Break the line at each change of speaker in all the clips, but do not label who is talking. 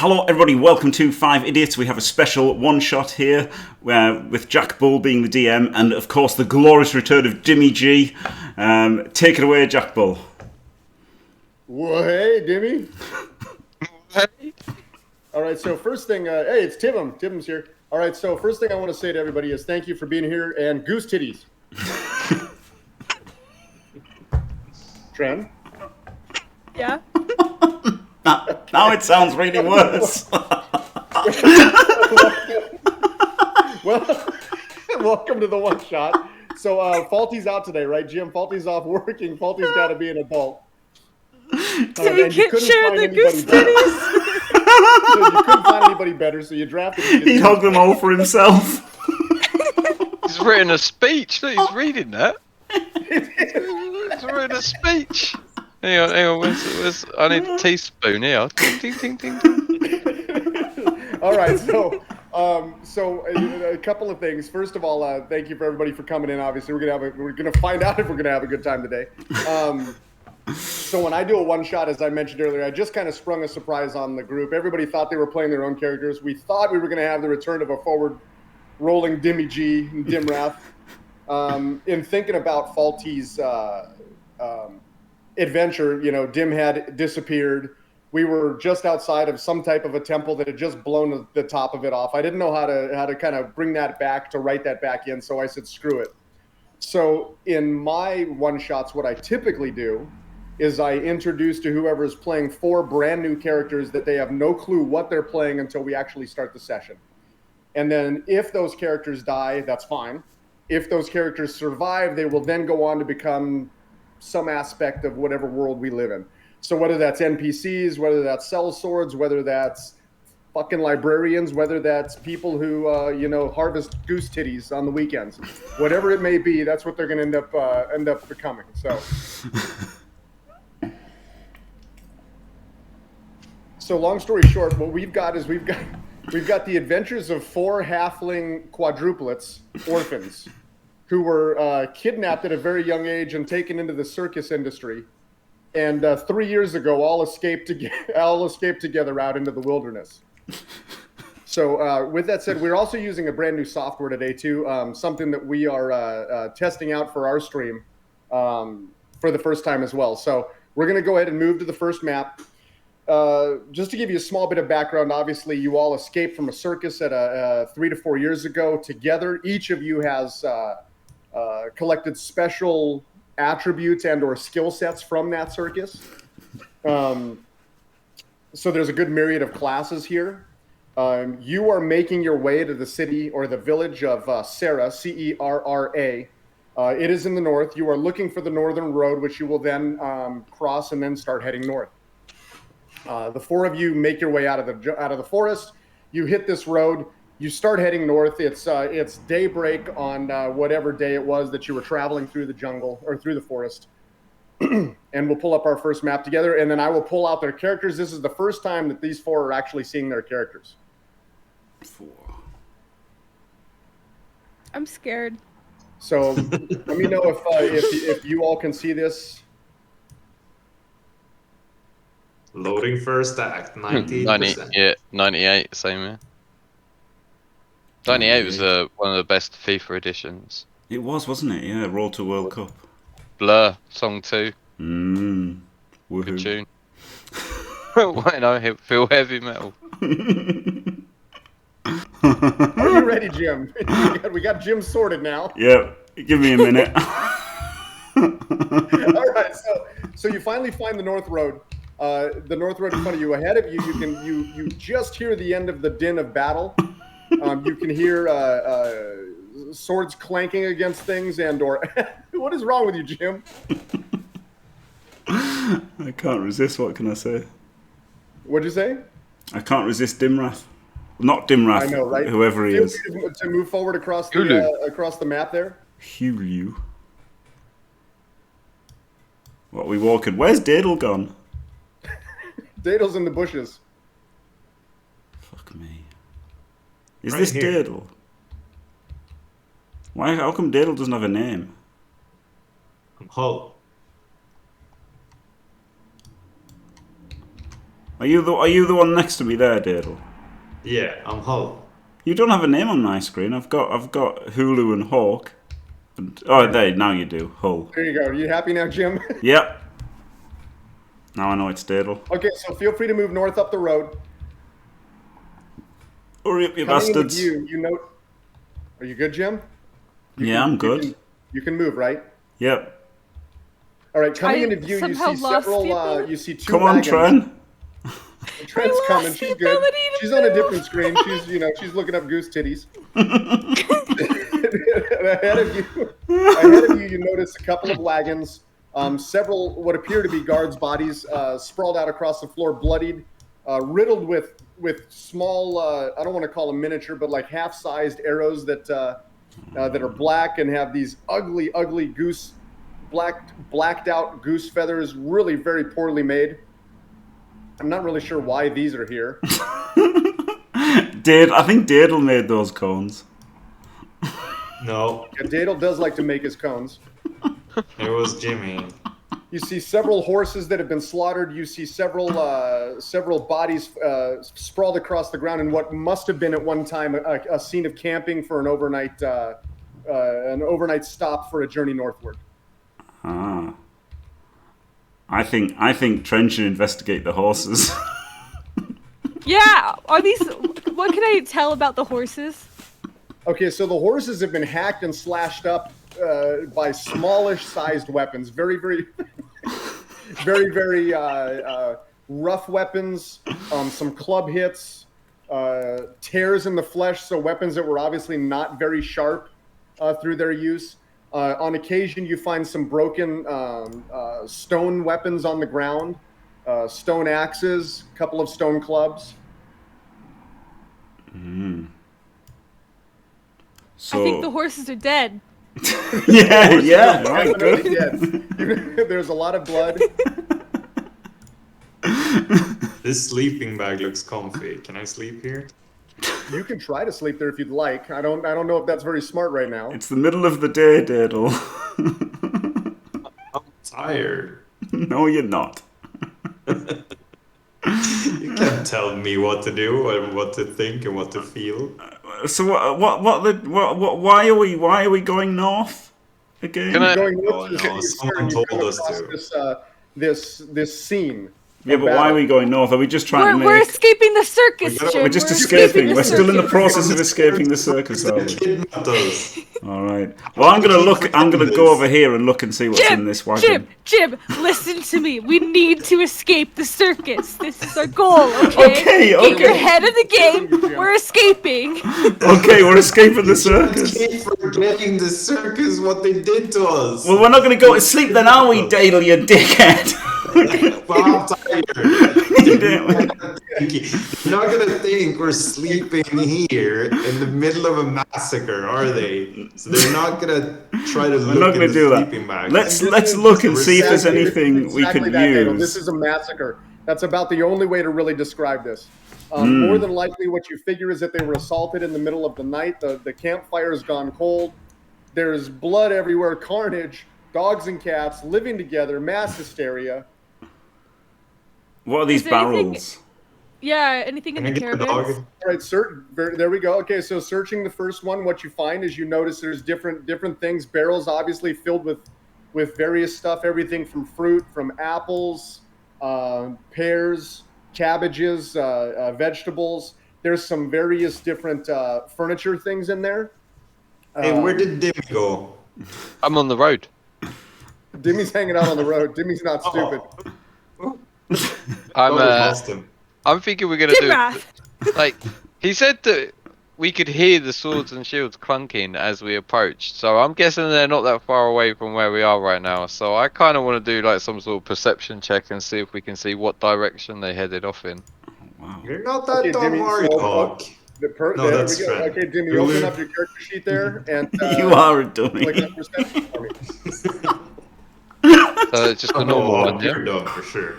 Hello everybody, welcome to 5 Idiots. We have a special one-shot here with Jack Bull being the DM and of course the glorious return of Dimmy G. Take it away, Jack Bull.
Well, hey, Dimmy.
Hey.
All right, so first thing, hey, it's Tim. Tim's here. All right, so first thing I want to say to everybody is thank you for being here and goose titties. Tren?
Yeah.
Now it sounds really worse.
Well, welcome to the one shot. So Faulty's out today, right, Jim? Faulty's off working. Faulty's got to be an adult.
Timmy can't share the goose titties.
You couldn't find anybody better, so you drafted me.
He hugged them all for himself.
He's written a speech. Look, he's reading that. He's written a speech. Hang on. Where's, I need a teaspoon here. Ding, ding, ding, ding.
All right, so a couple of things. First of all, thank you for everybody for coming in. Obviously, we're gonna find out if we're gonna have a good time today. So when I do a one shot, as I mentioned earlier, I just kind of sprung a surprise on the group. Everybody thought they were playing their own characters. We thought we were gonna have the return of a forward rolling Dimmy G and Dimrath. In thinking about Faulty's adventure, you know, Dim had disappeared. We were just outside of some type of a temple that had just blown the top of it off. I didn't know how to kind of bring that back, to write that back in, so I said screw it. So in my one shots, what I typically do is I introduce to whoever is playing 4 brand new characters that they have no clue what they're playing until we actually start the session. And then if those characters die, that's fine. If those characters survive, they will then go on to become some aspect of whatever world we live in. So whether that's NPCs, whether that's sellswords, whether that's fucking librarians, whether that's people who harvest goose titties on the weekends, whatever it may be, that's what they're going to end up becoming. So long story short, what we've got is we've got the adventures of 4 halfling quadruplets, orphans, who were kidnapped at a very young age and taken into the circus industry. And 3 years ago, all escaped together out into the wilderness. So with that said, we're also using a brand new software today too, something that we are testing out for our stream for the first time as well. So we're going to go ahead and move to the first map. Just to give you a small bit of background, obviously you all escaped from a circus at 3 to 4 years ago together. Each of you has collected special attributes and or skill sets from that circus. So there's a good myriad of classes here. You are making your way to the city or the village of Serra, C-E-R-R-A. It is in the north. You are looking for the northern road, which you will then cross and then start heading north. The 4 of you make your way out of the forest. You hit this road. You start heading north. It's daybreak on whatever day it was that you were traveling through the jungle or through the forest. And we'll pull up our first map together, and then I will pull out their characters. This is the first time that these 4 are actually seeing their characters.
4.
I'm scared.
So let me know if you all can see this.
Loading first act, 90%.
Yeah, 98, same here. 98 was one of the best FIFA editions.
It was, wasn't it? Yeah, Roll to World Cup.
Blur, song 2.
Woohoo.
Good tune. Why not? Feel heavy metal.
Are you ready, Jim? We got Jim sorted now.
Yep, give me a minute.
All right, so you finally find the north road. The north road in front of you. Ahead of you, you just hear the end of the din of battle. You can hear swords clanking against things and/or. What is wrong with you, Jim?
I can't resist. What can I say?
What'd you say?
I can't resist Dimrath. Not Dimrath.
I know, right?
Whoever he is.
To move forward across the map there.
Hulu. What are we walking? Where's Daedal gone?
Daedal's in the bushes.
Fuck me. Is
Right
this
here.
Daedal? Why? How come Daedal doesn't have a name?
Hull.
Are you the one next to me there, Deirdre?
Yeah, I'm Hull.
You don't have a name on my screen. I've got Hulu and Hawk. And, oh, there, now you do. Hull.
There you go. Are you happy now, Jim?
Yep. Now I know it's Deirdre.
Okay, so feel free to move north up the road.
Hurry up, you
Coming into
bastards.
view, you know. Are you good, Jim?
I'm good.
You can move, right?
Yep.
All right, coming
I
into view, you
somehow
see
lost
several.
you.
You see 2
Come on,
wagons.
Tren.
Trent's
I
coming.
lost
She's
the
good.
ability to
She's on a
move.
different screen. She's looking up goose titties. ahead of you, you notice a couple of wagons, several what appear to be guards' bodies sprawled out across the floor, bloodied, riddled with small. I don't want to call them miniature, but like half-sized arrows that are black and have these ugly goose, blacked out goose feathers. Really very poorly made. I'm not really sure why these are here.
I think Deirdre made those cones.
No,
Yeah, Dadle does like to make his cones.
it was Jimmy.
You see several horses that have been slaughtered. You see several bodies sprawled across the ground in what must have been at one time a scene of camping for an overnight stop for a journey northward.
Ah. I think Tren should investigate the horses.
Yeah, are these? What can I tell about the horses?
Okay, so the horses have been hacked and slashed up by smallish-sized weapons. Very, very, very rough weapons. Some club hits, tears in the flesh. So weapons that were obviously not very sharp through their use. On occasion, you find some broken stone weapons on the ground, stone axes, a couple of stone clubs.
So
I think the horses are dead.
yeah, right, good.
Definitely. There's a lot of blood.
This sleeping bag looks comfy. Can I sleep here?
You can try to sleep there if you'd like. I don't know if that's very smart right now.
It's the middle of the day, Deirdre.
I'm tired.
No, you're not.
You can't tell me what to do and what to think and what to feel.
So why are we going north again?
Can I-
Going
Oh,
north,
no,
you
someone
come
told us
across
to.
this scene.
Yeah, but why are we going north? Are we just trying to
We're
make?
escaping the circus, Jim.
We're just
We're
escaping.
the
We're still in the
circus.
process of escaping the circus, are
They
we?
kidnapped us.
All right. Well, I'm gonna go over here and look and see what's in this wagon.
Jim, listen to me. We need to escape the circus. This is our goal, okay?
Okay.
Get your head in the game. We're escaping.
Okay, we're escaping the circus.
Keep forgetting the circus, what they did to us.
Well, we're not gonna go to sleep then, are we, Dale, you dickhead?
Well, I'm tired. You're not gonna think we're sleeping here in the middle of a massacre, are they? So they're not gonna try to
We're not
look in
gonna
the
do that.
sleeping bag.
Let's look and see if there's
Exactly-
anything we
exactly
could
that, Daniel.
use.
This is a massacre. That's about the only way to really describe this. More than likely, what you figure is that they were assaulted in the middle of the night. The campfire's gone cold. There's blood everywhere, carnage, dogs and cats living together, mass hysteria.
What are these
Is there anything-
barrels?
Yeah, anything in
Can I
the
get the
caravans?
dog?
All right, there we go. Okay, so searching the first one, what you find is you notice there's different things. Barrels obviously filled with various stuff, everything from fruit, from apples, pears, cabbages, vegetables. There's some various different furniture things in there.
Hey, where did Dimmy go?
I'm on the road.
Dimmy's hanging out on the road. Dimmy's not stupid.
I'm
Oh, we lost him.
I'm thinking we're gonna do
Dimrath.
like he said that we could hear the swords and shields clunking as we approached. So I'm guessing they're not that far away from where we are right now. So I kind of want to do like some sort of perception check and see if we can see what direction they headed off in.
Wow.
You're not that
Okay,
dumb,
Dimmy,
are you,
so-
Hawk?
No,
that's
we go.
Fred.
Okay, Dimmy,
Really?
open up your character sheet there and
You are a
click
dummy.
on perception for me.
So just the normal
Oh,
one, yeah.
you're dumb for sure.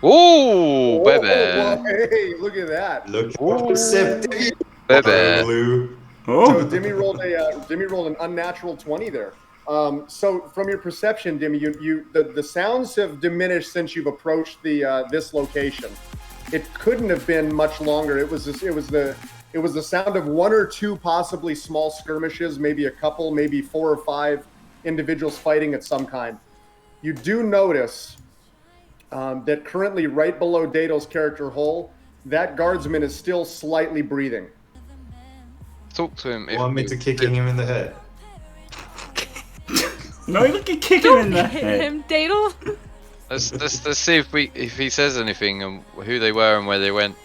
Ooh, baby,
Whoa, hey, look at that.
Look at perceptive.
baby.
Blue.
So
Oh,
Dimmy rolled an unnatural 20 there. So from your perception, Dimmy, the sounds have diminished since you've approached this location. It couldn't have been much longer. It was the sound of one or two possibly small skirmishes, maybe a couple, maybe 4 or 5 individuals fighting at some kind. You do notice that currently right below Dato's character hole, that guardsman is still slightly breathing.
Talk to him.
Want me to kicking him in the head?
No, look at kick him in the
Hit
head.
him, Dadle.
Let's see if he says anything and who they were and where they went.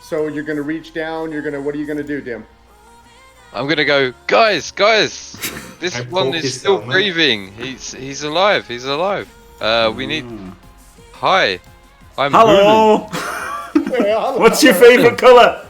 So you're gonna reach down. What are you gonna do, Dim?
I'm gonna go, guys. This
I
one
poke
is
his
still
helmet.
breathing. He's alive. We need. Hi, I'm Hulu.
Hello. What's your favorite color?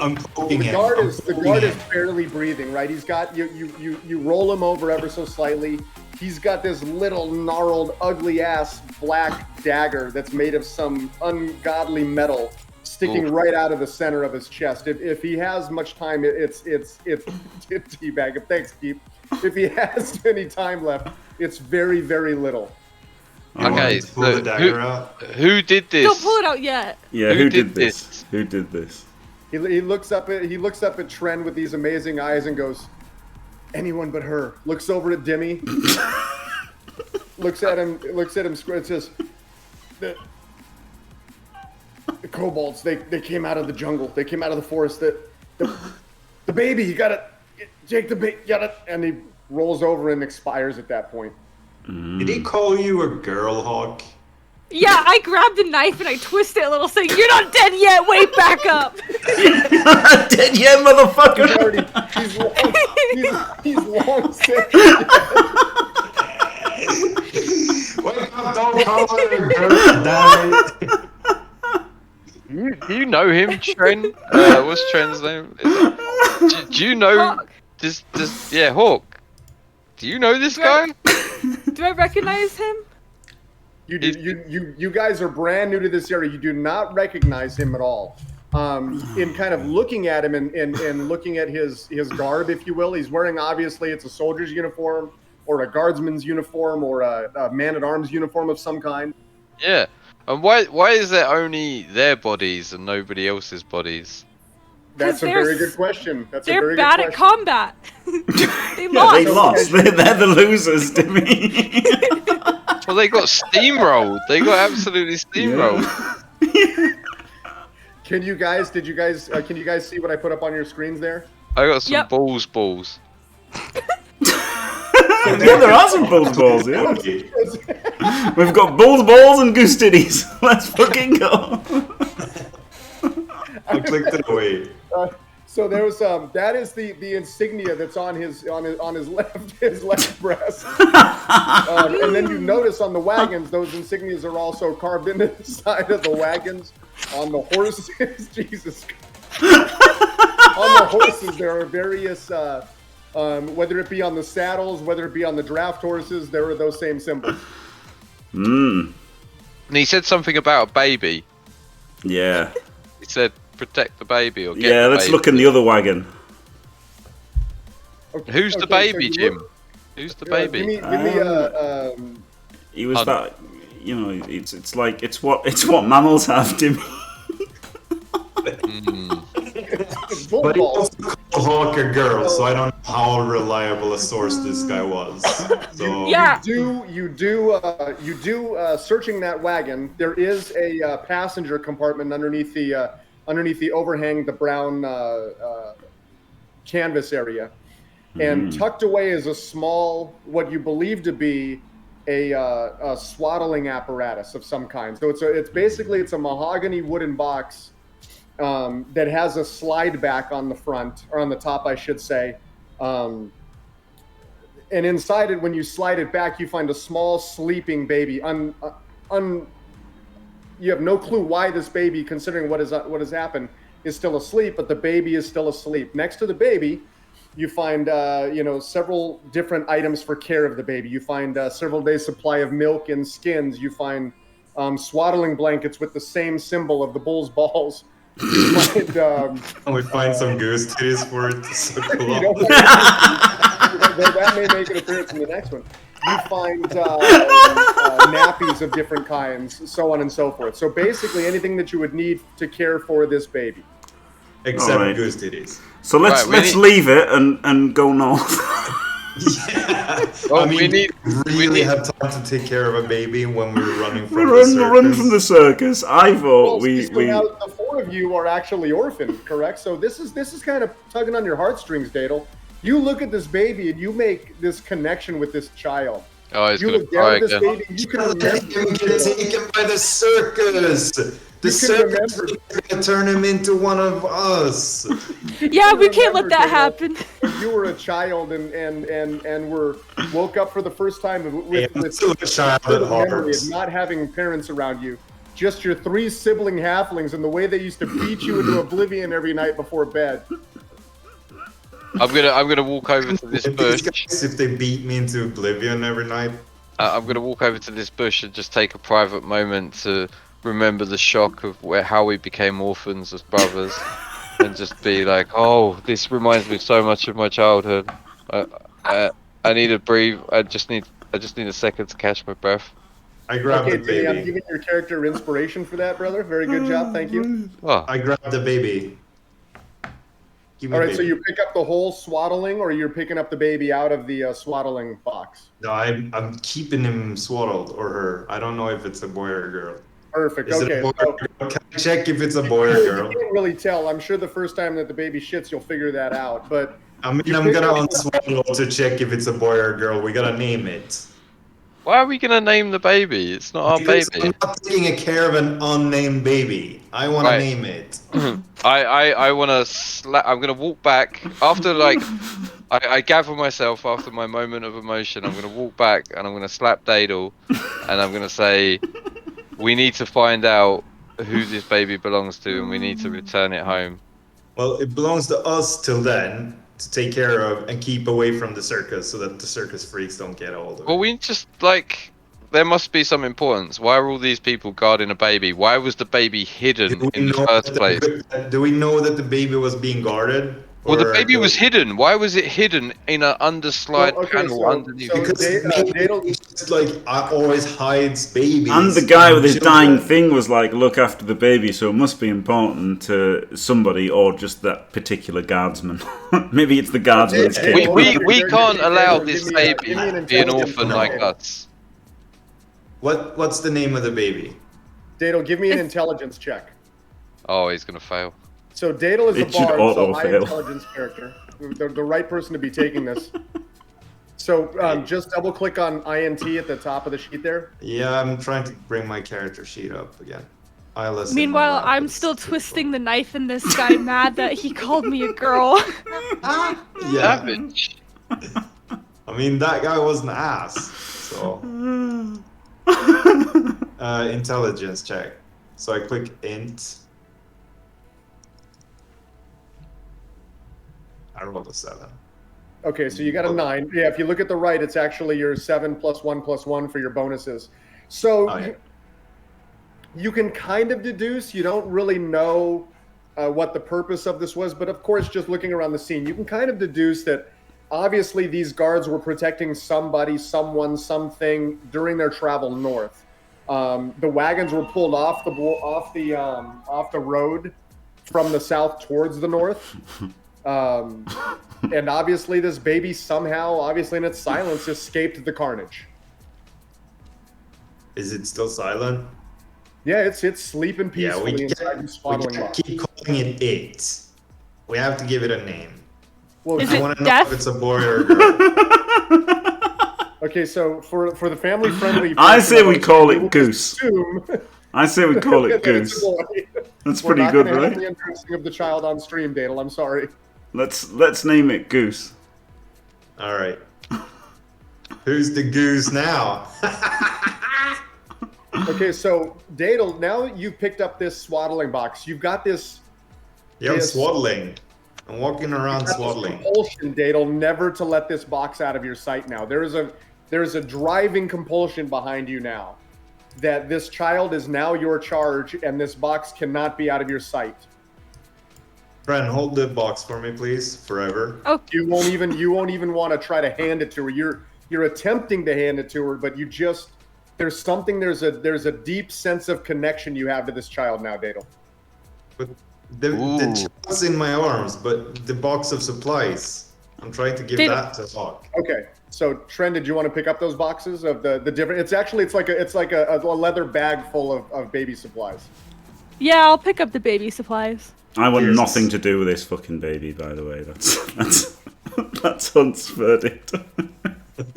I'm poking
The
him.
guard
I'm
is
poking him.
barely breathing, right? He's got you roll him over ever so slightly. He's got this little gnarled, ugly ass black dagger that's made of some ungodly metal sticking right out of the center of his chest. If he has much time, it's teabag. Thanks, Keep. If he has any time left, it's very, very little.
You want me
Okay,
to pull the dagger out?
who did this?
Don't pull it out yet.
Yeah,
Who
who
did
did this? Who did this?
He looks up at Trent with these amazing eyes and goes, "Anyone but her." Looks over at Dimmy. looks at him. It says, "The kobolds. They came out of the jungle. They came out of the forest. The baby. You got it, Jake. The baby. Got it." And he rolls over and expires at that point.
Did he call you a girl hawk?
Yeah, I grabbed a knife and I twisted it a little, saying, "You're not dead yet. Wait, back up."
Dead yet, motherfucker.
He's long since.
Wake up, don't call her a girl, damn it.
You know him, Tren? What's Tren's name? Do you know
Hawk.
this? Yeah, Hawk. Do you know this guy?
Do I recognize him?
You guys are brand new to this area. You do not recognize him at all. In kind of looking at him and looking at his garb, if you will, he's wearing, obviously it's a soldier's uniform or a guardsman's uniform or a man-at-arms uniform of some kind.
Yeah. And why is there only their bodies and nobody else's bodies?
That's a very good question.
They're bad at combat. They
Yeah,
lost.
they lost. They're the losers, Dimmy.
Well, they got steamrolled. They got absolutely steamrolled.
Can you guys see what I put up on your screens there?
I got some
Yep.
balls.
Yeah, there are some balls, yeah.
Okay.
We've got balls and goose titties. Let's fucking go.
I clicked it away.
So there's that is the insignia that's on his left breast, and then you notice on the wagons those insignias are also carved into the side of the wagons. On the horses, Jesus. On the horses there are various, whether it be on the saddles, whether it be on the draft horses, there are those same symbols.
And he said something about a baby.
Yeah.
He said protect the baby or get
Yeah,
the
let's
baby.
look in the other wagon.
Okay,
Who's the
okay,
baby,
so you
Jim?
look-
Who's the
Give
baby?
me
He was
Hunt.
that, you know, it's like, it's what mammals have, Dimmy.
bull
But he
balls.
also called Hawk a girl, so I don't know how reliable a source this guy was. So
Yeah.
You do searching that wagon. There is a passenger compartment underneath the overhang, the brown canvas area, and tucked away is a small, what you believe to be a swaddling apparatus of some kind. So it's basically a mahogany wooden box that has a slide back on the front, or on the top, I should say. And inside it, when you slide it back, you find a small sleeping baby. You have no clue why this baby, considering what has happened, is still asleep, but the baby is still asleep. Next to the baby, you find several different items for care of the baby. You find several days' supply of milk and skins. You find swaddling blankets with the same symbol of the bull's balls. You find,
we find some goose titties for it. So
you
cool.
don't that may make an appearance in the next one. You find nappies of different kinds, so on and so forth. So basically, anything that you would need to care for this baby.
Except
Alright.
goose titties.
So let's leave it and go north.
Yeah.
Well,
I mean,
we
really
need-
have time to take care of a baby when we're running from
run,
the circus.
run from the circus. I thought
So now the four of you are actually orphaned, correct? So this is kind of tugging on your heartstrings, Dadel. You look at this baby and you make this connection with this child.
Oh, he's
You
gonna
look down
cry
at this
again.
baby and you can
Let him
remember.
get taken by the circus. The
You can
circus
remember.
is gonna turn him into one of us.
Yeah, we can't let
remember,
that
Dale,
happen.
when you were a child and were woke up for the first time
Yeah, I'm still a child at
the memory
heart.
of not having parents around you. Just your three sibling halflings and the way they used to beat you into oblivion every night before bed.
I'm gonna walk over to this
If
bush.
these guys, if they beat me into oblivion every night,
I'm gonna walk over to this bush and just take a private moment to remember the shock of how we became orphans as brothers, and just be like, "Oh, this reminds me so much of my childhood. I need to breathe. I just need a second to catch my breath."
I grabbed
Okay,
the
Timmy, I'm
baby.
giving your character inspiration for that, brother. Very good job, thank you.
Oh,
I grabbed the baby. Give me
All
the
right, so
baby.
you pick up the whole swaddling, or you're picking up the baby out of the swaddling box?
No, I'm keeping him swaddled, or her. I don't know if it's a boy or a girl.
Perfect.
Is it
Okay,
a boy
so
or a girl? Can I check if it's a boy or a
you
girl?
can't really tell. I'm sure the first time that the baby shits, you'll figure that out. But
I mean,
You
I'm
pick
gonna
up-
unswaddle to check if it's a boy or a girl. We gotta name it.
why are we gonna name the baby? It's not our
Because
baby.
I'm not taking care of an unnamed baby. I want
Right.
to name it.
I wanna I'm gonna walk back after I gather myself after my moment of emotion. I'm gonna walk back and I'm gonna slap Dadle, and I'm gonna say, "We need to find out who this baby belongs to, and we need to return it home."
Well, it belongs to us till then to take care of and keep away from the circus so that the circus freaks don't get hold of it.
Well, we just there must be some importance. Why are all these people guarding a baby? Why was the baby hidden in the first place?
Do we know that the baby was being guarded?
Well, the
Or
baby
do-
was hidden. Why was it hidden in an underslide
Well, okay,
panel
so-
underneath?
so-
Because
Dadle-
maybe it's just like I always hides babies.
And the guy with his
children.
dying thing was like, look after the baby, so it must be important to somebody or just that particular guardsman. Maybe it's the guardsman's
Yeah.
kid.
We can't allow
Give
this
me
baby
give me an
to be an
intelligence
orphan
check.
like us.
What's the name of the baby?
Dadle, give me an intelligence check.
Oh, he's gonna fail.
So Dadle is
It
a
should
bard, so high
auto-fail.
intelligence character. The right person to be taking this. So just double click on INT at the top of the sheet there.
Yeah, I'm trying to bring my character sheet up again. I listen.
Meanwhile, I'm still twisting the knife in this guy, mad that he called me a girl.
Yeah,
Savage.
I mean that guy was an ass. So intelligence check. So I click int. I rolled a 7.
Okay, so you got a 9. Yeah, if you look at the right, it's actually your 7 + 1 + 1 for your bonuses. So
Oh, yeah.
you can kind of deduce. You don't really know what the purpose of this was, but of course, just looking around the scene, you can kind of deduce that obviously these guards were protecting somebody, someone, something during their travel north. The wagons were pulled off the road from the south towards the north. And obviously this baby somehow, obviously in its silence, escaped the carnage.
Is it still silent?
Yeah, it's sleeping
Yeah,
peacefully inside the
we
swaddling
can't
box.
keep calling it it. We have to give it a name.
Well,
Is
I
it
want to know
death?
if it's a boy or a girl.
okay, so for the family friendly,
I say we call it Goose.
Assume
I say we call it
that it's a
Goose.
boy.
That's
We're
pretty
not
good,
gonna have
right?
the interesting of the child on stream, Dadle. I'm sorry.
Let's name it Goose.
All right. Who's the goose now?
Okay, so Dadle, now that you've picked up this swaddling box, you've got this
Yeah, I'm
Yes.
swaddling. I'm walking around swaddling.
compulsion, Dadle, never to let this box out of your sight now. There is a driving compulsion behind you now that this child is now your charge and this box cannot be out of your sight.
Fran, hold the box for me, please, forever.
Oh,
You won't even want to try to hand it to her. You're attempting to hand it to her, but there's a deep sense of connection you have to this child now, Dadel.
But the child's in my arms, but the box of supplies, I'm trying to give that to Hawk.
Okay. So Trent, did you want to pick up those boxes of the different? It's like a leather bag full of baby supplies.
yeah, I'll pick up the baby supplies.
I want
Yes.
nothing to do with this fucking baby, by the way. That's Hunt's verdict.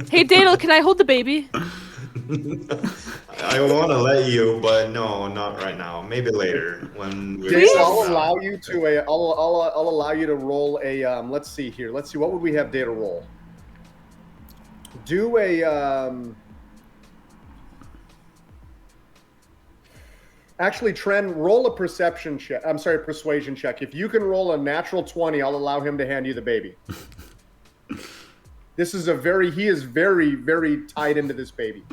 Hey, Dadel, can I hold the baby?
I want to let you, but no, not right now. Maybe later when we're.
Data, I'll allow you to I'll allow you to roll a let's see here. Let's see, what would we have Data roll? Do a actually, Trent, roll a perception check. I'm sorry, persuasion check. If you can roll a natural 20, I'll allow him to hand you the baby. He is very, very tied into this baby.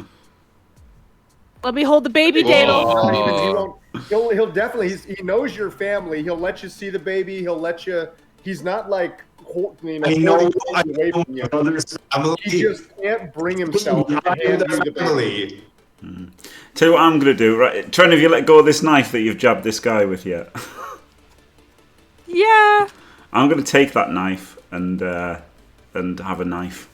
Let me hold the baby,
Whoa.
Dadel.
He'll definitely, he knows your family. He'll let you see the baby. He'll let you, he's not like,
I know,
away from you.
there's family.
He just can't bring himself to hand you the baby.
Family.
Tell you what I'm going to do, right? Trent, have you let go of this knife that you've jabbed this guy with yet?
Yeah.
I'm going to take that knife and have a knife.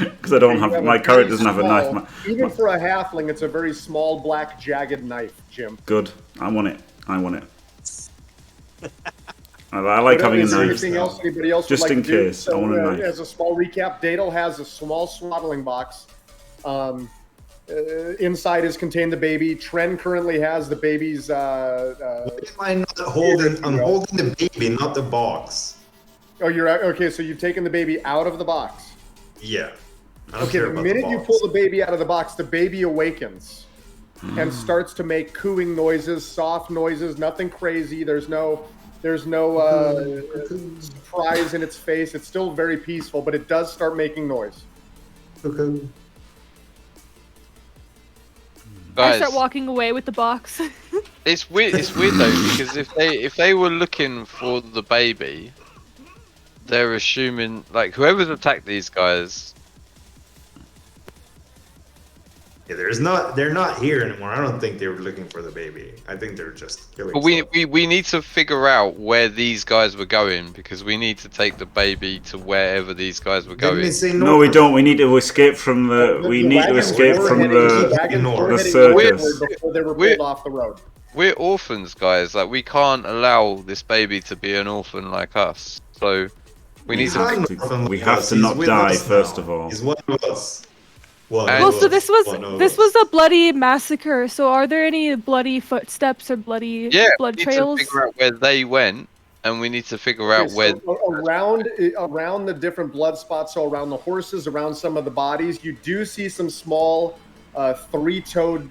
Because I don't have, my character doesn't have a knife.
Even for a halfling, it's a very small, black, jagged knife, Jim.
Good. I want it. I like having a
Is there
knife.
anything else anybody else
Just
would like
in
to do?
case, I want a knife.
As a small recap, Dadel has a small swaddling box. Inside is contained the baby. Tren currently has the baby's.
Why am I not holding? I'm holding the baby, not the box.
Oh, you're okay. So you've taken the baby out of the box.
Yeah. I don't
Okay,
care
the
about
minute
the
you
box.
pull the baby out of the box, the baby awakens and starts to make cooing noises, soft noises. Nothing crazy. There's no surprise in its face. It's still very peaceful, but it does start making noise.
Okay.
I
Guys,
start walking away with the box.
it's weird. It's weird though because if they were looking for the baby, they're assuming like whoever's attacked these guys.
Yeah, they're not here anymore. I don't think they were looking for the baby. I think they're just killing.
But we need to figure out where these guys were going because we need to take the baby to wherever these guys were
Didn't
going.
they say
No, we
north?
don't. We need to escape from the. We need to
wagons
escape
were
from
heading-
the.
wagons were
the
heading
circus.
northward before they were
We're-
pulled off the road.
We're orphans, guys. Like we can't allow this baby to be an orphan like us. So we need
He's
to.
not
to-
an orphan
we
like
have
us.
to
He's
not
with
die,
us
first
now.
of all.
He's one of us. One
And-
of
Well, so
us.
this
One of
was
us.
a bloody massacre. So are there any bloody footsteps or bloody
Yeah,
blood
we need
trails?
to figure out where they went, and we need to figure out
Okay,
where.
so around the different blood spots, so around the horses, around some of the bodies, you do see some small three-toed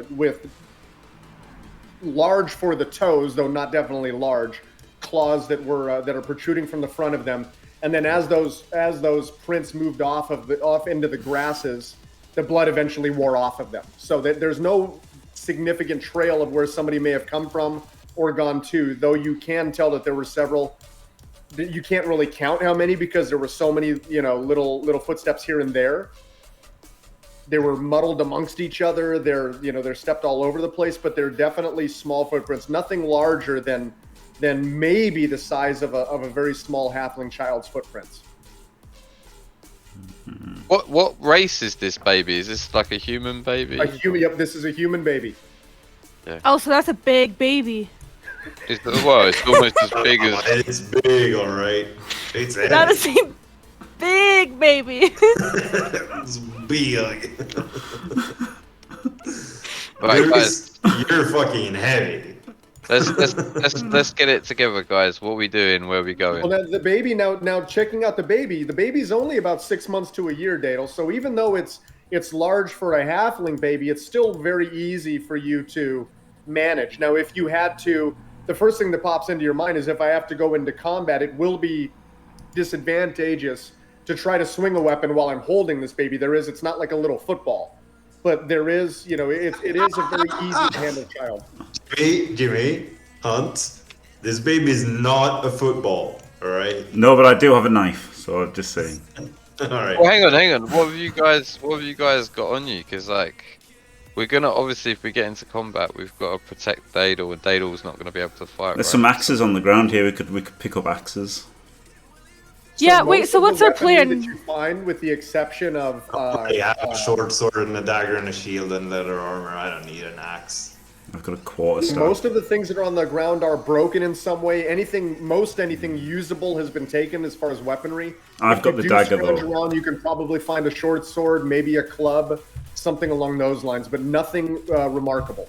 with large for the toes, though not definitely large, claws that are protruding from the front of them. And then as those prints moved off into the grasses, the blood eventually wore off of them. So that there's no significant trail of where somebody may have come from or gone to, though you can tell that there were several. You can't really count how many because there were so many, little footsteps here and there. They were muddled amongst each other. They're stepped all over the place, but they're definitely small footprints. Nothing larger than maybe the size of a very small halfling child's footprints.
What race is this baby? Is this like a human baby?
Yep, this is a human baby.
Oh, so that's a big baby.
It's almost as big as.
It's big, all right. It's
That is a big baby.
it's big.
Right, guys.
You're fucking heavy.
Let's get it together, guys. What are we doing? Where are we going?
Well, the baby now checking out the baby's only about 6 months to a year, Dadel. So even though it's large for a halfling baby, it's still very easy for you to manage. Now, if you had to, the first thing that pops into your mind is if I have to go into combat, it will be disadvantageous to try to swing a weapon while I'm holding this baby. It's not like a little football, but there is, it is a very easy to handle child.
Jimmy, Hunt, This baby is not a football, alright?
No, but I do have a knife, so I'm just saying.
Alright.
Well, hang on. What have you guys got on you? Because like, we're gonna obviously, if we get into combat, we've got to protect Daedal, and Daedal's not gonna be able to fight.
There's some axes on the ground here. We could pick up axes.
Yeah, wait,
most
so
of the
what's our
weaponry
plan?
That you find, with the exception of
I have a short sword and a dagger and a shield and leather armor. I don't need an axe.
I've got a quarter staff.
most of the things that are on the ground are broken in some way. Anything usable has been taken as far as weaponry.
I've
If
got
you
the
do
dagger,
scrounge
though.
around, you can probably find a short sword, maybe a club, something along those lines, but nothing remarkable.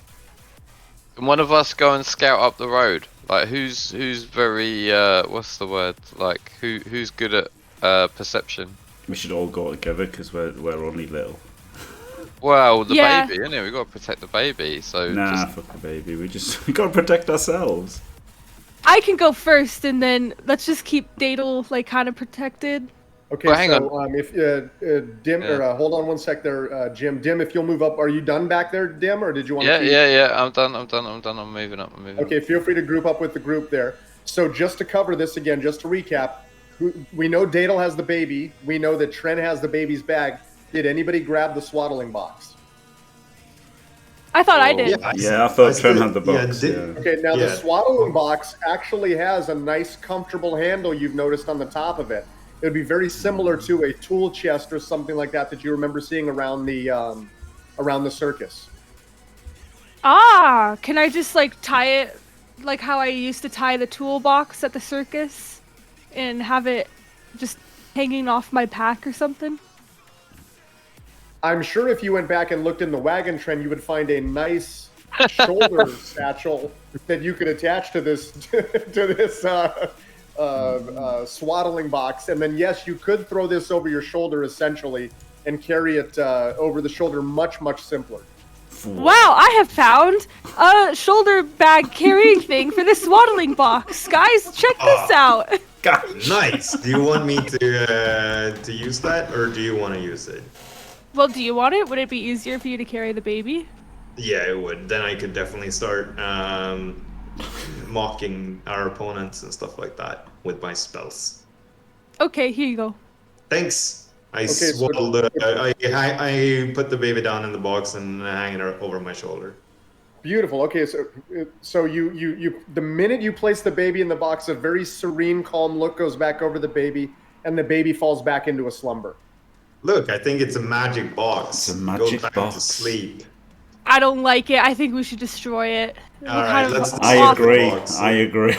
Can one of us go and scout up the road? Like, who's very what's the word? Like, who's good at perception?
We should all go together because we're only little.
Well, the
Yeah.
baby, innit? We got to protect the baby. So
Nah, fuck the baby. We gotta protect ourselves.
I can go first, and then let's just keep Daedal like kind of protected.
Okay,
Well, hang
if Dim, or hold on one sec there, Jim. Dim, if you'll move up, are you done back there, Dim, or did you want to?
Yeah. I'm done. I'm moving up.
Okay, feel free to group up with the group there. So just to cover this again, just to recap, we know Daedal has the baby. We know that Tren has the baby's bag. Did anybody grab the swaddling box?
I thought I did.
Yeah, I thought Tren had the box.
Yeah,
Yeah.
Okay, now the
Yeah.
swaddling box actually has a nice, comfortable handle you've noticed on the top of it. It would be very similar to a tool chest or something like that you remember seeing around the circus.
Ah, can I just like tie it like how I used to tie the toolbox at the circus and have it just hanging off my pack or something?
I'm sure if you went back and looked in the wagon trend, you would find a nice shoulder satchel that you could attach to this swaddling box, and then yes, you could throw this over your shoulder essentially and carry it over the shoulder much simpler.
Wow, I have found a shoulder bag carrying thing for the swaddling box. Guys, check this out.
Nice. Do you want me to use that, or do you want to use it?
Well, do you want it? Would it be easier for you to carry the baby?
Yeah, it would. Then I could definitely start mocking our opponents and stuff like that with my spells.
Okay, here you go.
Thanks. I
so-
swaddled I put the baby down in the box and hang it over my shoulder.
Beautiful. Okay, so you the minute you place the baby in the box, a very serene, calm look goes back over the baby, and the baby falls back into a slumber.
Look, I think it's a magic box.
It's a magic
Go back
box.
to sleep.
I don't like it. I think we should destroy it.
All right, let's.
I
awful.
agree.
Box.
I agree.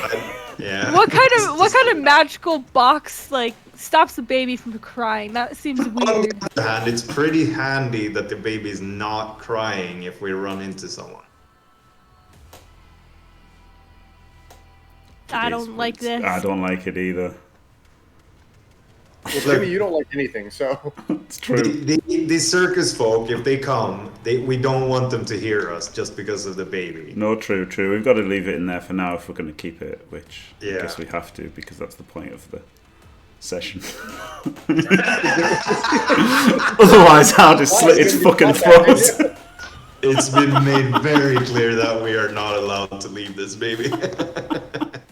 Yeah.
What kind of magical box like stops the baby from crying? That seems
On
weird.
the other hand, it's pretty handy that the baby's not crying if we run into someone.
I don't like this.
I don't like it either.
Well, Jimmy, you don't like anything, so
It's true.
The circus folk, if they come, we don't want them to hear us just because of the baby.
No, true. We've got to leave it in there for now if we're going to keep it, which I
Yeah.
guess we have to because that's the point of the session. Otherwise, I'll just slit its fucking throat.
It's been made very clear that we are not allowed to leave this baby.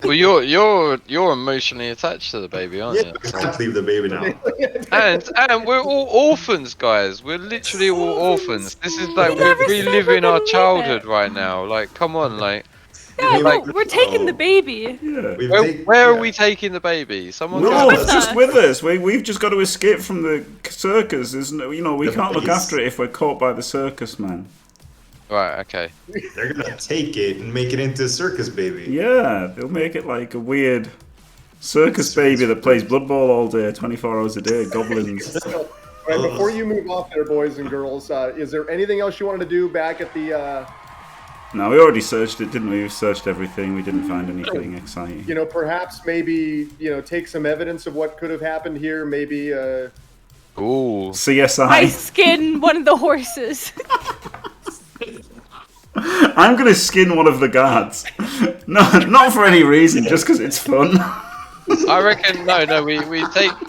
Well, you're emotionally attached to the baby, aren't
Yeah,
you?
we can't leave the baby now.
And we're all orphans, guys. We're literally all orphans. This is like
We
we're
never said
reliving
we're
our
gonna
childhood
leave it.
right now. Like, come on, like,
Yeah,
like-
we're taking the baby.
Yeah.
where are we taking the baby? Someone
No,
go-
it's just with us. We've just got to escape from the circus. There's no, we can't look after it if we're caught by the circus man.
Right, okay.
They're gonna take it and make it into a circus baby.
Yeah, they'll make it like a weird circus baby that plays Blood Bowl all day, 24 hours a day, goblins.
all right, before you move off there, boys and girls, is there anything else you wanted to do back at the?
No, we already searched it, didn't we? We searched everything. We didn't find anything exciting.
Perhaps maybe take some evidence of what could have happened here. Maybe
Ooh.
CSI.
I skin one of the horses.
I'm gonna skin one of the guards. No, not for any reason, just because it's fun.
I reckon no. We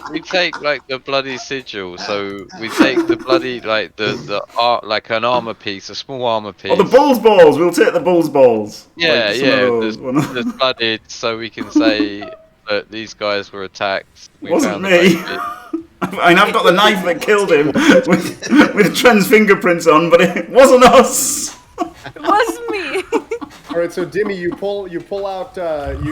like the bloody sigil. So we take the bloody like the like an armor piece, a small armor piece.
Oh, the bull's balls. We'll take the bull's balls.
Yeah,
Like some of
yeah.
those.
There's blooded, so we can say that these guys were attacked. We
Wasn't
found
me.
the baby.
And I've got the knife that killed him with Tren's fingerprints on, but it wasn't us.
It was me.
All right, so Dimmy, you pull out,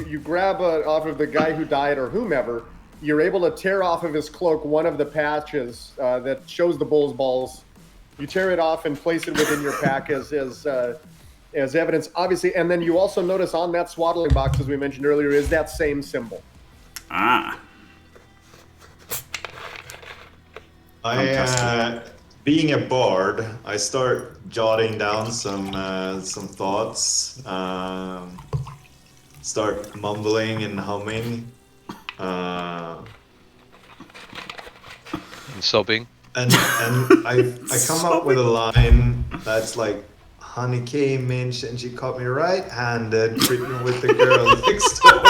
you grab off of the guy who died or whomever. You're able to tear off of his cloak one of the patches that shows the bull's balls. You tear it off and place it within your pack as evidence, obviously. And then you also notice on that swaddling box, as we mentioned earlier, is that same symbol.
Ah.
Being a bard, I start jotting down some thoughts. Start mumbling and humming.
And sobbing.
And I come up with a line that's like, "Honey came in and she caught me right-handed, treating with the girl next door."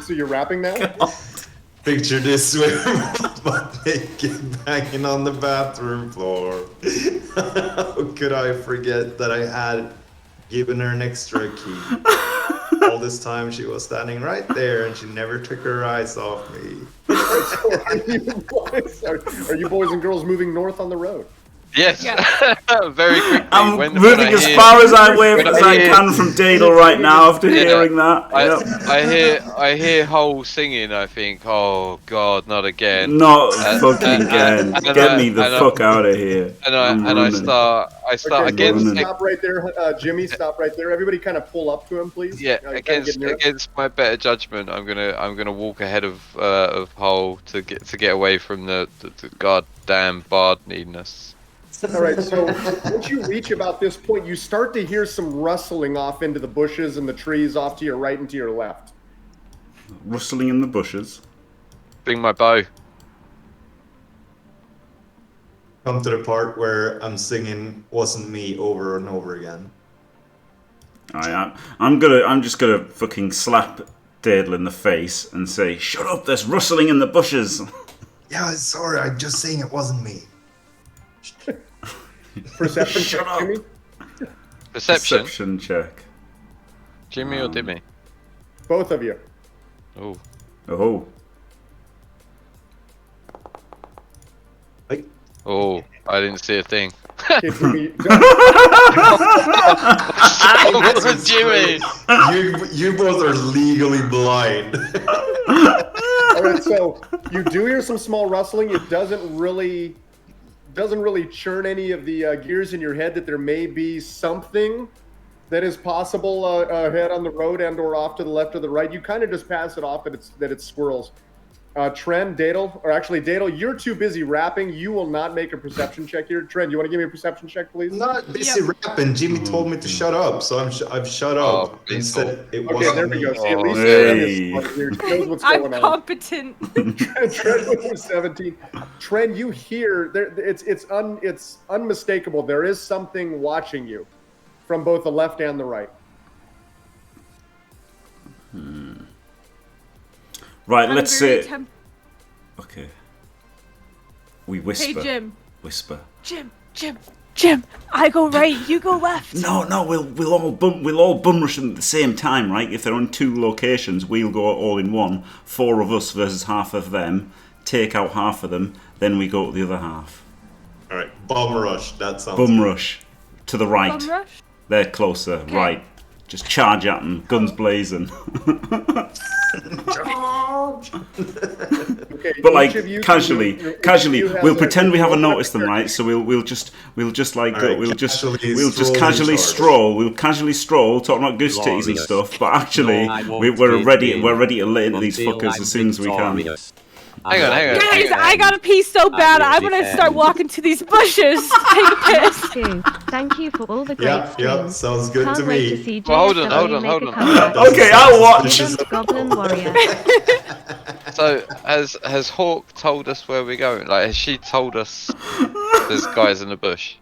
So you're rapping now?
Picture this with my naked banging on the bathroom floor. How could I forget that I had given her an extra key? All this time she was standing right there and she never took her eyes off me.
So are you boys and girls moving north on the road?
Yes,
Yeah.
very quickly.
I'm
when
moving
I
as
hear-
far as I
when
can from Dadle right now after hearing that. Yep.
I hear Hole singing. I think, oh God, not again.
Not fucking again.
and
Get me the fuck out of here.
And
I'm
I
running.
start
Okay,
against.
running.
stop right there, Jimmy. Stop right there. Everybody, kind of pull up to him, please.
Yeah,
Kinda get near him.
against my better judgment, I'm gonna walk ahead of Hole to get away from the goddamn bard needing us.
All right, so once you reach about this point, you start to hear some rustling off into the bushes and the trees off to your right and to your left.
Rustling in the bushes.
Bring my bow.
Come to the part where I'm singing "Wasn't Me" over and over again.
I'm just gonna fucking slap Dadle in the face and say, "Shut up! There's rustling in the bushes."
Yeah, sorry, I'm just saying it wasn't me.
Perception
Shut
check,
up.
Jimmy.
Perception.
check.
Jimmy or Dimmy?
Both of you.
Oh.
Oh.
Like,
Oh, I didn't see a thing.
Okay, Jimmy,
Jimmy!
you both are legally blind.
all right, so you do hear some small rustling. It doesn't really churn any of the gears in your head that there may be something that is possible ahead on the road and or off to the left or the right. You kind of just pass it off that it's squirrels. Tren, Dadle, or actually Dadle, you're too busy rapping. You will not make a perception check here. Tren, you want to give me a perception check, please?
I'm not busy rapping. Jimmy told me to shut up, so I've shut up.
Oh,
and said it
Okay,
wasn't
there we
me.
go. See, at least
Hey.
Tren is here. She knows what's
I'm
going on.
competent.
Tren with 17. Tren, you hear there? It's unmistakable. There is something watching you from both the left and the right.
Right,
I'm
let's
very
say. Okay. We
Hey,
whisper.
Jim.
Whisper.
Jim. I go right, you go left.
No, we'll all bum rush them at the same time, right? If they're on two locations, we'll go all in one. 4 of us versus half of them. Take out half of them, then we go to the other half.
All right, bomb rush. That sounds.
Bum
good.
rush to the right.
Bum rush?
They're closer, right? Just charge at them, guns blazing.
Okay,
But
each
like
of you-
casually,
each of
casually,
you has
we'll
a-
pretend we haven't
one
noticed them, right? So we'll just like
All right,
we'll just
casually
casually
stroll in charge.
stroll. We'll casually stroll, talking about goose titties and
Glorious.
stuff. But actually,
No, I won't
we're
be
ready.
king
We're ready to lay into these
until
fuckers
I'm
as soon as we can.
victorious.
Hang on.
Guys, I gotta pee so bad.
will
I'm gonna
defend.
start walking to these bushes to take a piss.
Two. Thank you for all the great
Yeah,
streams.
sounds good
Can't
to
wait to
me.
see
Well, hold on,
JSW
hold
make
on.
a comeback.
Okay, I'll watch.
Legend Goblin Warrior.
So has Hawk told us where we're going? Like, has she told us there's guys in the bush?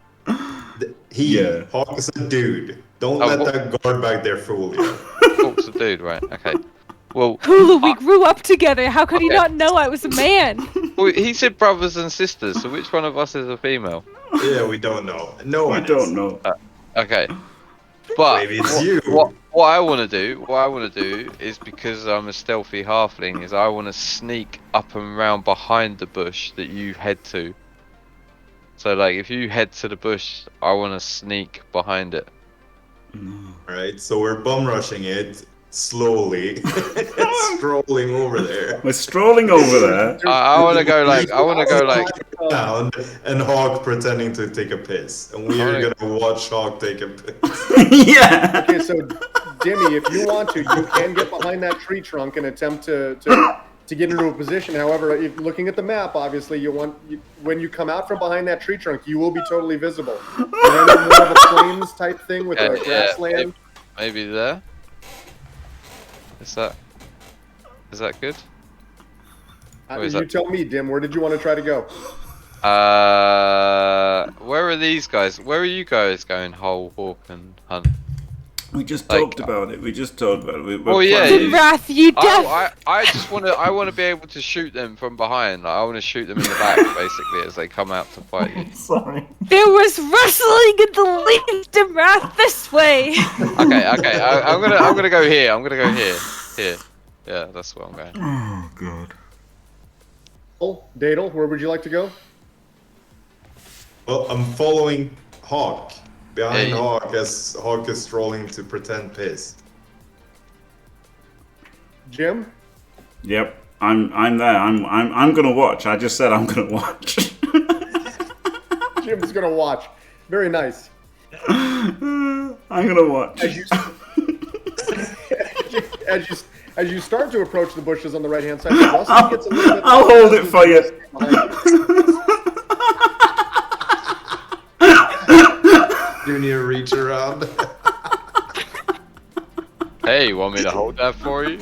Yeah.
Hawk is a dude. Don't
Oh,
let
Hawk-
that guard back there fool you.
Hawk's a dude, right? Okay. Well,
Hulu, we grew up together. How could he not know I was a man?
well, he said brothers and sisters. So which one of us is a female?
Yeah, we don't know. No
I
one
don't
is.
know.
Okay. But
Maybe it's you.
what I want to do is, because I'm a stealthy halfling, is I want to sneak up and round behind the bush that you head to. So like, if you head to the bush, I want to sneak behind it.
Right, so we're bum rushing it slowly, strolling over there.
We're strolling over there.
I want to go like,
Down and Hawk pretending to take a piss, and we are gonna watch Hawk take a piss.
Yeah.
Okay, so Dimmy, if you want to, you can get behind that tree trunk and attempt to get into a position. However, if looking at the map, obviously, when you come out from behind that tree trunk, you will be totally visible. You're in more of a plains type thing with a grassland.
maybe there. Is that good?
You tell me, Dim. Where did you want to try to go?
Where are these guys? Where are you guys going? Hawk and Hunt.
We just talked about it.
Oh yeah.
Wrath, you deaf.
I just want to. I want to be able to shoot them from behind. Like, I want to shoot them in the back, basically, as they come out to fight you.
Sorry.
There was wrestling in the least of Wrath this way.
Okay. I'm gonna go here. I'm gonna go here. Here. Yeah, that's where I'm going.
Oh god.
Dadel, where would you like to go?
Well, I'm following Hawk. Behind
Hey.
Hawk, as Hawk is strolling to pretend piss.
Jim?
Yep. I'm there. I'm gonna watch. I just said I'm gonna watch.
Jim's gonna watch. Very nice.
I'm gonna watch.
As you start to approach the bushes on the right hand side, Rusty gets a little bit.
I'll hold it for you.
Junior reach around.
Hey, you want me to hold that for you?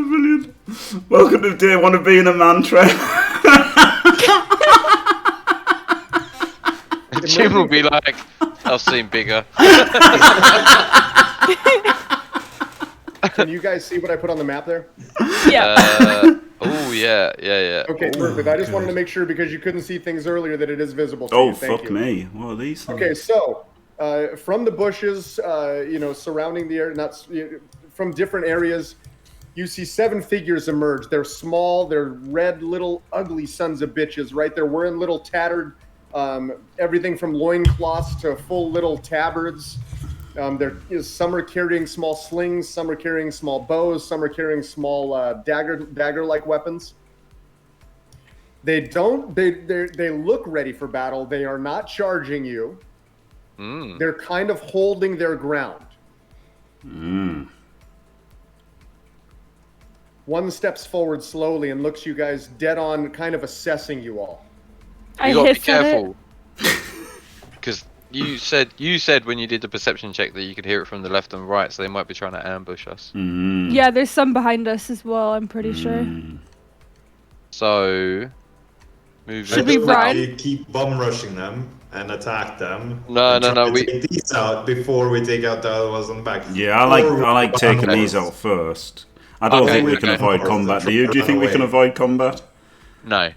Brilliant. Welcome to day one of being a man, Trey.
Jim will be like, I've seen bigger.
Can you guys see what I put on the map there?
Yeah.
Oh yeah.
Okay, perfect. I just wanted to make sure, because you couldn't see things earlier, that it is visible to
Oh,
you. Thank
fuck
you.
me. What are these things?
Okay, so from the bushes, surrounding the area, from different areas, you see 7 figures emerge. They're small. They're red, little, ugly sons of bitches, right? They're wearing little tattered, everything from loincloths to full little tabards. Some are carrying small slings, some are carrying small bows, some are carrying small dagger-like weapons. They look ready for battle. They are not charging you. They're kind of holding their ground. One steps forward slowly and looks you guys dead on, kind of assessing you all.
You gotta be
hiss at it.
careful. Because you said when you did the perception check that you could hear it from the left and right, so they might be trying to ambush us.
Yeah, there's some behind us as well, I'm pretty sure.
So, move.
Should we run?
We keep bum rushing them and attack them.
No,
and
no,
try
no,
to take these out before we take out the other ones on the back.
Yeah, I like taking these out first. I don't think we can avoid combat. Do you? Do you think we can avoid combat?
No.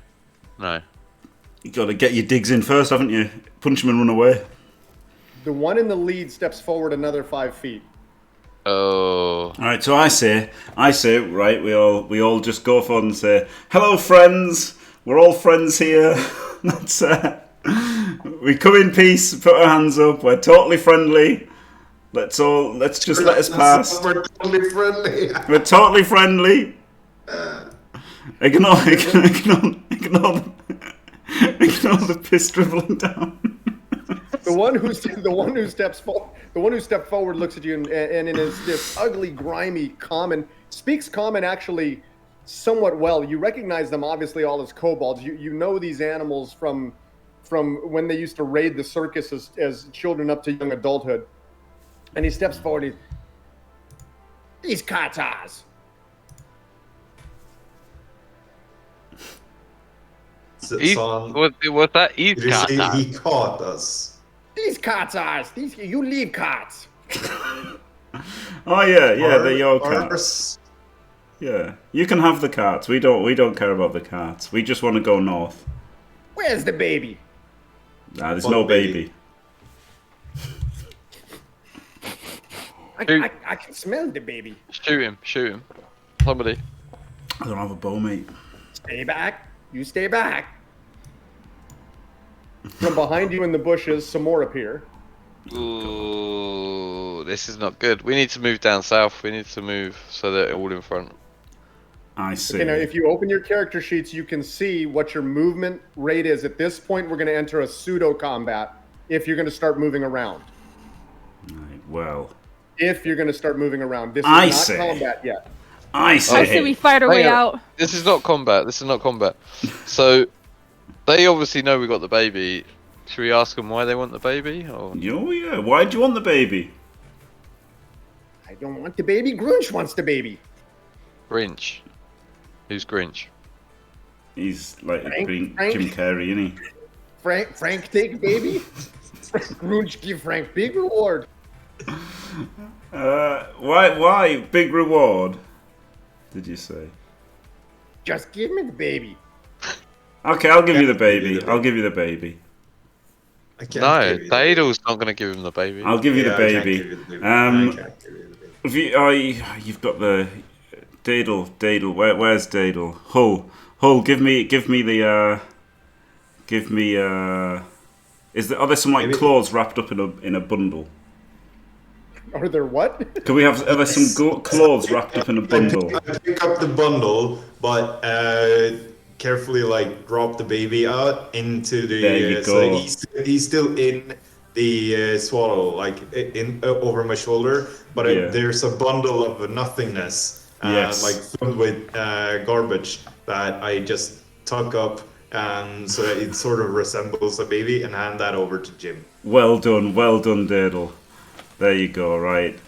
You got to get your digs in first, haven't you? Punch them and run away.
The one in the lead steps forward another 5 feet.
Oh.
All right, so I say, right, we all just go forward and say, "Hello, friends. We're all friends here." That's we come in peace. Put our hands up. We're totally friendly. Let's just let us pass.
We're totally friendly.
We're totally friendly. Ignore the piss dribbling down.
The one who steps forward looks at you and in this ugly, grimy common speaks common actually somewhat well. You recognize them obviously all as kobolds. You know these animals from when they used to raid the circus as children up to young adulthood. And he steps forward. These katas.
What's that?
Did you say he caught us?
These carts are ours. You leave carts.
Oh yeah, they're your carts.
Ours.
Yeah, you can have the carts. We don't care about the carts. We just want to go north.
Where's the baby?
Nah, there's
What
no
baby?
baby.
I can smell the baby.
Shoot him. Somebody.
I don't have a bow, mate.
Stay back. You stay back. From behind you in the bushes, some more appear.
Ooh, this is not good. We need to move down south. We need to move so they're all in front.
I see.
Okay, now if you open your character sheets, you can see what your movement rate is. At this point, we're going to enter a pseudo combat if you're going to start moving around.
Right, well,
If you're going to start moving around. This is
I
not
say-
combat yet.
I say.
I say we fight our way
Hang on.
out.
This is not combat. So, they obviously know we got the baby. Should we ask them why they want the baby? Or
Oh yeah. Why do you want the baby?
I don't want the baby. Grunch wants the baby.
Grinch? Who's Grinch?
He's like
Frank-
being
Frank?
Jim Carrey, isn't he?
Frank take baby. Grunch give Frank big reward.
Why big reward? Did you say?
Just give me the baby.
Okay, I'll give you the baby. I'll give you the baby.
I can't
No,
give you the baby.
Daedal's not going to give him the baby.
I'll give you
Yeah,
the
I can't
baby.
give you the baby. I
Um,
can't give you the baby.
Have you've got the Daedal. Where's Daedal? Hull. Give me the. Are there some like
Maybe-
clothes wrapped up in a bundle?
Are there what?
Can we have? Are there some clothes wrapped up in a bundle?
I pick up the bundle, but carefully like drop the baby out into the.
There you
So
go.
he's still in the swallow, like in over my shoulder, but
Yeah.
there's a bundle of nothingness,
Yes.
like filled with garbage that I just tuck up, and so it sort of resembles a baby, and hand that over to Jim.
Well done, Daedal. There you go. Right.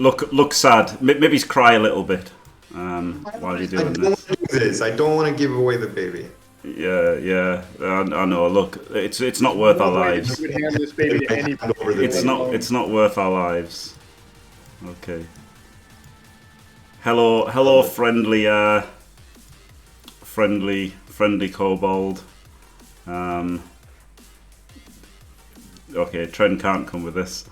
Look sad. Maybe he's cry a little bit. While you're
I
doing
don't
this.
want to do this. I don't want to give away the baby.
Yeah. I know. Look, it's not worth our
No way
lives.
You would hand this baby to anybody.
Over the
It's
baby.
not worth our lives. Okay. Hello, friendly kobold. Okay, Trent can't come with us.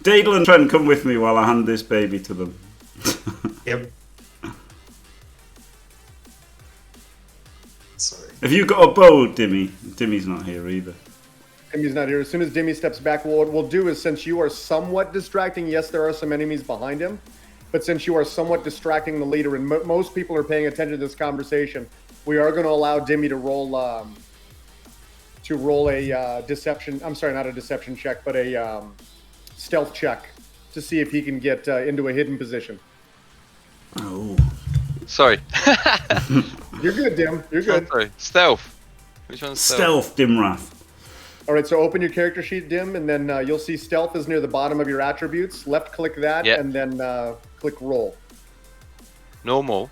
Daedal and Trent, come with me while I hand this baby to them.
Yep. Sorry.
Have you got a bow, Dimmy? Dimmy's not here either.
Dimmy's not here. As soon as Dimmy steps back, what we'll do is, since you are somewhat distracting, yes, there are some enemies behind him, but since you are somewhat distracting the leader, and most people are paying attention to this conversation, we are going to allow Dimmy to roll a deception. I'm sorry, not a deception check, but a stealth check to see if he can get into a hidden position.
Oh.
Sorry.
You're good, Dim. You're good.
Sorry. Stealth. Which one's stealth?
Stealth, Dimrath.
All right, so open your character sheet, Dim, and then you'll see stealth is near the bottom of your attributes. Left click that,
Yep.
and then click roll.
Normal.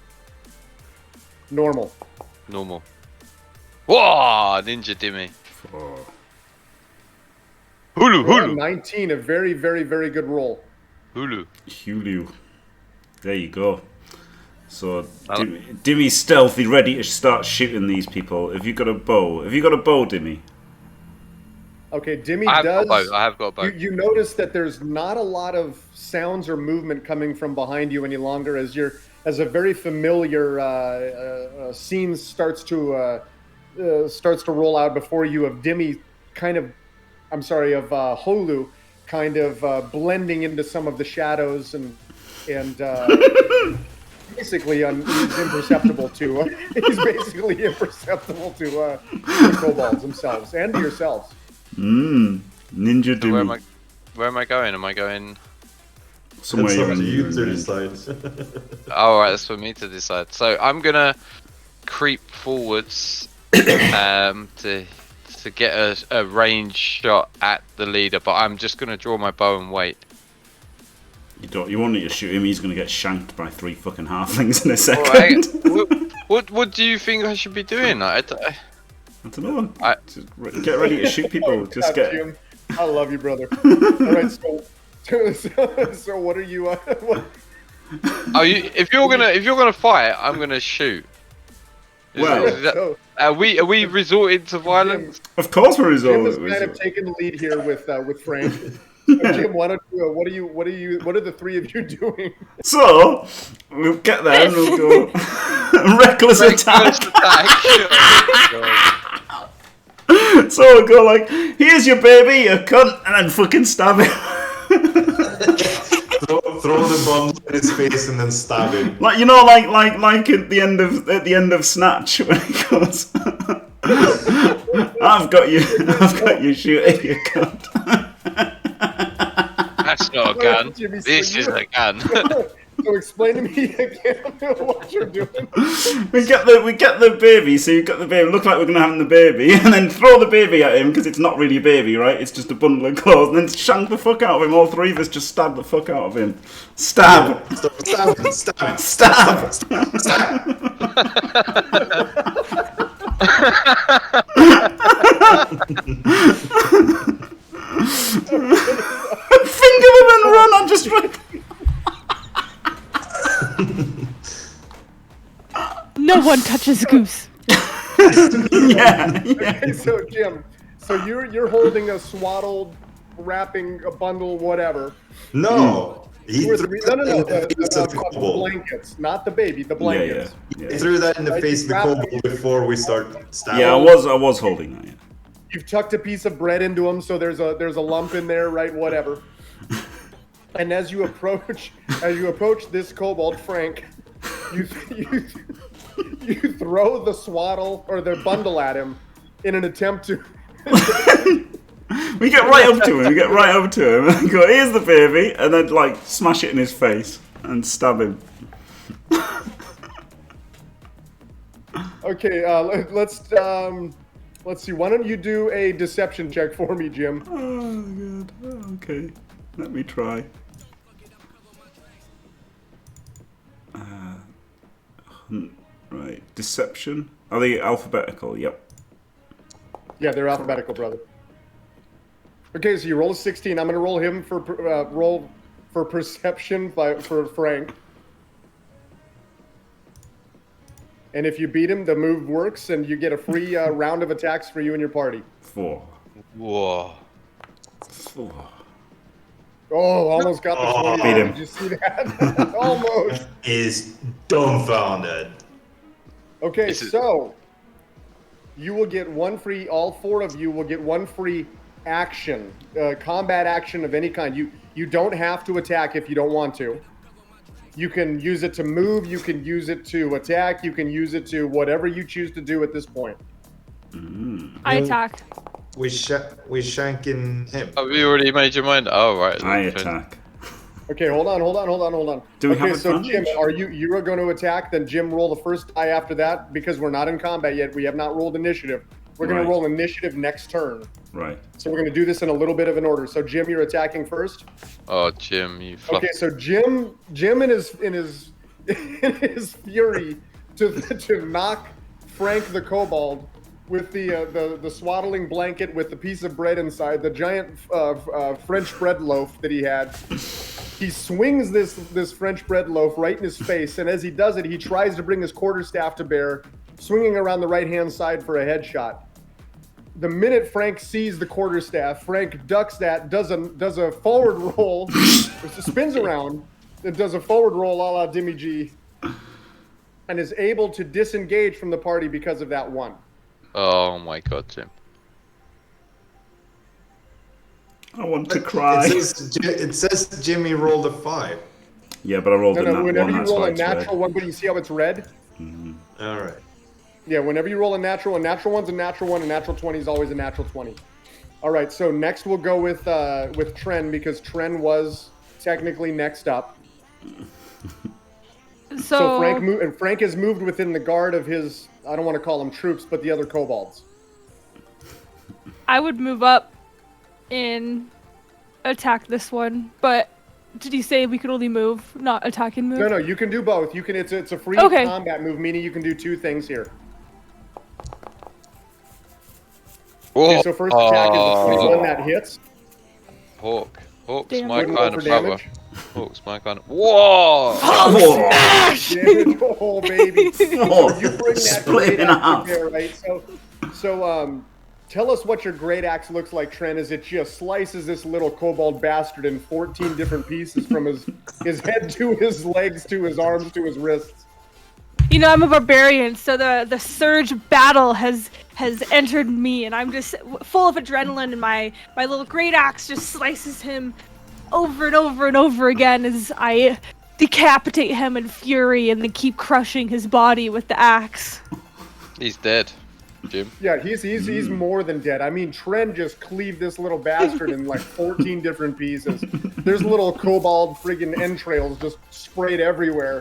Normal.
Whoa! Ninja Dimmy.
Oh.
Hulu,
Roll a
hulu,
19, a very, very, very good roll.
hulu.
Hulu. There you go. So
Well-
Dimmy's stealthy, ready to start shooting these people. Have you got a bow? Dimmy?
Okay, Dimmy
I have got a
does.
bow. I have got a bow.
You notice that there's not a lot of sounds or movement coming from behind you any longer as a very familiar scene starts to roll out before you of Dimmy Holu kind of blending into some of the shadows and basically he's imperceptible to the kobolds themselves and to yourselves.
Ninja
So
Dimmy.
where am I going? Am I going?
Somewhere
It's
you're
up to
in
you
the
to
range.
decide.
Oh, right, that's for me to decide. So I'm gonna creep forwards to get a range shot at the leader, but I'm just gonna draw my bow and wait.
You want me to shoot him? He's gonna get shanked by 3 fucking halflings in a
Alright,
second.
what do you think I should be doing?
I don't know.
I-
Just get ready to shoot people. Just
Oh,
get.
Jim. I love you, brother. All right, so what are you? What,
Oh, if you're gonna fight, I'm gonna shoot.
Well,
so
Are we resorting to violence?
of course we're
Jim has
resolving.
kind of taken the lead here with Frank. Jim, why don't you, what are the three of you doing?
So we'll get there and we'll go reckless attack. So we'll go like, here's your baby, you cunt, and then fucking stab him.
Throw the bomb in his face and then stab him.
Like, you know, like at the end of Snatch when he goes, I've got you shooting, you cunt.
That's not a gun.
Jimmy,
This is a gun.
So explain to me again what you're doing.
We get the baby, so you've got the baby, look like we're gonna have the baby, and then throw the baby at him, because it's not really a baby, right? It's just a bundle of clothes, and then shank the fuck out of him. All three of us just stab the fuck out of him. Stab! Stab! Finger them and run, I'm just running.
No one touches Goose.
Yeah.
Okay, so Jim, so you're holding a swaddled, wrapping a bundle, whatever.
No. He
No,
threw that in the face of the
the
kobold.
blankets, not the baby, the blankets.
Yeah.
He threw that in the
Right,
face of the
you
kobold
wrapped-
before we start stabbing.
Yeah, I was holding that, yeah.
You've tucked a piece of bread into him, so there's a lump in there, right? Whatever. And as you approach this kobold, Frank, you throw the swaddle or the bundle at him in an attempt to.
We get right up to him and go, here's the baby, and then like smash it in his face and stab him.
Okay, let's see. Why don't you do a deception check for me, Jim?
Oh god. Oh, okay. Let me try. Right. Deception. Are they alphabetical? Yep.
Yeah, they're alphabetical, brother. Okay, so you roll a 16. I'm gonna roll him for roll for perception for Frank. And if you beat him, the move works, and you get a free round of attacks for you and your party.
4.
Whoa.
4.
Oh, almost got the 20.
Beat him.
Did you see that? Almost.
Is dumbfounded.
Okay,
This is-
so you will get one free. All four of you will get one free action, combat action of any kind. You don't have to attack if you don't want to. You can use it to move. You can use it to attack. You can use it to whatever you choose to do at this point.
I attack.
We shanking him.
Have you already made your mind? Oh, right.
I attack.
Okay, hold on.
Do we
Okay,
have
so
advantage?
Jim, you are going to attack? Then Jim, roll the first die after that because we're not in combat yet. We have not rolled initiative. We're going
Right.
to roll initiative next turn.
Right.
So we're going to do this in a little bit of an order. So Jim, you're attacking first.
Oh, Jim, you fluff.
Okay, so Jim in his in his fury to knock Frank the kobold with the swaddling blanket with the piece of bread inside, the giant French bread loaf that he had. He swings this French bread loaf right in his face, and as he does it, he tries to bring his quarterstaff to bear, swinging around the right-hand side for a headshot. The minute Frank sees the quarterstaff, Frank ducks that, does a forward roll, spins around, and does a forward roll a la Dimmy G, and is able to disengage from the party because of that one.
Oh my god, Jim.
I want to cry.
It says Jimmy rolled a 5.
Yeah, but I rolled
No,
a nat
whenever
one.
you
That's
roll
why
a
it's red.
natural one, but you see how it's red?
All right.
Yeah, whenever you roll a natural one's a natural one, a natural 20 is always a natural 20. All right, so next we'll go with Tren because Tren was technically next up. So Frank has moved within the guard of his, I don't want to call them troops, but the other kobolds.
I would move up and attack this one, but did you say we could only move, not attack and move?
No, you can do both. You can. It's a free
Okay.
combat move, meaning you can do two things here.
Whoa.
Okay, so first attack is a 21 that hits.
Hawk. Hawk's
Damn.
my
Wouldn't roll
kind
for
of brother.
damage?
Hawk's my kind of. Whoa!
Damage, oh baby. So you bring that
Split
great
in
axe
half.
to bear, right? So tell us what your great axe looks like, Trent, as it just slices this little kobold bastard in 14 different pieces from his head to his legs to his arms to his wrists.
You know, I'm a barbarian, so the surge battle has entered me, and I'm just full of adrenaline, and my little great axe just slices him over and over and over again as I decapitate him in fury and then keep crushing his body with the axe.
He's dead, Jim.
Yeah, he's more than dead. I mean, Trent just cleaved this little bastard in like 14 different pieces. There's little kobold friggin' entrails just sprayed everywhere.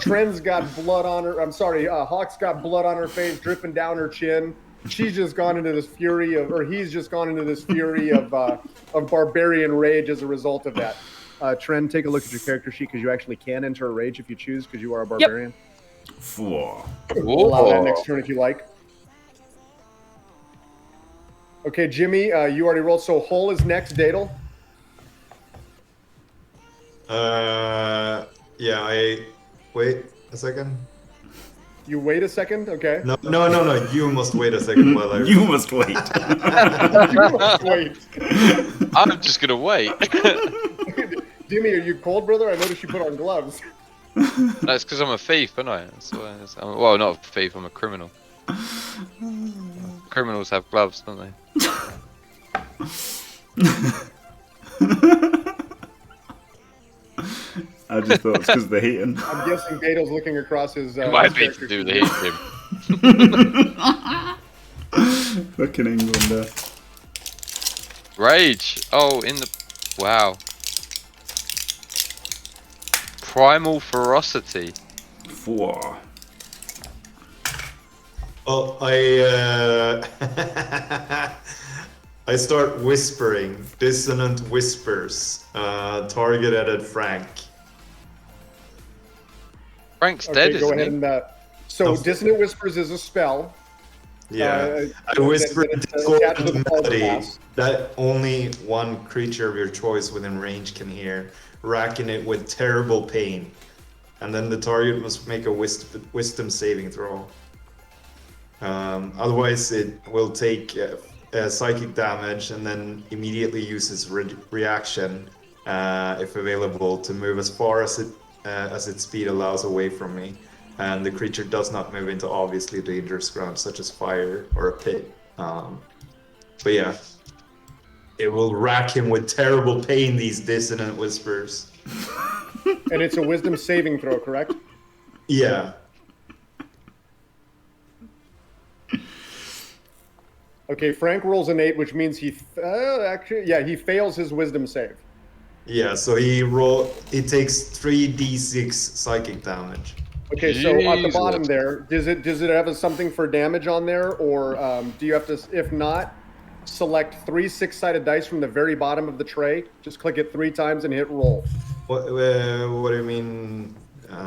Trent's got blood on her. I'm sorry, Hawk's got blood on her face, dripping down her chin. She's just gone into this fury of, or he's just gone into this fury of barbarian rage as a result of that. Trent, take a look at your character sheet because you actually can enter a rage if you choose because you are a barbarian.
Whoa.
Allow that next turn if you like. Okay, Jimmy, you already rolled. So Hull is next. Dadel.
Yeah. Wait a second.
You wait a second. Okay.
No. You must wait a second while I.
You must wait.
You must wait.
I'm just gonna wait.
Jimmy, are you cold, brother? I noticed you put on gloves.
That's because I'm a thief, aren't I? That's why well, not a thief. I'm a criminal. Criminals have gloves, don't they?
I just thought it's because of the heating.
I'm guessing Dadel's looking across his.
It might
his
be to
character
do with
sheet.
the heat, Jim.
Fucking England there.
Rage. Oh, in the. Wow. Primal ferocity.
Whoa.
Well, I start whispering, dissonant whispers, targeted at Frank.
Frank's
Okay,
dead,
go
isn't
ahead
he?
and. So
No.
Dissonant Whispers is a spell.
Yeah, I whisper
that it's
discordant
attached to the spell
melody
class.
that only one creature of your choice within range can hear, racking it with terrible pain. And then the target must make a wisdom saving throw. Otherwise, it will take psychic damage and then immediately use its reaction, if available, to move as far as its speed allows away from me. And the creature does not move into obviously dangerous ground, such as fire or a pit. But yeah, it will rack him with terrible pain, these dissonant whispers.
And it's a wisdom saving throw, correct?
Yeah.
Okay, Frank rolls an 8, which means he he fails his wisdom save.
Yeah, so he takes 3d6 psychic damage.
Okay, so at the
Jesus.
bottom there, does it have something for damage on there, or do you have to? If not, select 3 6-sided dice from the very bottom of the tray. Just click it 3 times and hit roll.
What do you mean?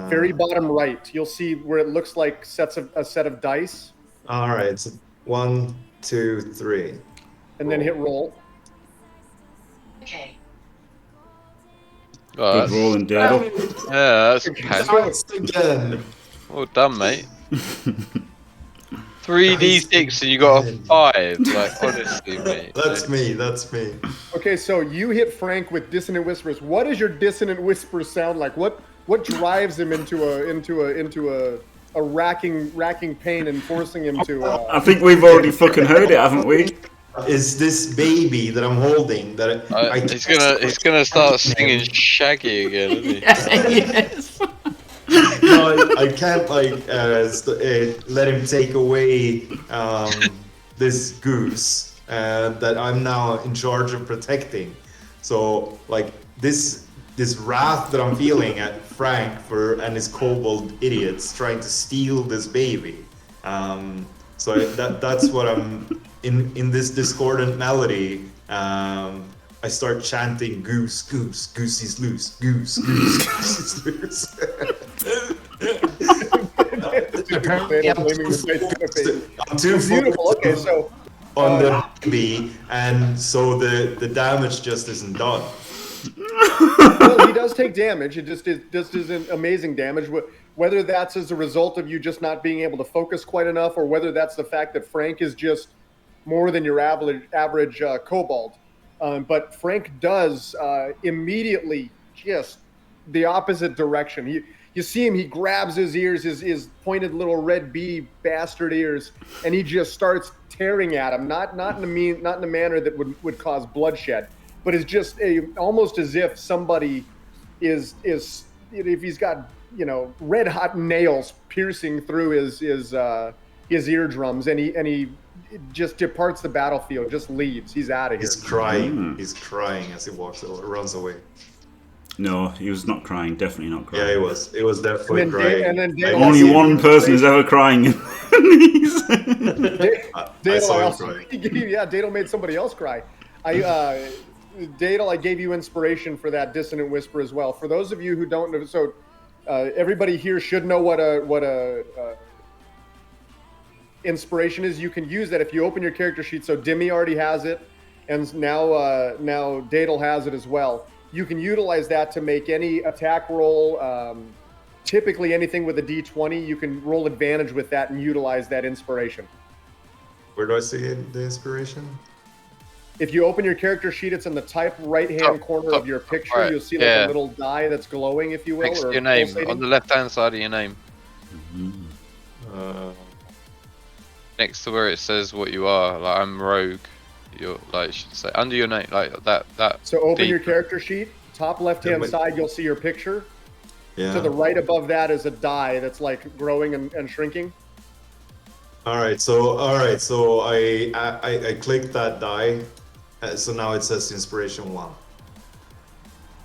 Very bottom right, you'll see where it looks like a set of dice,
All right, so 1, 2, 3.
and then hit roll.
Okay.
Oh,
Good
that's,
rolling, Daryl.
yeah, that's pass.
Once again.
Well done, mate. 3d6 and you got a 5. Like, honestly, mate.
That's me.
Okay, so you hit Frank with dissonant whispers. What does your dissonant whispers sound like? What drives him into a racking pain and forcing him to?
I think we've already fucking heard it, haven't we?
Is this baby that I'm holding that
He's gonna start singing Shaggy again, isn't he?
Yes.
No, I can't let him take away this goose that I'm now in charge of protecting. So like this wrath that I'm feeling at Frank and his kobold idiots trying to steal this baby. So that's what I'm in this discordant melody. I start chanting goose, goose, goosey's loose, goose, goose, goosey's loose.
Blaming the face in the face.
I'm too
Beautiful. Okay, so
on the baby, and so the damage just isn't done.
Well, he does take damage. It just isn't amazing damage. Whether that's as a result of you just not being able to focus quite enough, or whether that's the fact that Frank is just more than your average kobold. But Frank does immediately just the opposite direction. You see him, he grabs his ears, his pointed little red bee bastard ears, and he just starts tearing at him. Not in a manner that would cause bloodshed, but it's just almost as if somebody is if he's got red hot nails piercing through his eardrums, and he just departs the battlefield, just leaves. He's out of here.
He's crying. He's crying as he runs away.
No, he was not crying. Definitely not crying.
Yeah, he was. It was definitely crying.
Only one person is ever crying in these.
Dadel made somebody else cry. Dadel, I gave you inspiration for that dissonant whisper as well. For those of you who don't know, so everybody here should know what a inspiration is. You can use that if you open your character sheet. So Dimmy already has it, and now Dadel has it as well. You can utilize that to make any attack roll, typically anything with a D20, you can roll advantage with that and utilize that inspiration.
Where do I see the inspiration?
If you open your character sheet, it's in the top right-hand corner of your picture.
Right.
You'll see like a little die that's glowing, if you will.
Next to
or
your name,
pulsating.
on the left-hand side of your name. Next to where it says what you are, like I'm rogue. You're like, should say under your name, like that.
So open your character sheet. Top left-hand side, you'll see your picture.
Yeah.
To the right above that is a die that's like growing and shrinking.
All right. So I clicked that die. So now it says inspiration 1.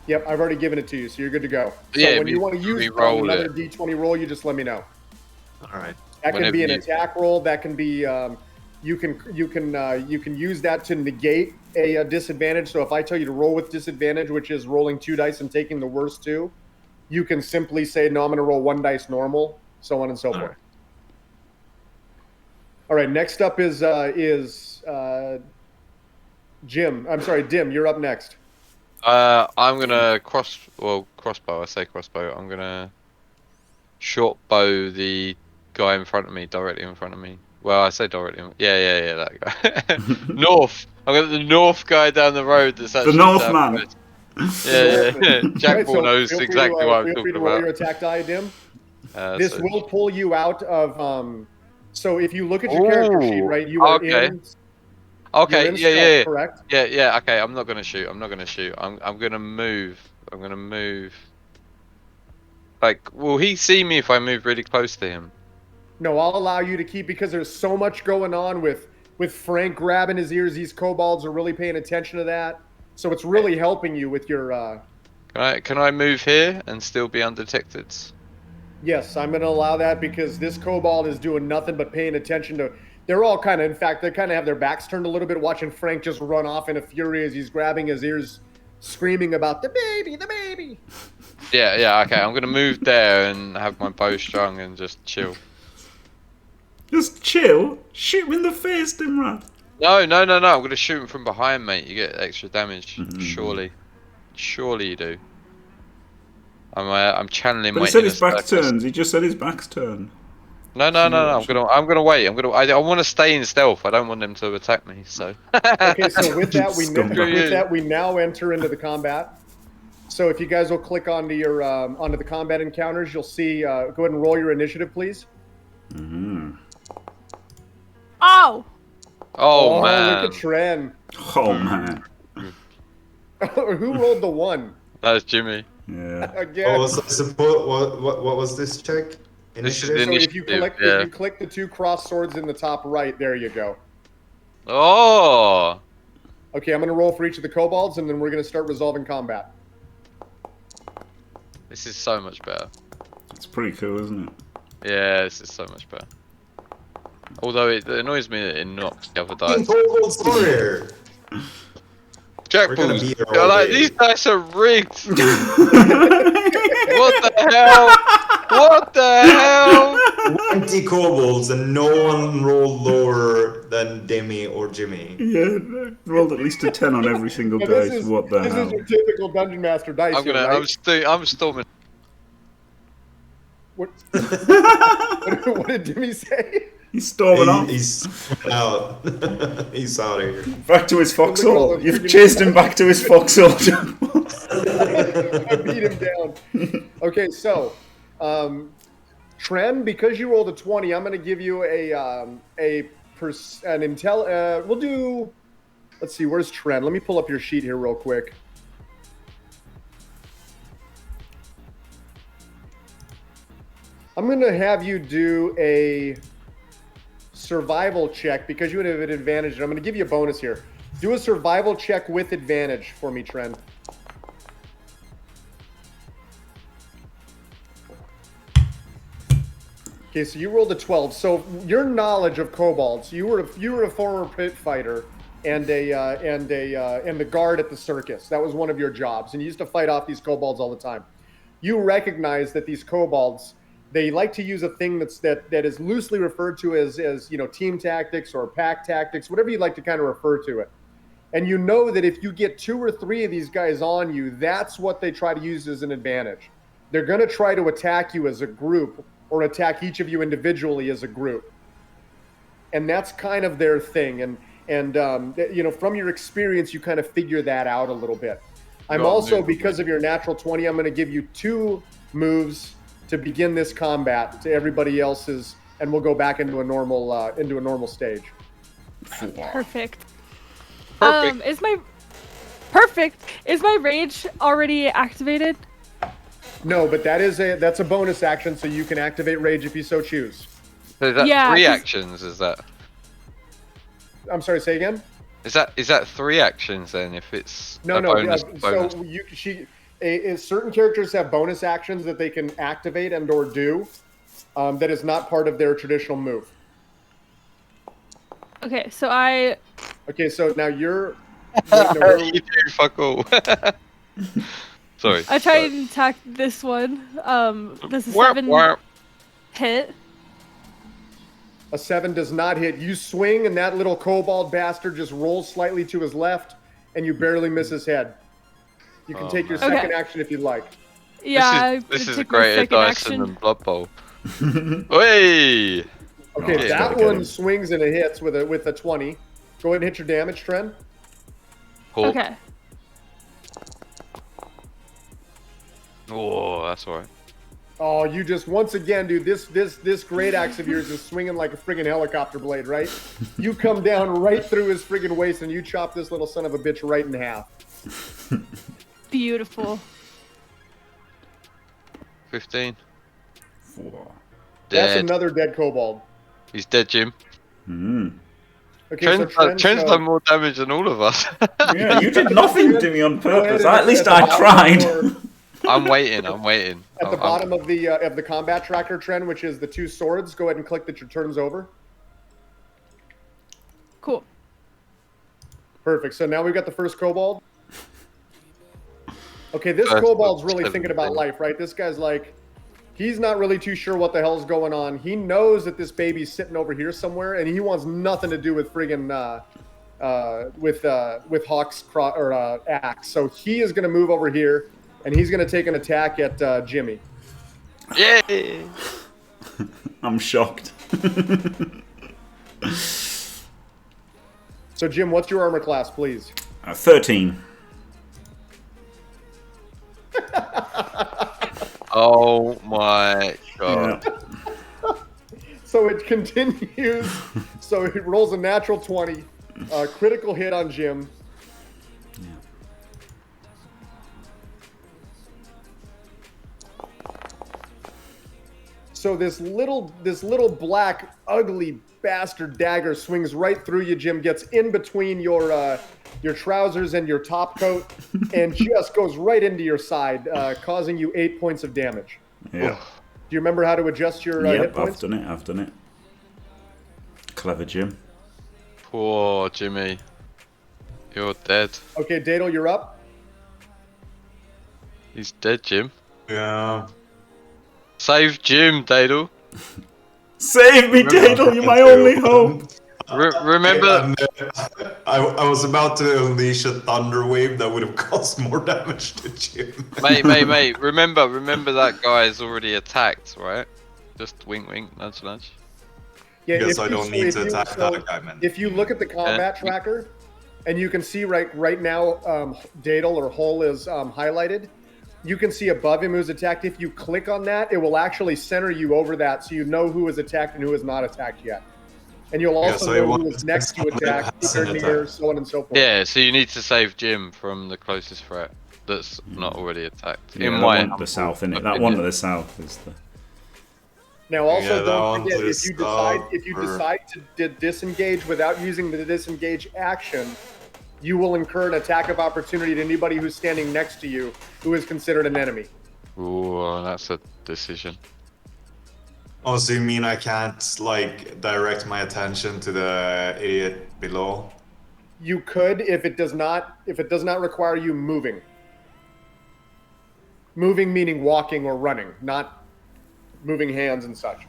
Yep, I've already given it to you, so you're good to go. So
Yeah,
when you want to use another D20 roll, you just let me know.
All right.
That can be an attack roll. That can be you can use that to negate a disadvantage. So if I tell you to roll with disadvantage, which is rolling 2 dice and taking the worst 2, you can simply say, no, I'm going to roll 1 dice normal, so on and so forth. All right. Next up is Jim. I'm sorry, Dim. You're up next.
I'm gonna crossbow. I say crossbow. I'm gonna short bow the guy in front of me, directly in front of me. Well, I say directly. Yeah, that guy. North. I'm gonna the north guy down the road. That's actually
the Northman.
Yeah. Jack Ball knows exactly what I'm talking
to roll
about.
your attack die, Dim. This will pull you out of. So if you look at your character sheet, right, you are in.
Okay,
in stealth, correct?
Yeah, okay, I'm not gonna shoot. I'm gonna move. Like, will he see me if I move really close to him?
No, I'll allow you to keep, because there's so much going on with Frank grabbing his ears. These kobolds are really paying attention to that. So it's really helping you with your...
Can I move here and still be undetected?
Yes, I'm going to allow that, because this kobold is doing nothing but paying attention to... They're all kind of, in fact, they kind of have their backs turned a little bit, watching Frank just run off in a fury as he's grabbing his ears, screaming about the baby.
Yeah, okay. I'm going to move there and have my bow strung and just chill.
Just chill? Shoot him in the face, Dimrath.
No. I'm going to shoot him from behind, mate. You get extra damage. Surely you do. I'm channeling my.
But he said his back's turned. He just said his back's turned.
No. I'm gonna wait. I want to stay in stealth. I don't want them to attack me. So.
Okay, so with that we now enter into the combat. So if you guys will click onto your onto the combat encounters, you'll see. Go ahead and roll your initiative, please.
Oh
man!
Look at Tren.
Oh man!
Who rolled the 1?
That was Jimmy.
Yeah.
Again.
What was this check? Initiative?
So if you click the 2 cross swords in the top right, there you go.
Oh.
Okay, I'm gonna roll for each of the kobolds, and then we're gonna start resolving combat.
This is so much better.
It's pretty cool, isn't it?
Yeah, this is so much better. Although it annoys me that it knocks the other dice. Jack Balls, these dice are rigged. What the hell?
20 kobolds and no one rolled lower than than Demi or Jimmy.
Yeah, rolled at least a 10 on every single
Now,
dice. What the
this
hell?
is your typical Dungeon Master dice
I'm
here,
gonna.
right?
I'm storming.
What, what did Jimmy say?
He's storming off.
He's out. He's out of here.
Back to his
Look at all
foxhole.
the
You've
freaking-
chased him back to his foxhole.
I beat him down. Okay, so, Tren, because you rolled a 20, I'm going to give you an intel. We'll do. Let's see. Where's Tren? Let me pull up your sheet here real quick. I'm going to have you do a survival check because you would have an advantage. And I'm going to give you a bonus here. Do a survival check with advantage for me, Tren. Okay, so you rolled a 12. So your knowledge of kobolds, you were a former pit fighter and the guard at the circus. That was one of your jobs, and you used to fight off these kobolds all the time. You recognize that these kobolds, they like to use a thing that is loosely referred to as team tactics or pack tactics, whatever you'd like to kind of refer to it. And you know that if you get 2 or 3 of these guys on you, that's what they try to use as an advantage. They're going to try to attack you as a group or attack each of you individually as a group. And that's kind of their thing. And from your experience, you kind of figure that out a little bit. I'm also, because of your natural 20, I'm going to give you 2 moves to begin this combat to everybody else's, and we'll go back into a normal stage.
Perfect.
Perfect.
Is my rage already activated?
No, but that's a bonus action, so you can activate rage if you so choose.
So is that
Yeah,
3
'cause-
actions? Is that?
I'm sorry, say again?
Is that 3 actions then? If it's
No,
a
no.
bonus, bonus.
So certain characters have bonus actions that they can activate and or do. That is not part of their traditional move.
Okay, so I.
Okay, so now you're.
You do fuck all. Sorry.
I tried to attack this one. This is 7 hit.
A 7 does not hit. You swing, and that little kobold bastard just rolls slightly to his left, and you barely miss his head. You can take your
man.
second
Okay.
action if you'd like.
Yeah,
This is a
take my
greater
second
Dyson
action.
than Blood Bowl. Hey!
Okay,
Oh,
that
gotta get
one
him.
swings and it hits with a 20. Go ahead and hit your damage, Tren.
Cool.
Okay.
Oh, that's alright.
Oh, you just once again, dude. This great axe of yours is swinging like a friggin' helicopter blade, right? You come down right through his friggin' waist and you chop this little son of a bitch right in half.
Beautiful.
15.
4.
That's
Dead.
another dead kobold.
He's dead, Jim.
Okay, so
Tren's done more damage than all of us.
Yeah, you did nothing to me on
Go ahead
purpose.
and-
At least
at the
I tried.
bottom
I'm waiting.
At
I'm-
the bottom of the combat tracker, Tren, which is the 2 swords, go ahead and click that your turn's over.
Cool.
Perfect. So now we've got the first kobold. Okay, this
First
kobold's
of
really thinking about
17.
life, right? This guy's like, he's not really too sure what the hell's going on. He knows that this baby's sitting over here somewhere, and he wants nothing to do with friggin' with Hawk's axe. So he is going to move over here, and he's going to take an attack at Jimmy.
Yay!
I'm shocked.
So Jim, what's your armor class, please?
13.
Oh my god.
Yeah.
So it continues. So it rolls a natural 20, critical hit on Jim. So this little black ugly bastard dagger swings right through you, Jim. Gets in between your trousers and your top coat, and just goes right into your side, causing you 8 points of damage.
Yeah.
Do you remember how to adjust your hit
Yep,
points?
I've done it. Clever Jim.
Poor Jimmy. You're dead.
Okay, Dadel, you're up.
He's dead, Jim.
Yeah.
Save Jim, Dadle.
Save me, Dadle, you're my only hope.
Remember,
I was about to unleash a thunder wave that would have caused more damage to Jim.
mate. Remember that guy is already attacked, right? Just wink, wink, nudge, nudge.
Yeah,
Guess I
you-
don't
so
need
if
to
you-
attack
so
that guy, man.
If you look at the combat tracker, and you can see right now, Dadel or Hull is highlighted. You can see above him who's attacked. If you click on that, it will actually center you over that, so you know who is attacked and who is not attacked yet. And you'll also
so it
know who
wants
is next to attack,
has
if
an
you're near,
attack.
so on and so forth.
Yeah, so you need to save Jim from the closest threat that's not already attacked.
Yeah,
In
that
my
one to the south, innit? That
opinion.
one to the south is the.
Now, also
that
don't
one
forget
is,
if you decide to disengage without using the disengage action, you will incur an attack of opportunity to anybody who's standing next to you who is considered an enemy.
Ooh, that's a decision.
Oh, so you mean I can't like direct my attention to the idiot below?
You could if it does not require you moving. Moving meaning walking or running, not moving hands and such.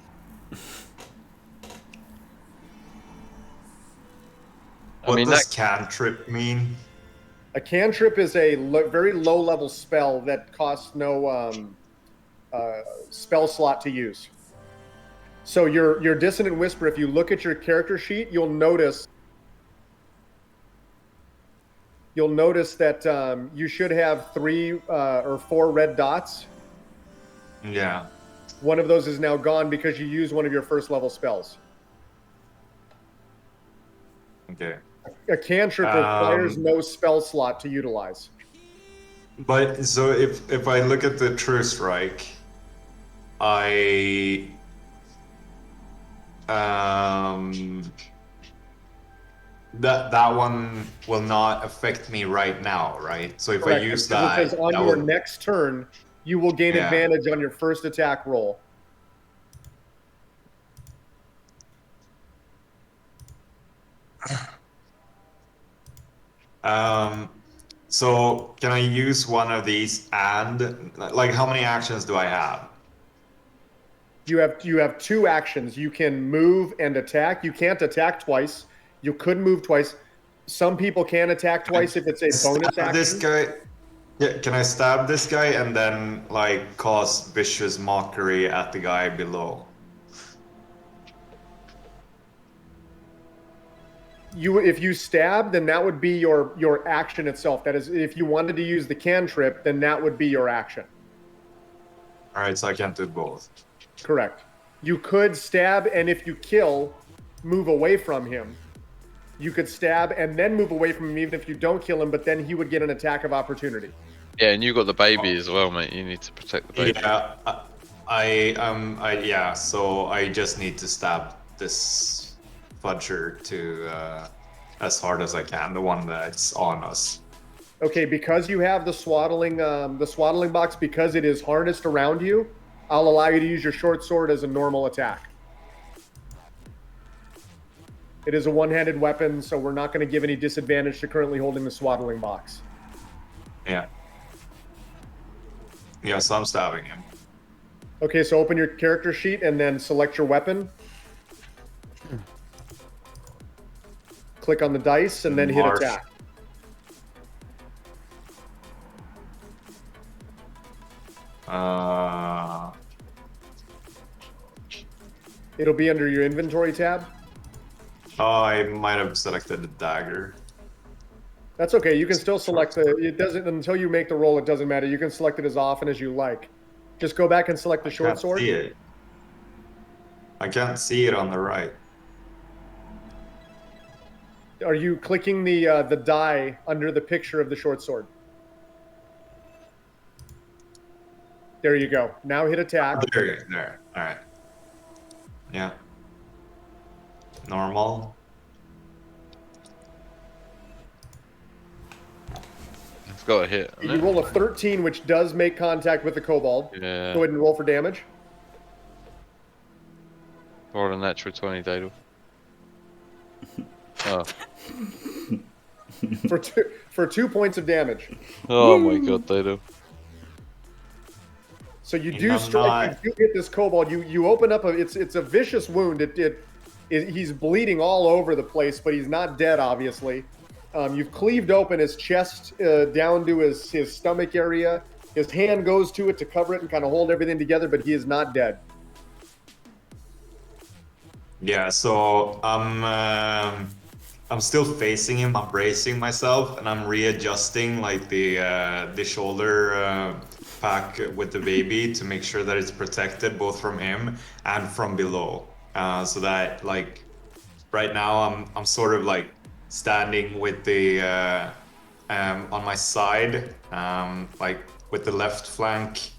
What
mean,
does
that-
cantrip mean?
A cantrip is a very low level spell that costs no spell slot to use. So your Dissonant Whisper, if you look at your character sheet, you'll notice that you should have 3 or 4 red dots.
Yeah.
One of those is now gone because you used one of your first level spells.
Okay.
A cantrip requires no spell slot to utilize.
But so if I look at the True Strike, I that one will not affect me right now, right? So if
Correct.
I use
Because
that,
it says on
that
your
will-
next turn, you will gain
Yeah.
advantage on your first attack roll.
So can I use one of these and like how many actions do I have?
You have 2 actions. You can move and attack. You can't attack twice. You could move twice. Some people can attack twice if it's a bonus
Stab
action.
this guy. Yeah, can I stab this guy and then like cause vicious mockery at the guy below?
If you stab, then that would be your action itself. That is, if you wanted to use the cantrip, then that would be your action.
All right, so I can't do both.
Correct. You could stab, and if you kill, move away from him. You could stab and then move away from him, even if you don't kill him. But then he would get an attack of opportunity.
Yeah, and you got the baby as well, mate. You need to protect the baby.
Yeah, yeah. So I just need to stab this fudger to as hard as I can, the one that's on us.
Okay, because you have the swaddling box, because it is harnessed around you, I'll allow you to use your short sword as a normal attack. It is a one-handed weapon, so we're not going to give any disadvantage to currently holding the swaddling box.
Yeah. Yeah, so I'm stabbing him.
Okay, so open your character sheet and then select your weapon. Click on the dice and then hit
Marsh.
attack. It'll be under your inventory tab.
Oh, I might have selected the dagger.
That's okay. You can still select it doesn't until you make the roll. It doesn't matter. You can select it as often as you like. Just go back and select the short
Can't
sword.
see it. I can't see it on the right.
Are you clicking the die under the picture of the short sword? There you go. Now hit attack.
There. All right. Yeah. Normal.
It's got a hit.
You roll a 13, which does make contact with the kobold.
Yeah.
Go ahead and roll for damage.
Or a natural 20, Dadle. Oh.
for 2 points of damage.
Oh my god, Dadle.
So you
And
do
I'm
strike.
not-
You do hit this kobold. You open up a. It's a vicious wound. It He's bleeding all over the place, but he's not dead, obviously. You've cleaved open his chest down to his stomach area. His hand goes to it to cover it and kind of hold everything together, but he is not dead.
Yeah, so I'm still facing him. I'm bracing myself, and I'm readjusting like the shoulder pack with the baby to make sure that it's protected both from him and from below. So that like right now I'm sort of like standing with the on my side, like with the left flank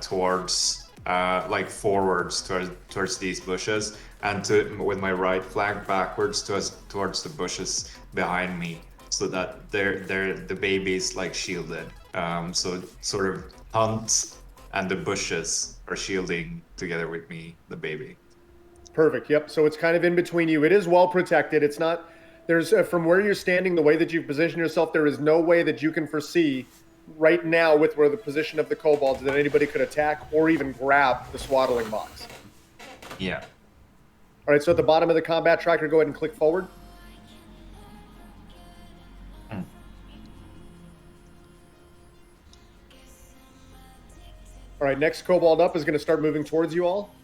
towards like forwards towards these bushes, and with my right flank backwards towards the bushes behind me, so that the baby's like shielded. So sort of Hunt and the bushes are shielding together with me the baby.
Perfect. Yep. So it's kind of in between you. It is well protected. It's not. There's from where you're standing, the way that you've positioned yourself, there is no way that you can foresee right now with where the position of the kobolds that anybody could attack or even grab the swaddling box.
Yeah.
All right. So at the bottom of the combat tracker, go ahead and click forward. All right. Next kobold up is going to start moving towards you all.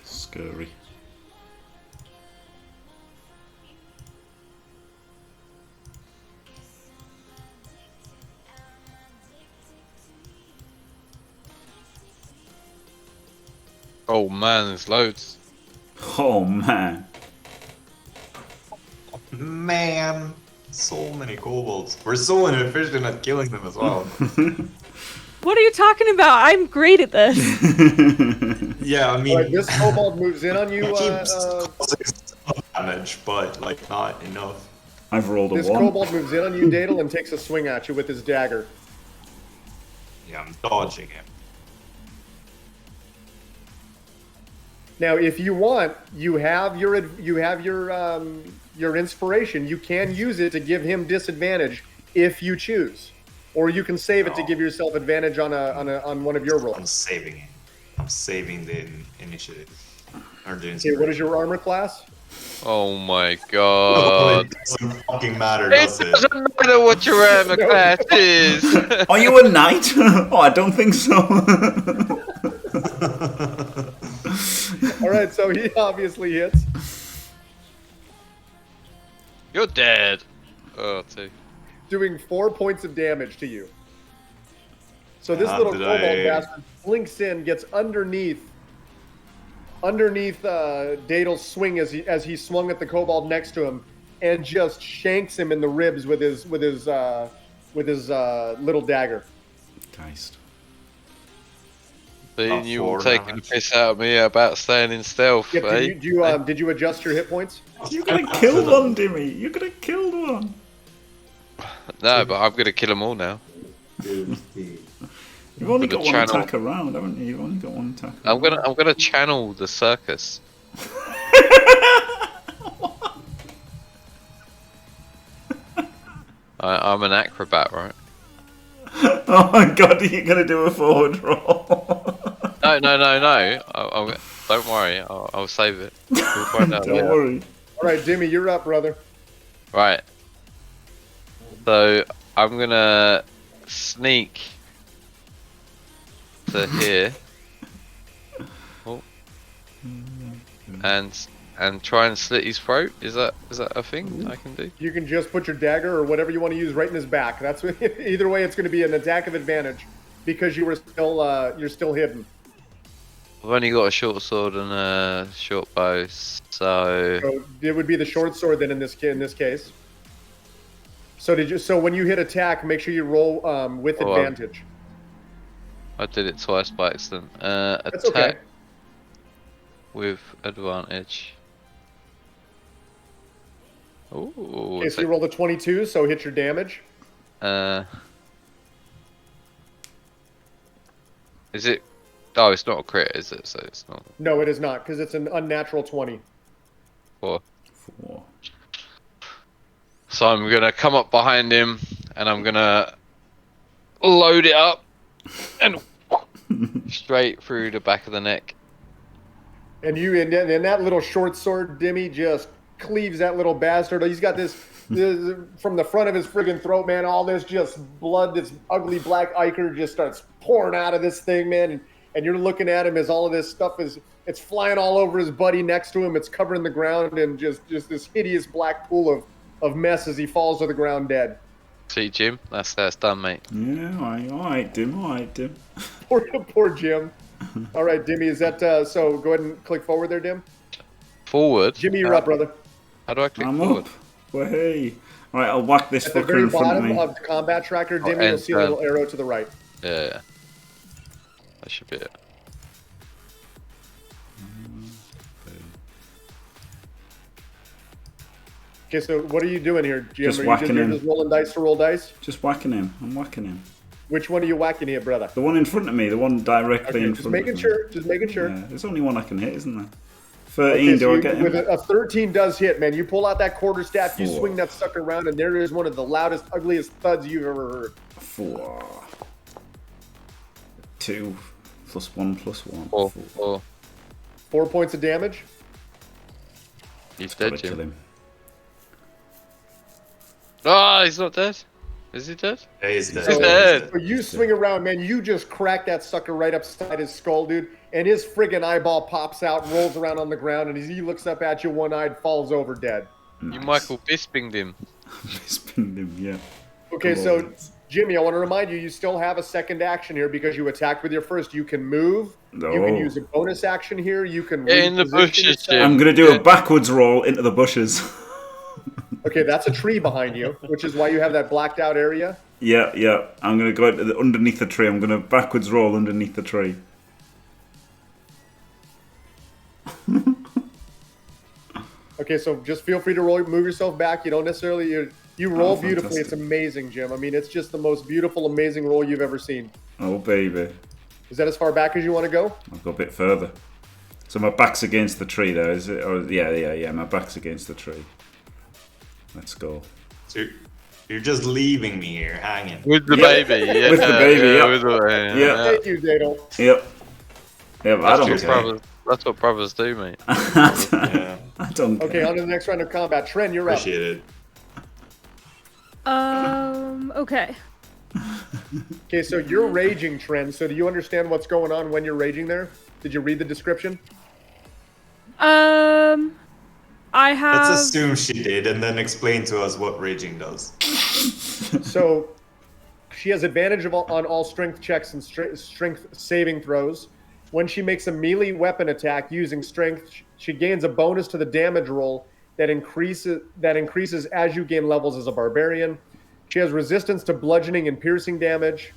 Scary.
Oh man, there's loads.
Oh man.
Man, so many kobolds. We're so inefficient at killing them as well.
What are you talking about? I'm great at this.
Yeah, I mean,
All right, this kobold moves in on you.
it keeps causing some damage, but like not enough.
I've rolled a
This
1.
kobold moves in on you, Dadel, and takes a swing at you with his dagger.
Yeah, I'm dodging him.
Now, if you want, you have your inspiration. You can use it to give him disadvantage if you choose, or you can save it to give yourself advantage on one of your
I'm
rolls.
saving it. I'm saving the initiative. Or the
Okay, what is your armor class?
Oh my god.
It doesn't fucking matter,
It
does it?
doesn't matter what your armor class is.
Are you a knight? Oh, I don't think so.
All right, so he obviously hits.
You're dead. Oh, 2.
Doing 4 points of damage to you. So this
How
little
did
kobold
I-
bastard blinks in, gets underneath Dadel's swing as he swung at the kobold next to him, and just shanks him in the ribs with his little dagger.
Diced.
Being you all
4
taking the
damage.
piss out of me about staying in stealth,
Yep,
eh?
did you adjust your hit points?
You could have killed one, Dimmy. You could have killed one.
No, but I'm gonna kill them all now.
You've only
For
got
the
one
channel.
attack around, haven't you? You've only got one attack.
I'm gonna channel the circus. I'm an acrobat, right?
Oh my god, are you gonna do a forward roll?
No. Don't worry, I'll save it. We'll find out
Don't
later.
worry.
All right, Dimmy, you're up, brother.
Right. So I'm gonna sneak to here. Oh. And try and slit his throat. Is that a thing I can do?
You can just put your dagger or whatever you want to use right in his back. That's either way, it's going to be an attack of advantage because you're still hidden.
I've only got a short sword and a short bow, so
So it would be the short sword then in this case. So when you hit attack, make sure you roll with
Oh,
advantage.
I did it twice by accident.
That's
Attack
okay.
with advantage. Ooh,
Okay, so you rolled a 22, so hit your damage.
Is it? Oh, it's not a crit, is it? So it's not.
No, it is not because it's an unnatural 20.
4.
4.
So I'm gonna come up behind him and I'm gonna load it up and straight through the back of the neck.
And and that little short sword, Dimmy, just cleaves that little bastard. He's got this from the front of his friggin' throat, man. All this just blood, this ugly black ichor just starts pouring out of this thing, man. And you're looking at him as all of this stuff it's flying all over his buddy next to him. It's covering the ground and just this hideous black pool of mess as he falls to the ground dead.
See, Jim, that's done, mate.
Yeah, all right, Dim.
Poor Jim. All right, Dimmy, is that so? Go ahead and click forward there, Dim.
Forward.
Jimmy, you're up, brother.
How do I click
I'm
forward?
up. Well, hey. All right, I'll whack this
At the
fucker
very
in front of
bottom
me.
of the combat tracker, Dimmy,
and
you'll see a little arrow to the right.
Yeah. That should be it.
Okay, so what are you doing here, Jim?
Just
Are you
whacking him.
just rolling dice to roll dice?
Just whacking him. I'm whacking him.
Which one are you whacking here, brother?
The one in front of me. The one directly
Okay,
in
just
front
making
of me.
sure. Just making sure.
Yeah, there's only one I can hit, isn't there? 13,
Okay, so
do I get him?
with a 13 does hit, man. You pull out that quarterstaff, you
4.
swing that sucker around, and there is one of the loudest, ugliest thuds you've ever heard.
4. 2 plus 1 plus 1.
4.
4.
4 points of damage.
He's
Gotta
dead,
kill
Jim.
him.
Oh, he's not dead. Is he dead?
Yeah, he's dead.
He's dead.
So you swing around, man. You just crack that sucker right upside his skull, dude. And his friggin' eyeball pops out, rolls around on the ground, and as he looks up at you, one-eyed, falls over dead.
You Michael Bispinged him.
Spinned him, yeah.
Okay,
Come
so
on.
Jimmy, I want to remind you, you still have a second action here because you attacked with your first. You can move.
No.
You can use a bonus action here. You can
Get in the
reposition
bushes,
yourself.
Jim.
I'm gonna do a backwards roll into the bushes.
Okay, that's a tree behind you, which is why you have that blacked out area.
Yeah. I'm gonna go underneath the tree. I'm gonna backwards roll underneath the tree.
Okay, so just feel free to move yourself back. You don't necessarily you roll beautifully. It's
fantastic.
amazing, Jim. I mean, it's just the most beautiful, amazing roll you've ever seen.
Oh baby,
Is that as far back as you want to go?
I'll go a bit further. So my back's against the tree there, is it? Or yeah. My back's against the tree. Let's go.
So you're just leaving me here hanging.
With the
Yeah.
baby, yeah.
With the baby, yeah.
With the,
Yeah.
Thank you, Dadle.
Yep. Yeah, but I don't
That's
care.
what brothers, that's what brothers do, mate.
Yeah,
I don't care.
Okay, on to the next round of combat. Tren, you're up.
appreciate it.
Okay.
Okay, so you're raging, Tren. So do you understand what's going on when you're raging there? Did you read the description?
I have.
Let's assume she did, and then explain to us what raging does.
So she has advantage on all strength checks and strength saving throws. When she makes a melee weapon attack using strength, she gains a bonus to the damage roll that increases as you gain levels as a barbarian. She has resistance to bludgeoning and piercing damage.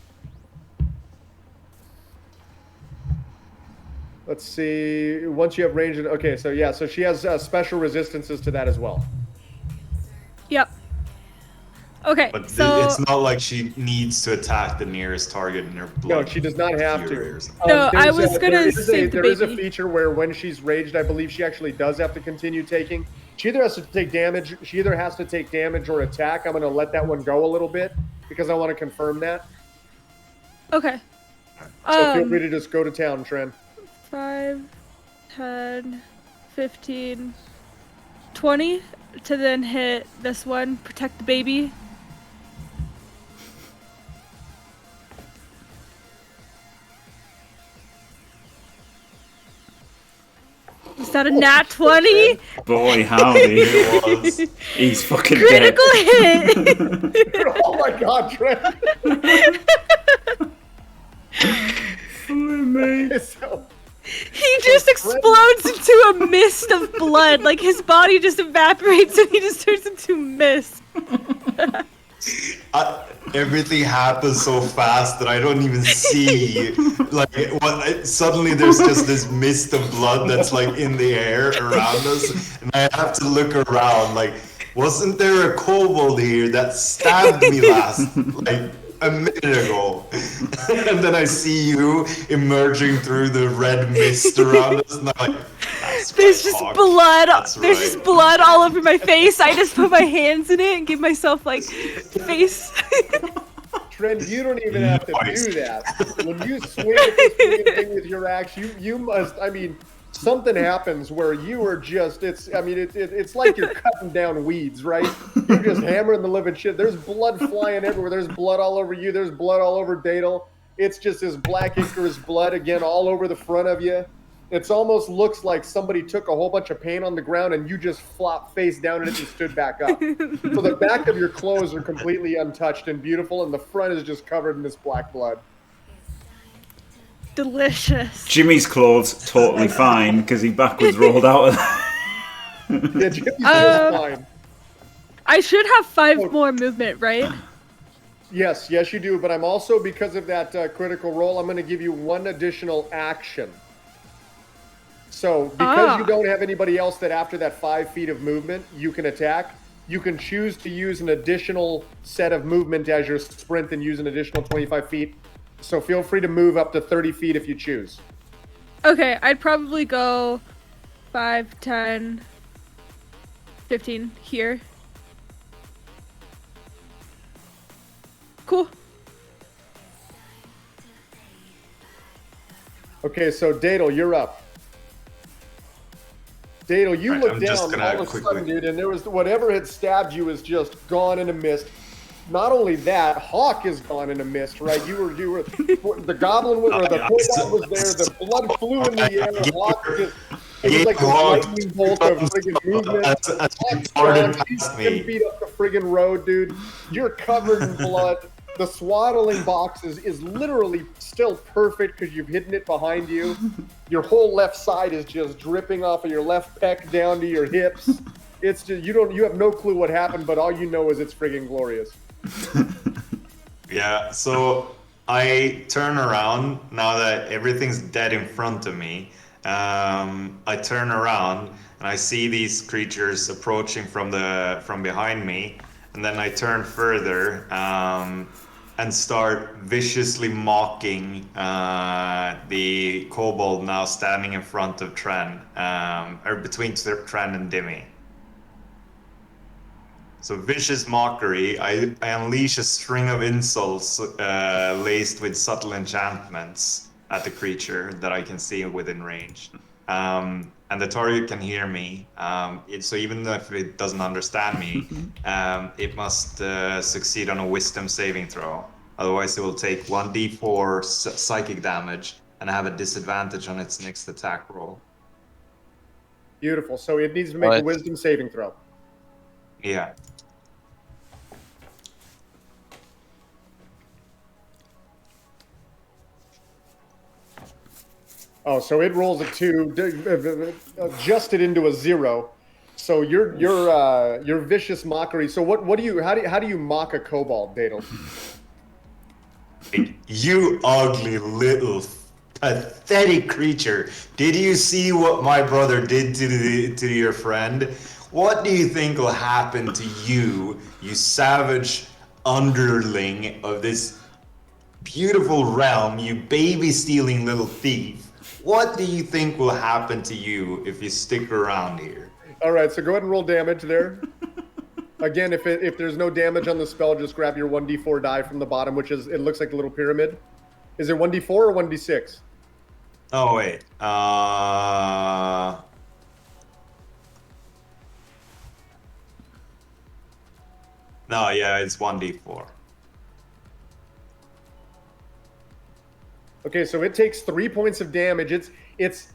Let's see. Once you have range, okay, so yeah, so she has special resistances to that as well.
Yep. Okay,
But
so
it's not like she needs to attack the nearest target in her blood.
No, she does not have to.
fury or something.
No, I
there's
was gonna
there is
save the
there is a
baby.
feature where when she's raged, I believe she actually does have to continue taking. She either has to take damage. She either has to take damage or attack. I'm going to let that one go a little bit because I want to confirm that.
okay.
So feel free to just go to town, Tren.
5, 10, 15, 20 to then hit this one, protect the baby. Is that a nat 20?
Boy, howdy.
It was.
He's fucking
Critical hit!
Oh my God, Tren! So,
He just explodes into a mist of blood. Like his body just evaporates and he just turns into mist.
Everything happens so fast that I don't even see. Suddenly there's just this mist of blood that's like in the air around us, and I have to look around. Like, wasn't there a kobold here that stabbed me last, like a minute ago? And then I see you emerging through the red mist around us, and I'm like, that's
There's
right,
just
Hawk.
blood.
That's
There's
right.
just blood all over my face. I just put my hands in it and give myself like face.
Tren, you don't even have to
Nice.
do that. When you swing at this freaking thing with your axe, you must, I mean, something happens where you are just, it's like you're cutting down weeds, right? You're just hammering the living shit. There's blood flying everywhere. There's blood all over you. There's blood all over Dadel. It's just this black Icarus blood again all over the front of you. It almost looks like somebody took a whole bunch of paint on the ground and you just flopped face down in it and stood back up. So the back of your clothes are completely untouched and beautiful, and the front is just covered in this black blood.
Delicious.
Jimmy's clothes totally fine because he backwards rolled out of that.
Yeah, Jimmy's just fine.
I should have 5 more movement, right?
Yes, you do. But I'm also, because of that critical roll, I'm going to give you 1 additional action. So because you don't have anybody else that after that 5 feet of movement you can attack, you can choose to use an additional set of movement as your sprint and use an additional 25 feet. So feel free to move up to 30 feet if you choose.
Okay, I'd probably go 5, 10, 15 here. Cool.
Okay, so Dadel, you're up. Dadel, you look down all of a sudden, dude, and there was whatever had stabbed you is just gone in a mist. Not only that, Hawk is gone in a mist, right? You were the goblin was, or the kobold was there. The blood flew in the air. Hawk just, it was like a lightning bolt of friggin' movement. Hawk's gone. He's 10 feet up the friggin' road, dude. You're covered in blood. The swaddling box is literally still perfect because you've hidden it behind you. Your whole left side is just dripping off of your left pec down to your hips. It's just you have no clue what happened, but all you know is it's friggin' glorious.
Yeah, so I turn around now that everything's dead in front of me. I turn around and I see these creatures approaching from behind me, and then I turn further and start viciously mocking the kobold now standing in front of Tren, or between Tren and Dimmy. So vicious mockery, I unleash a string of insults laced with subtle enchantments at the creature that I can see within range. And the target can hear me, so even if it doesn't understand me, it must succeed on a wisdom saving throw. Otherwise it will take 1d4 psychic damage and have a disadvantage on its next attack roll.
Beautiful, so it needs to make a wisdom saving throw.
Yeah.
Oh, so it rolls a 2, adjusted into a 0. So your vicious mockery. So how do you mock a kobold, Dadel?
You ugly little pathetic creature! Did you see what my brother did to your friend? What do you think will happen to you, you savage underling of this beautiful realm, you baby-stealing little thief? What do you think will happen to you if you stick around here?
All right, so go ahead and roll damage there. Again, if there's no damage on the spell, just grab your 1d4 die from the bottom, which is, it looks like the little pyramid. Is it 1d4 or 1d6?
Oh, wait. No, yeah, it's 1d4.
Okay, so it takes 3 points of damage. It's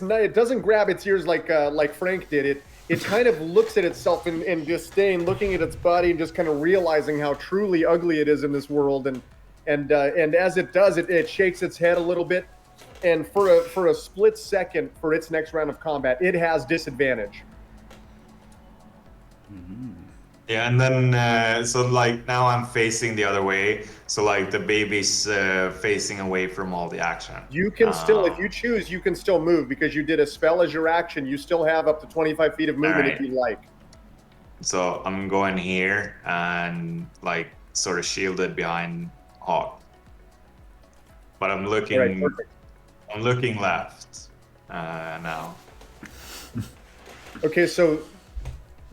not, it doesn't grab its ears like Frank did. It kind of looks at itself in disdain, looking at its body and just kind of realizing how truly ugly it is in this world. And as it does, it shakes its head a little bit. And for a split second for its next round of combat, it has disadvantage.
Mm-hmm. Yeah, and then so like now I'm facing the other way, so like the baby's facing away from all the action.
You can still, if you choose, you can still move because you did a spell as your action. You still have up to 25 feet of movement if you like.
So I'm going here and like sort of shielded behind Hawk, but I'm looking.
Right,
I'm looking left now.
Okay, so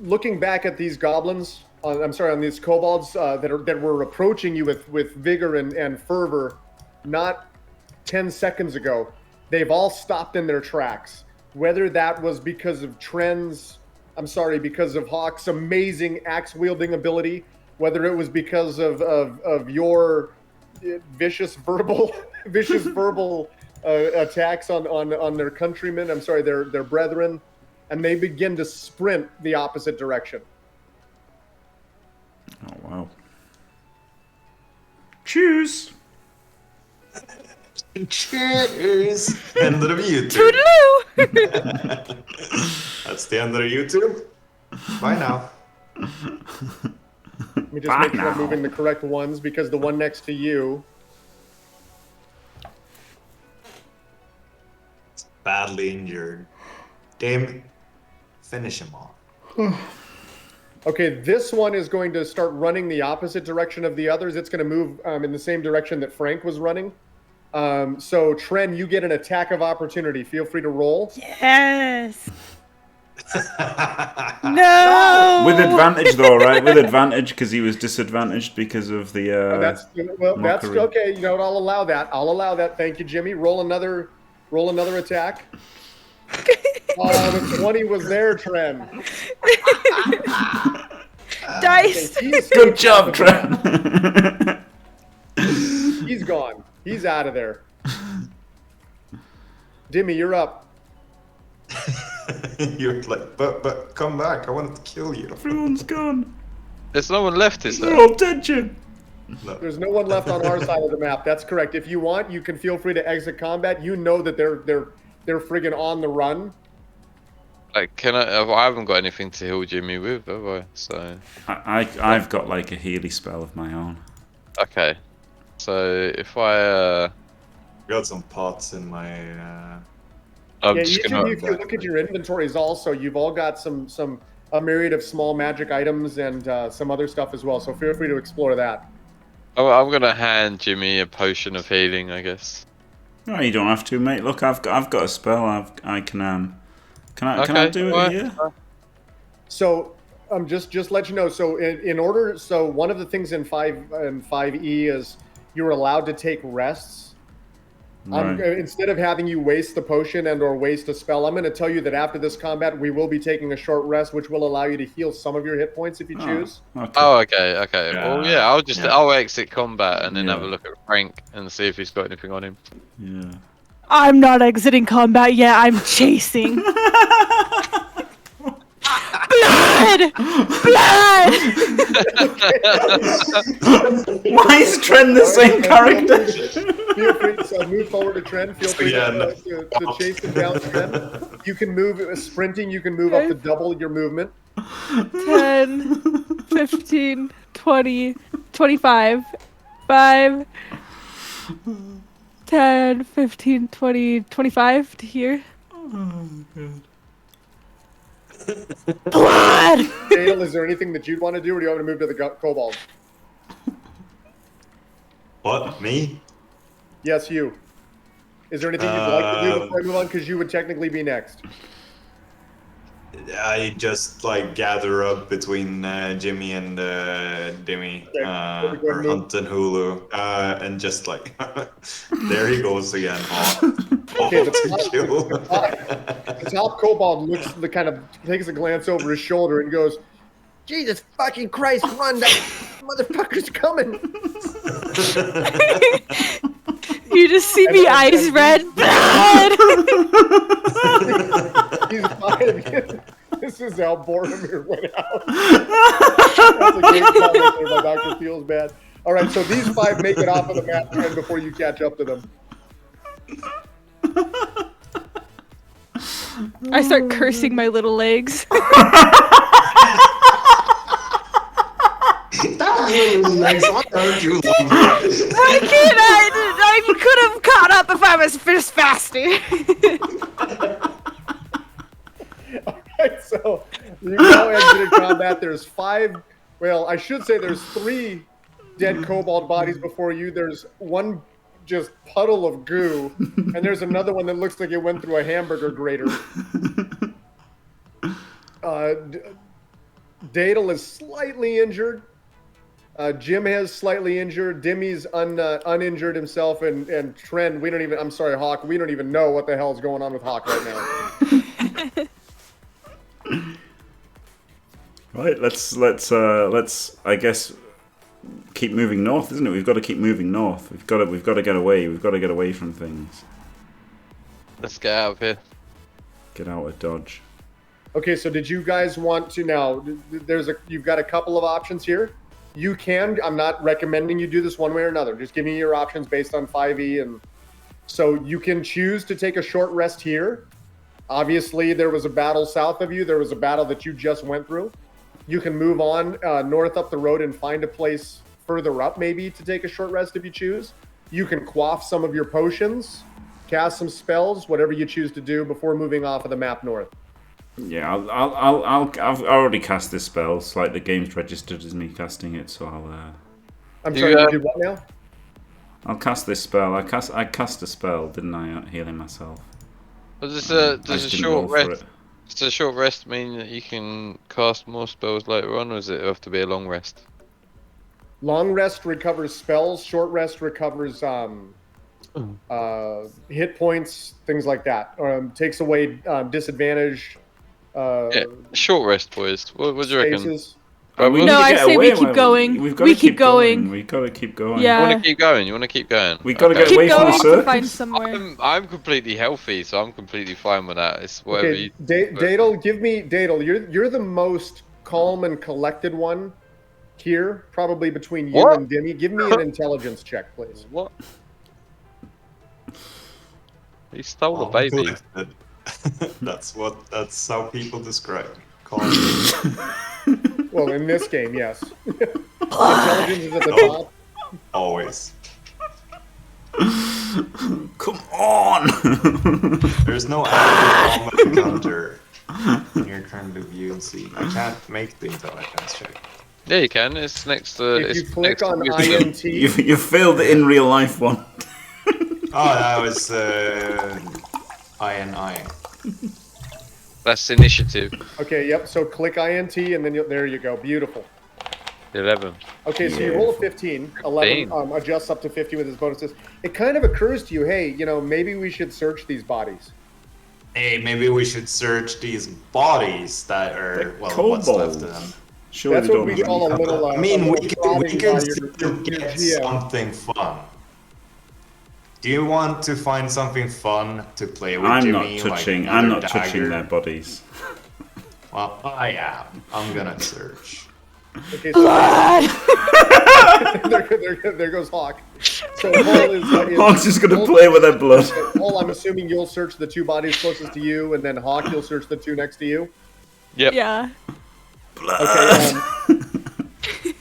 looking back at these goblins, on these kobolds that were approaching you with vigor and fervor, not 10 seconds ago, they've all stopped in their tracks. Whether that was because of because of Hawk's amazing axe-wielding ability, whether it was because of your vicious verbal attacks on their countrymen, their brethren, and they begin to sprint the opposite direction.
Oh, wow. Choose.
Cheers! End of the YouTube.
Toodaloo!
That's the end of the YouTube. Bye now.
Let me just
Bye
make sure I'm
now.
moving the correct ones, because the one next to you.
Badly injured. Damn. Finish him off.
Okay, this one is going to start running the opposite direction of the others. It's going to move in the same direction that Frank was running. So, Tren, you get an attack of opportunity. Feel free to roll.
Yes. No.
With advantage, though, right? With advantage, because he was disadvantaged because of the.
That's
mockery.
okay. You know what? I'll allow that. Thank you, Jimmy. Roll another attack. The 20 was there, Tren.
Dice.
Okay,
Good job, Trent.
He's gone. He's out of there. Dimmy, you're up.
You're like, but come back. I wanted to kill you.
Everyone's gone.
There's no one left, is
They're
there?
all dead, Jim.
No.
There's no one left on our side of the map. That's correct. If you want, you can feel free to exit combat. You know that they're friggin' on the run.
Like, I haven't got anything to heal Jimmy with, have I? So.
I've got like a Healy spell of my own.
Okay. So if I
Got some pots in my.
I'm
Yeah,
just
each
gonna.
of you, if you look at your inventories also, you've all got a myriad of small magic items and some other stuff as well. So feel free to explore that.
Oh, I'm gonna hand Jimmy a potion of healing, I guess.
No, you don't have to, mate. Look, I've got a spell. I can Can I
Okay,
do it
alright.
here?
So just let you know. So in order, so one of the things in 5e is you're allowed to take rests.
Right.
Instead of having you waste the potion and or waste a spell, I'm going to tell you that after this combat, we will be taking a short rest, which will allow you to heal some of your hit points if you choose.
Okay.
Oh, okay. Well, yeah,
Yeah.
I'll exit combat and then
Yeah.
have a look at Frank and see if he's got anything on him.
Yeah.
I'm not exiting combat yet. I'm chasing. Blood! Blood!
Why is Trent the same character?
Feel free to move forward to Trent. Feel free
Yeah,
to chase him down, Trent. You can move sprinting. You can move up to double your movement.
10, 15, 20, 25, 5, 10, 15, 20, 25 to here. Blood!
Dale, is there anything that you'd want to do, or do you want me to move to the kobold?
What? Me?
Yes, you. Is there anything you'd like to do before I move on? Because you would technically be next.
I just like gather up between Jimmy and Dimmy, or Hunt and Hulu, and just like there he goes again.
Okay, the top kobold takes a glance over his shoulder and goes, "Jesus fucking Christ, run! That motherfucker's coming!"
You just see me eyes red. Blood!
He's fine. This is how Boromir went out. That's a great comment there. My doctor feels bad. All right, so these 5 make it off of the map Trent, before you catch up to them.
I start cursing my little legs. I can't. I could have caught up if I was just faster.
Alright, so you now exited combat. There's 5. Well, I should say there's 3 dead kobold bodies before you. There's one just puddle of goo, and there's another one that looks like it went through a hamburger grater. Dadel is slightly injured. Jim has slightly injured. Dimmy's uninjured himself, and Tren. I'm sorry, Hawk. We don't even know what the hell's going on with Hawk right now.
Right, let's I guess keep moving north, isn't it? We've got to keep moving north. We've got to get away. We've got to get away from things.
Let's get out of here.
Get out of Dodge.
Okay, so did you guys want to now? You've got a couple of options here. You can. I'm not recommending you do this one way or another. Just giving you your options based on 5e, and so you can choose to take a short rest here. Obviously, there was a battle south of you. There was a battle that you just went through. You can move on north up the road and find a place further up maybe to take a short rest if you choose. You can quaff some of your potions, cast some spells, whatever you choose to do before moving off of the map north.
Yeah, I've already cast this spell. It's like the game's registered as me casting it, so
I'm sorry, you did what now?
I'll cast this spell. I cast a spell, didn't I? Healing myself.
But does a short rest? Does a short rest mean that you can cast more spells later on, or does it have to be a long rest?
Long rest recovers spells. Short rest recovers hit points, things like that. Takes away disadvantage.
Yeah, short rest, boys. What do you reckon?
No, I say we keep going. We keep going.
We gotta keep going.
Yeah.
You want to keep going? You want to keep going?
We gotta get
Keep
away from the
going to
circus.
find somewhere.
I'm completely healthy, so I'm completely fine with that. It's whatever
Okay,
you.
Dadel, you're the most calm and collected one here, probably between you
What?
and Dimmy. Give me an intelligence check, please.
What? He stole a baby.
That's how people describe me. Call
Well, in this game, yes. Intelligence is at the top.
always.
Come on!
There's no active combat counter in your current view and see. I can't make the intelligence check.
Yeah, you can. It's next to.
If
it's
you click
next to
on
wisdom.
INT,
You failed the in real life one.
Oh, that was INI.
That's initiative.
okay, yep. So click INT, and then there you go. Beautiful.
11.
Okay, so you roll a 15. 11 adjusts up to 50 with his bonuses. It kind of occurs to you, hey, maybe we should search these bodies.
Hey, maybe we should search these bodies that are what's left of them.
Surely
That's what we call a little.
I mean, we
prodding
can
by
still get
GM.
something fun. Do you want to find something fun to play with,
I'm
Jimmy?
not touching.
Like
I'm not
another
touching
dagger?
their bodies.
Well, I am. I'm gonna search.
Okay, so there goes Hawk. So Paul is
Hawk's just gonna play with their blood.
Paul, I'm assuming you'll search the two bodies closest to you, and then Hawk, you'll search the two next to you.
Yep.
Yeah.
Okay.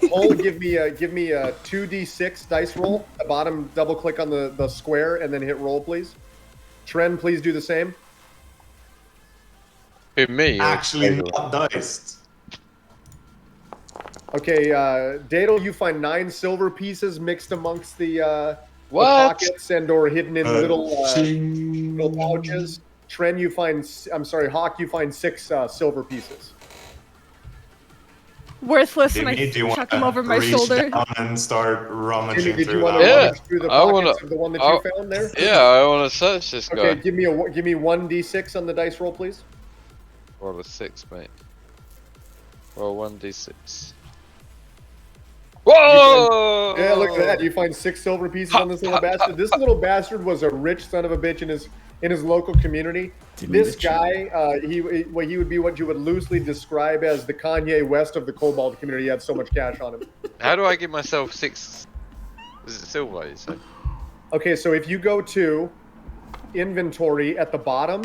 Paul, give me a 2d6 dice roll. At the bottom, double click on the square, and then hit roll, please. Tren, please do the same.
Who, me? or
Actually,
Pedro?
not diced.
Okay, Dadel, you find 9 silver pieces mixed amongst the
What?
pockets and/or hidden in little pouches. Tren, Hawk, you find 6 silver pieces.
Worthless, and
Jimmy, do you
I
want
chuck them over
to
my
reach
shoulder.
down and start rummaging
Jimmy, did you
through
want
that?
to
Yeah.
rummage through the
I
pockets
wanna-
of the one that
I-
you found there?
Yeah, I want to search this guy.
Okay, give me 1d6 on the dice roll, please.
Roll a 6, mate. Roll 1d6. Whoa!
Yeah, look at that. You find 6 silver pieces on this little bastard. This little bastard was a rich son of a bitch in his local community. This guy, he would be what you would loosely describe as the Kanye West of the Cobalt community. He had so much cash on him.
How do I give myself 6? Is it silver, you say?
Okay, so if you go to inventory at the bottom,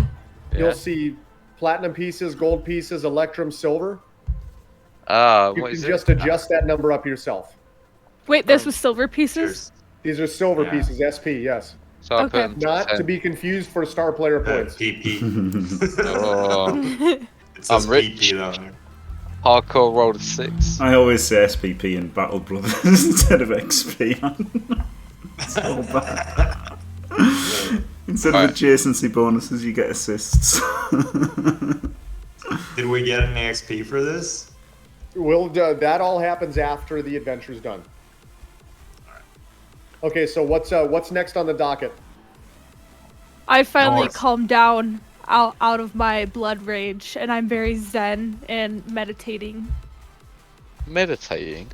Yeah.
you'll see platinum pieces, gold pieces, electrum, silver.
Ah,
You
what
can
is
just
it?
adjust that number up yourself.
Wait, this was silver pieces?
These are silver
Yeah.
pieces, SP, yes.
So I
Okay.
put
Not to
10.
be confused for star player points.
PP.
Oh,
It says
I'm rich.
PP down there.
hardcore rolled a 6.
I always say SPP in Battle Brothers instead of XP. So bad. Instead
Right.
of adjacency bonuses, you get assists.
Did we get any XP for this?
That all happens after the adventure's done. Okay, so what's next on the docket?
I finally
North.
calmed down out of my blood rage, and I'm very zen and meditating.
Meditating.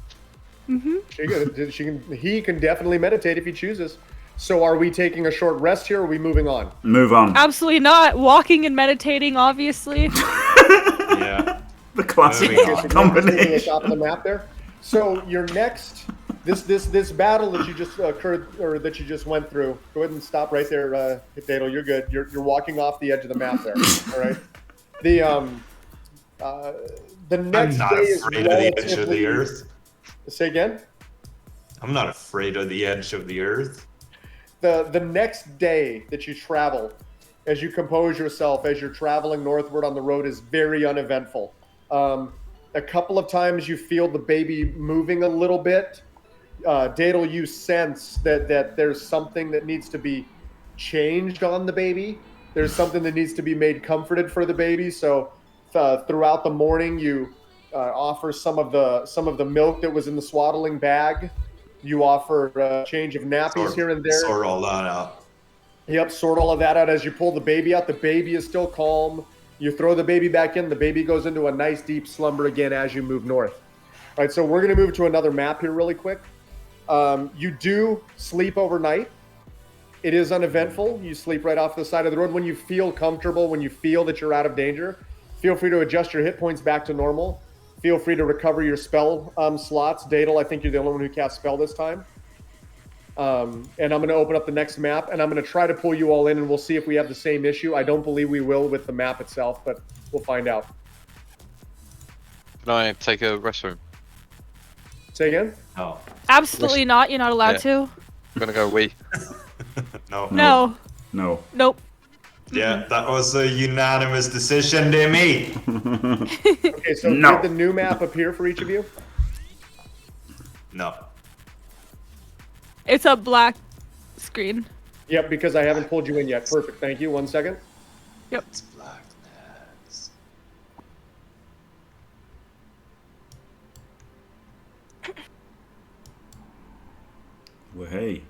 He can definitely meditate if he chooses. So are we taking a short rest here, or are we moving on?
Move on.
Absolutely not. Walking and meditating, obviously.
Yeah.
The classic
Moving on.
Moving at the
combination.
top of the map there. So your next, this battle that you just occurred, or that you just went through. Go ahead and stop right there, Dado. You're good. You're walking off the edge of the map there. All right. The next
I'm not
day is
afraid of the edge of
relatively.
the earth.
Say again.
I'm not afraid of the edge of the earth.
The next day that you travel, as you compose yourself, as you're traveling northward on the road, is very uneventful. A couple of times you feel the baby moving a little bit. Dadel, you sense that there's something that needs to be changed on the baby. There's something that needs to be made comforted for the baby. So throughout the morning, you offer some of the milk that was in the swaddling bag. You offer a change of nappies here and there.
Sort all that out.
Yep, sort all of that out as you pull the baby out. The baby is still calm. You throw the baby back in. The baby goes into a nice deep slumber again as you move north. All right, so we're going to move to another map here really quick. You do sleep overnight. It is uneventful. You sleep right off the side of the road. When you feel comfortable, when you feel that you're out of danger, feel free to adjust your hit points back to normal. Feel free to recover your spell slots. Dadel, I think you're the only one who cast spell this time. And I'm going to open up the next map, and I'm going to try to pull you all in, and we'll see if we have the same issue. I don't believe we will with the map itself, but we'll find out.
Can I take a restroom?
Say again?
No.
Absolutely not. You're not allowed to.
I'm gonna go wee.
No.
No.
No.
Nope.
Yeah, that was a unanimous decision, Demi.
Okay, so
No.
did the new map appear for each of you?
No.
It's a black screen.
Yep, because I haven't pulled you in yet. Perfect. Thank you. 1 second.
It's blackness.
Well, hey.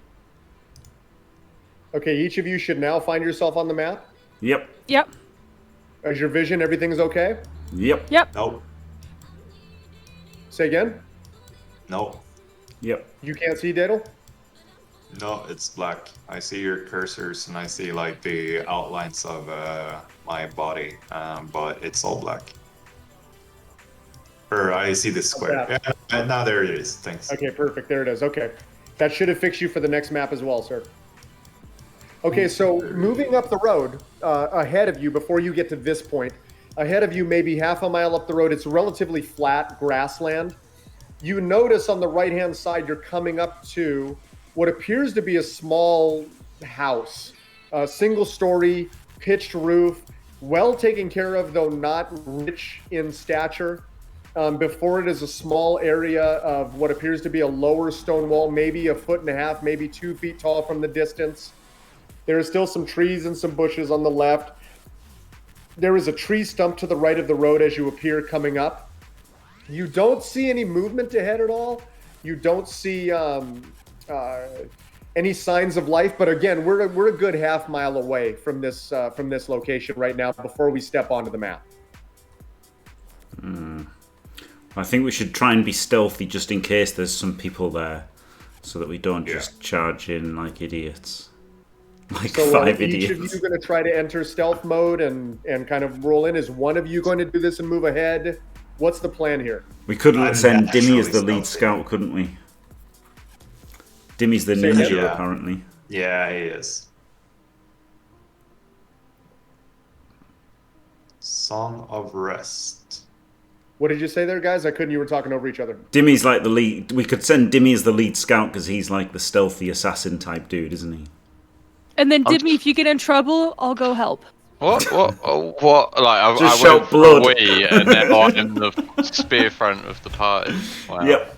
Okay, each of you should now find yourself on the map.
Yep.
Yep.
Is your vision, everything's okay?
Yep.
Yep.
Nope.
Say again?
Nope.
Yep.
You can't see Dadel?
No, it's black. I see your cursors and I see like the outlines of my body, but it's all black. Or I see the square.
that?
Yeah, now there it is. Thanks.
Okay, perfect. There it is. Okay. That should have fixed you for the next map as well, sir. Okay, so moving up the road ahead of you, before you get to this point, ahead of you, maybe half a mile up the road, it's relatively flat grassland. You notice on the right-hand side, you're coming up to what appears to be a small house, a single-story, pitched roof, well taken care of, though not rich in stature. Before it is a small area of what appears to be a lower stone wall, maybe 1.5 feet, maybe 2 feet tall from the distance. There are still some trees and some bushes on the left. There is a tree stump to the right of the road as you appear coming up. You don't see any movement ahead at all. You don't see any signs of life. But again, we're a good half mile away from this location right now before we step onto the map.
I think we should try and be stealthy just in case there's some people there, so that we don't just charge in like idiots. Like
So
5
each of
idiots.
you going to try to enter stealth mode and kind of roll in? Is one of you going to do this and move ahead? What's the plan here?
We could
I'm
send Dimmy as the
naturally
lead
stealthy.
scout, couldn't we? Dimmy's the
Say
ninja,
again?
Yeah.
apparently.
Yeah, he is. Song of Rest.
What did you say there, guys? I couldn't. You were talking over each other.
Dimmy's like the lead. We could send Dimmy as the lead scout because he's like the stealthy assassin type dude, isn't he?
And then Dimmy, if you get in trouble, I'll go help.
What? What? Like,
Just
I went
shout
for
blood.
a wee and then I'm the spear front of the party. Wow.
Yep.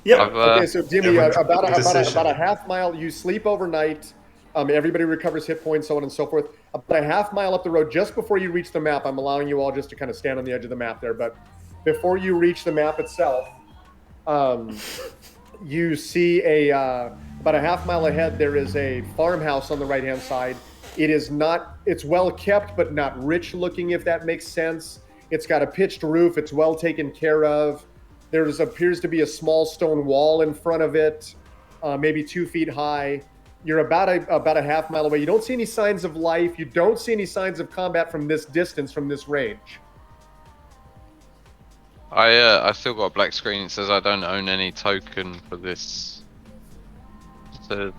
Yep.
I've,
Okay, so Jimmy,
everyone's
about
making a decision.
a half mile. You sleep overnight. Everybody recovers hit points, so on and so forth. About a half mile up the road, just before you reach the map, I'm allowing you all just to kind of stand on the edge of the map there. But before you reach the map itself, you see about a half mile ahead, there is a farmhouse on the right-hand side. It's well kept, but not rich looking, if that makes sense. It's got a pitched roof. It's well taken care of. There appears to be a small stone wall in front of it, maybe 2 feet high. You're about a half mile away. You don't see any signs of life. You don't see any signs of combat from this distance, from this range.
I still got a black screen. It says I don't own any token for this. So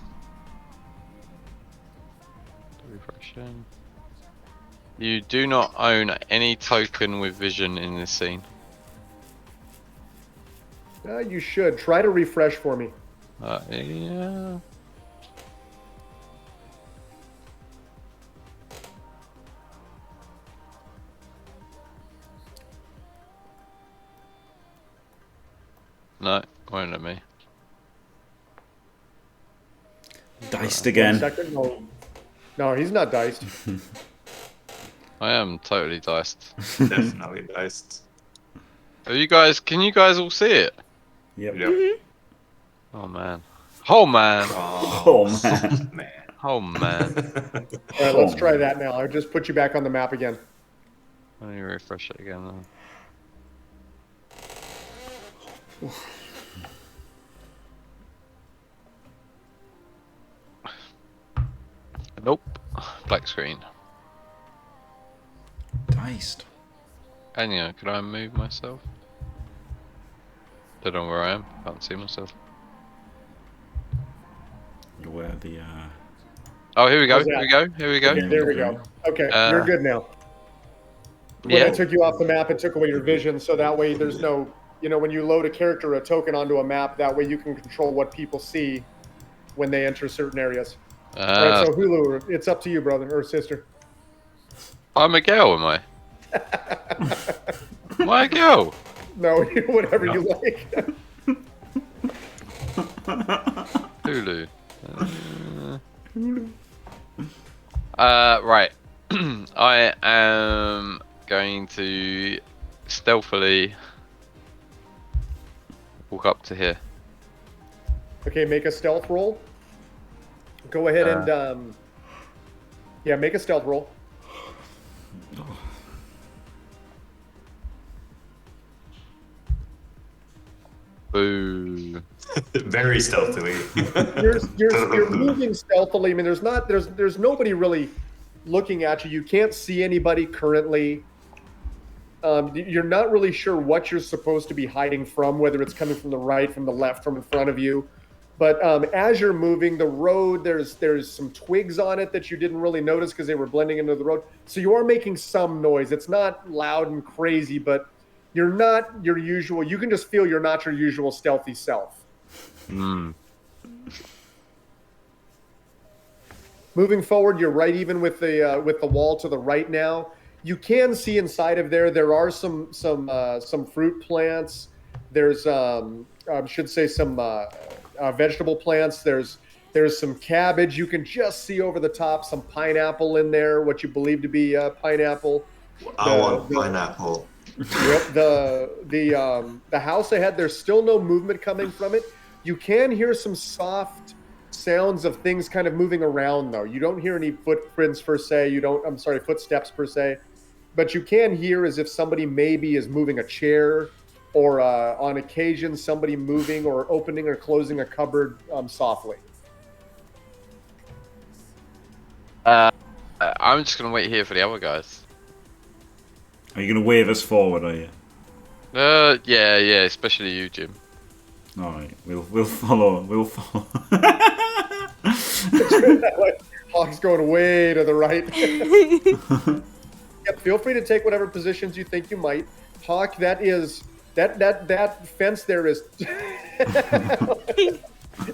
refreshing. You do not own any token with vision in this scene.
You should try to refresh for me.
Yeah. No, won't let me.
Diced again.
1 second. No, he's not diced.
I am totally diced.
Definitely diced.
Are you guys? Can you guys all see it?
Yep.
Oh man. Oh man.
Oh man.
Man.
Oh man.
All right, let's try that now. I'll just put you back on the map again.
Let me refresh it again. Then. Nope. Black screen.
Diced.
Anya, can I move myself? Don't know where I am. Can't see myself.
Where the
Oh, here we go.
How's
Here
that?
we go. Here we go.
Yeah.
There we go. Okay, you're good now. When
Yeah.
I took you off the map, it took away your vision, so that way there's no, when you load a character or a token onto a map, that way you can control what people see when they enter certain areas. All right, so Hulu, it's up to you, brother or sister.
I'm a girl, am I? Am I a girl?
No, whatever you like.
Hulu. Right. I am going to stealthily walk up to here.
Okay, make a stealth roll. Go ahead and make a stealth roll.
Boo.
Very stealthily.
You're moving stealthily. I mean, there's nobody really looking at you. You can't see anybody currently. You're not really sure what you're supposed to be hiding from, whether it's coming from the right, from the left, from in front of you. But as you're moving, the road, there's some twigs on it that you didn't really notice because they were blending into the road. So you are making some noise. It's not loud and crazy, but you're not your usual. You can just feel you're not your usual stealthy self. Moving forward, you're right even with the wall to the right now. You can see inside of there. There are some fruit plants. There's I should say some vegetable plants. There's some cabbage. You can just see over the top some pineapple in there, what you believe to be pineapple.
I want pineapple.
Yep, the house ahead, there's still no movement coming from it. You can hear some soft sounds of things kind of moving around, though. You don't hear any footprints per se. Footsteps per se. But you can hear as if somebody maybe is moving a chair, or on occasion somebody moving or opening or closing a cupboard softly.
I'm just gonna wait here for the other guys.
Are you gonna wave us forward? Are you?
Yeah, especially you, Jim.
All right, we'll follow. We'll follow.
Hawk's going way to the right. Yep, feel free to take whatever positions you think you might. Hawk, that fence there is.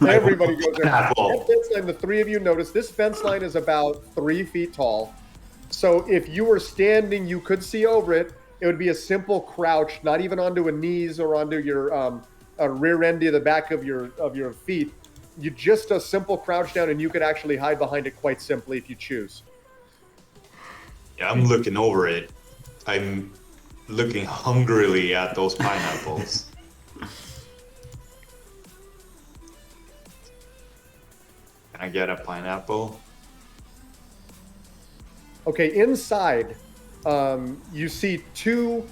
Everybody goes there. That fence line, the three of you notice this fence line is about 3 feet tall. So if you were standing, you could see over it. It would be a simple crouch, not even onto a knees or onto your rear end of the back of your feet. You just a simple crouch down, and you could actually hide behind it quite simply if you choose.
Yeah, I'm looking over it. I'm looking hungrily at those pineapples. Can I get a pineapple?
Okay, inside, you see two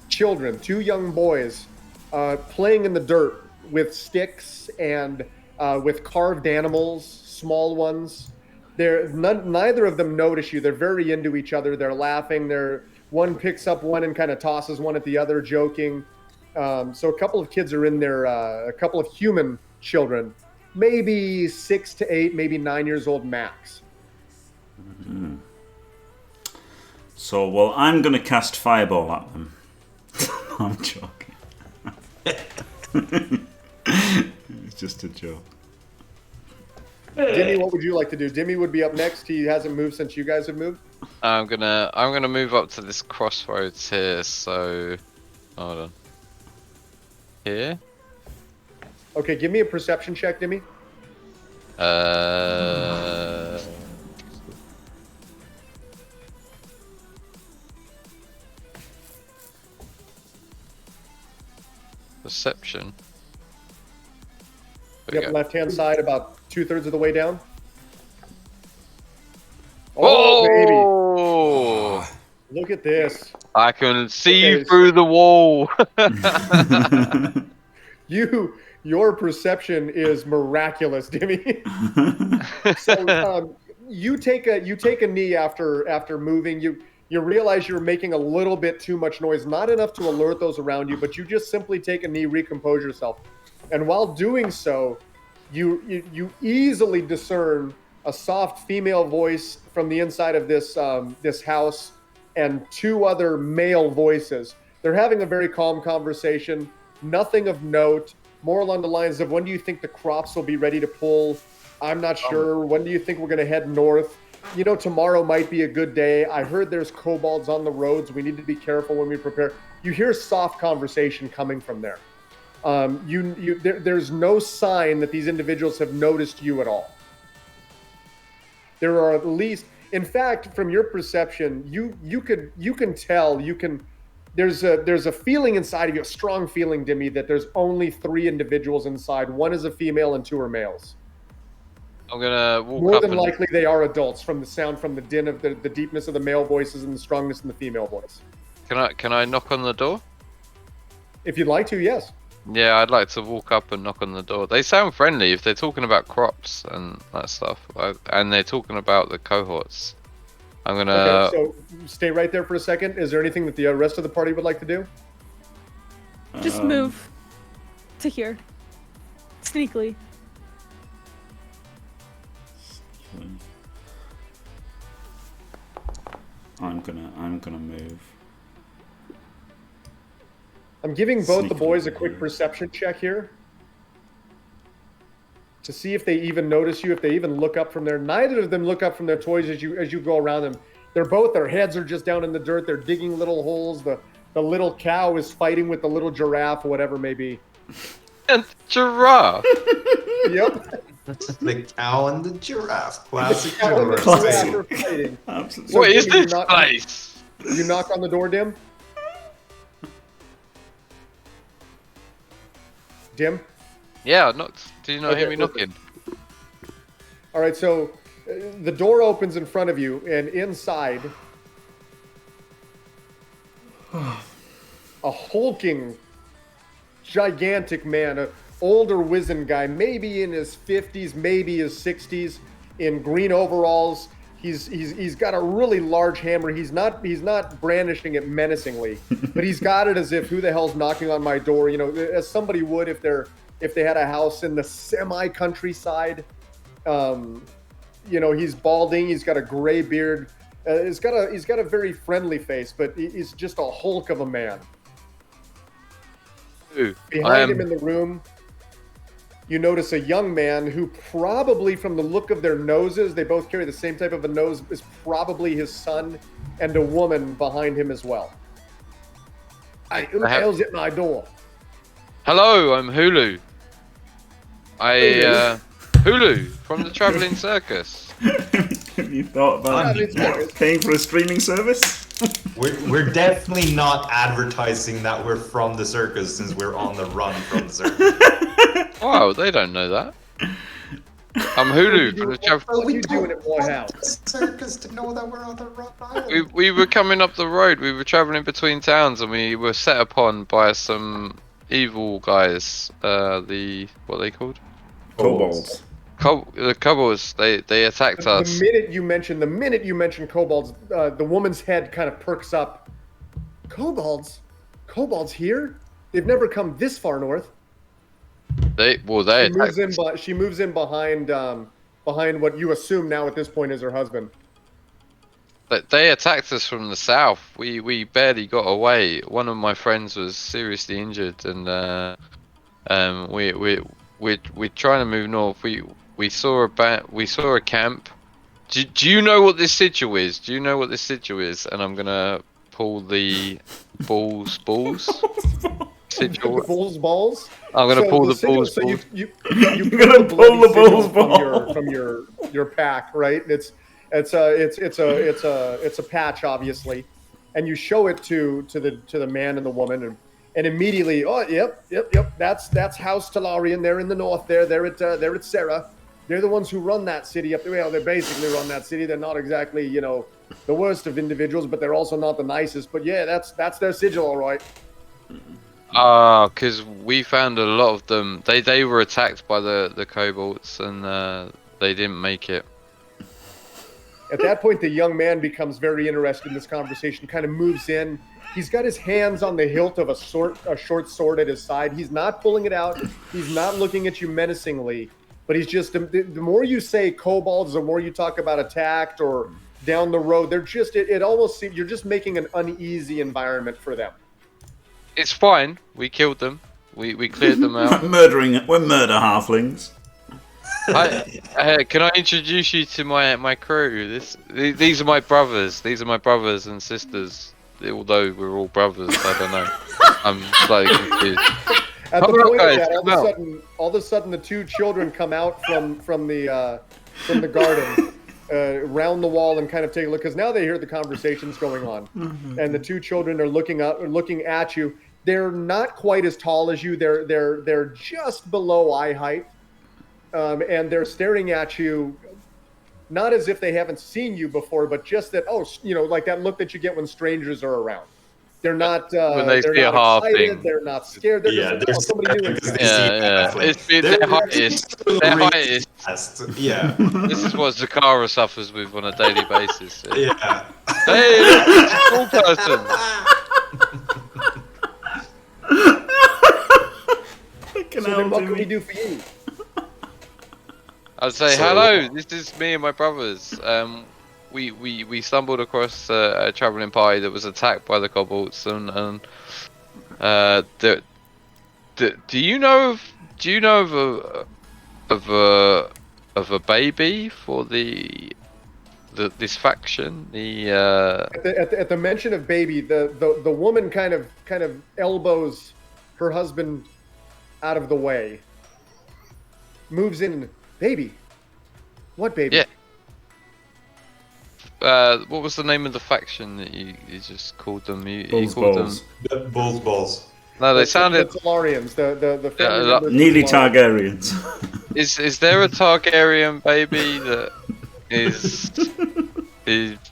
children, two young boys, playing in the dirt with sticks and with carved animals, small ones. Neither of them notice you. They're very into each other. They're laughing. One picks up one and kind of tosses one at the other, joking. So a couple of kids are in there, a couple of human children, maybe 6 to 8, maybe 9 years old max.
Mm-hmm. So, well, I'm going to cast Fireball at them. I'm joking. It's just a joke.
Dimmy, what would you like to do? Dimmy would be up next. He hasn't moved since you guys have moved.
I'm gonna move up to this crossroads here. So, hold on. Here.
Okay, give me a perception check, Dimmy.
Perception.
Yep, left-hand side, about 2/3 of the way down.
Oh,
baby! Look at this.
I can see through the wall.
Your perception is miraculous, Dimmy. So you take a knee after moving. You realize you're making a little bit too much noise, not enough to alert those around you, but you just simply take a knee, recompose yourself. And while doing so, you easily discern a soft female voice from the inside of this house and two other male voices. They're having a very calm conversation, nothing of note, more along the lines of, when do you think the crops will be ready to pull? I'm not sure. When do you think we're going to head north? You know, tomorrow might be a good day. I heard there's kobolds on the roads. We need to be careful when we prepare. You hear soft conversation coming from there. There's no sign that these individuals have noticed you at all. There are at least, in fact, from your perception, you can tell. There's a feeling inside of you, a strong feeling, Dimmy, that there's only 3 individuals inside. 1 is a female and 2 are males.
I'm gonna walk
More
up
than
and...
likely, they are adults from the sound, from the din of the deepness of the male voices and the strongness in the female voice.
Can I knock on the door?
If you'd like to, yes.
Yeah, I'd like to walk up and knock on the door. They sound friendly if they're talking about crops and that stuff, and they're talking about the cohorts. I'm gonna.
Okay, so stay right there for a second. Is there anything that the rest of the party would like to do?
Just move to here, sneakily.
I'm gonna move.
I'm giving both the boys a quick perception check here to see if they even notice you, if they even look up from there. Neither of them look up from their toys as you go around them. Their heads are just down in the dirt. They're digging little holes. The little cow is fighting with the little giraffe, whatever it may be.
And giraffe.
Yep.
The cow and the giraffe. Classic
Cow and the
giraffe.
giraffe are fighting.
Absolutely.
So
What is
Dimmy,
this place?
You knock on the door, Dim? Dim?
Yeah, do you not
Okay,
hear me knocking?
All right, so the door opens in front of you, and inside, a hulking, gigantic man, an older, wizened guy, maybe in his 50s, maybe his 60s, in green overalls. He's got a really large hammer. He's not brandishing it menacingly, but he's got it as if, who the hell's knocking on my door? You know, as somebody would if they had a house in the semi-countryside. You know, he's balding. He's got a gray beard. He's got a very friendly face, but he's just a hulk of a man.
Ooh,
Behind him in the room, you notice a young man who probably, from the look of their noses, they both carry the same type of a nose, is probably his son, and a woman behind him as well. Who the hell's at my door?
Hello, I'm Hulu. Hulu from the Traveling Circus.
Have you thought about paying for a streaming service?
We're definitely not advertising that we're from the circus since we're on the run from the circus.
Wow, they don't know that. I'm Hulu for the
What are you doing at Morehouse?
The circus to know that we're on the run island.
We were coming up the road. We were traveling between towns, and we were set upon by some evil guys. What are they called?
Kobolds.
The kobolds. They attacked us.
The minute you mention kobolds, the woman's head kind of perks up. Kobolds here? They've never come this far north.
They attacked us.
She moves in behind what you assume now at this point is her husband.
They attacked us from the south. We barely got away. One of my friends was seriously injured, and we're trying to move north. We saw a camp. Do you know what this situ is? Do you know what this situ is? And I'm gonna pull the balls.
The balls.
I'm gonna pull the balls.
So
balls.
you're
gonna pull the balls
from your pack, right? It's a patch, obviously, and you show it to the man and the woman, and immediately, oh, yep, that's House Talarian. They're in the north. They're at Sarah. They're the ones who run that city up there. Well, they basically run that city. They're not exactly, the worst of individuals, but they're also not the nicest. But yeah, that's their sigil, all right.
Because we found a lot of them. They were attacked by the kobolds, and they didn't make it.
At that point, the young man becomes very interested in this conversation, kind of moves in. He's got his hands on the hilt of a short sword at his side. He's not pulling it out. He's not looking at you menacingly. But he's just, the more you say kobolds, the more you talk about attacked or down the road, they're just, it almost seems, you're just making an uneasy environment for them.
It's fine. We killed them. We cleared them out.
We're murder halflings.
Can I introduce you to my crew? These are my brothers. These are my brothers and sisters. Although we're all brothers, I don't know. I'm slightly confused.
At the point of that, all of a sudden, the two children come out from the garden, round the wall, and kind of take a look, because now they hear the conversations going on, and the two children are looking at you. They're not quite as tall as you. They're just below eye height, and they're staring at you, not as if they haven't seen you before, but just that like that look that you get when strangers are around. They're not.
When they
they're
see
not
a half
excited.
thing.
They're not scared. They're just somebody new.
Yeah. Their height is.
Yeah.
This is what Zakara suffers with on a daily basis.
Yeah.
Hey, it's a cool person.
So then what can we do for you?
I'd say hello. This is me and my brothers. We stumbled across a traveling party that was attacked by the kobolds, and do you know of a baby for this faction?
At the mention of baby, the woman kind of elbows her husband out of the way, moves in. Baby, what baby?
Yeah. What was the name of the faction that you just called them? You called
Balls.
them
Balls.
No, they sounded
the Talarians, the family members of
Nearly
the
Targaryens.
Is there a Targaryen baby that is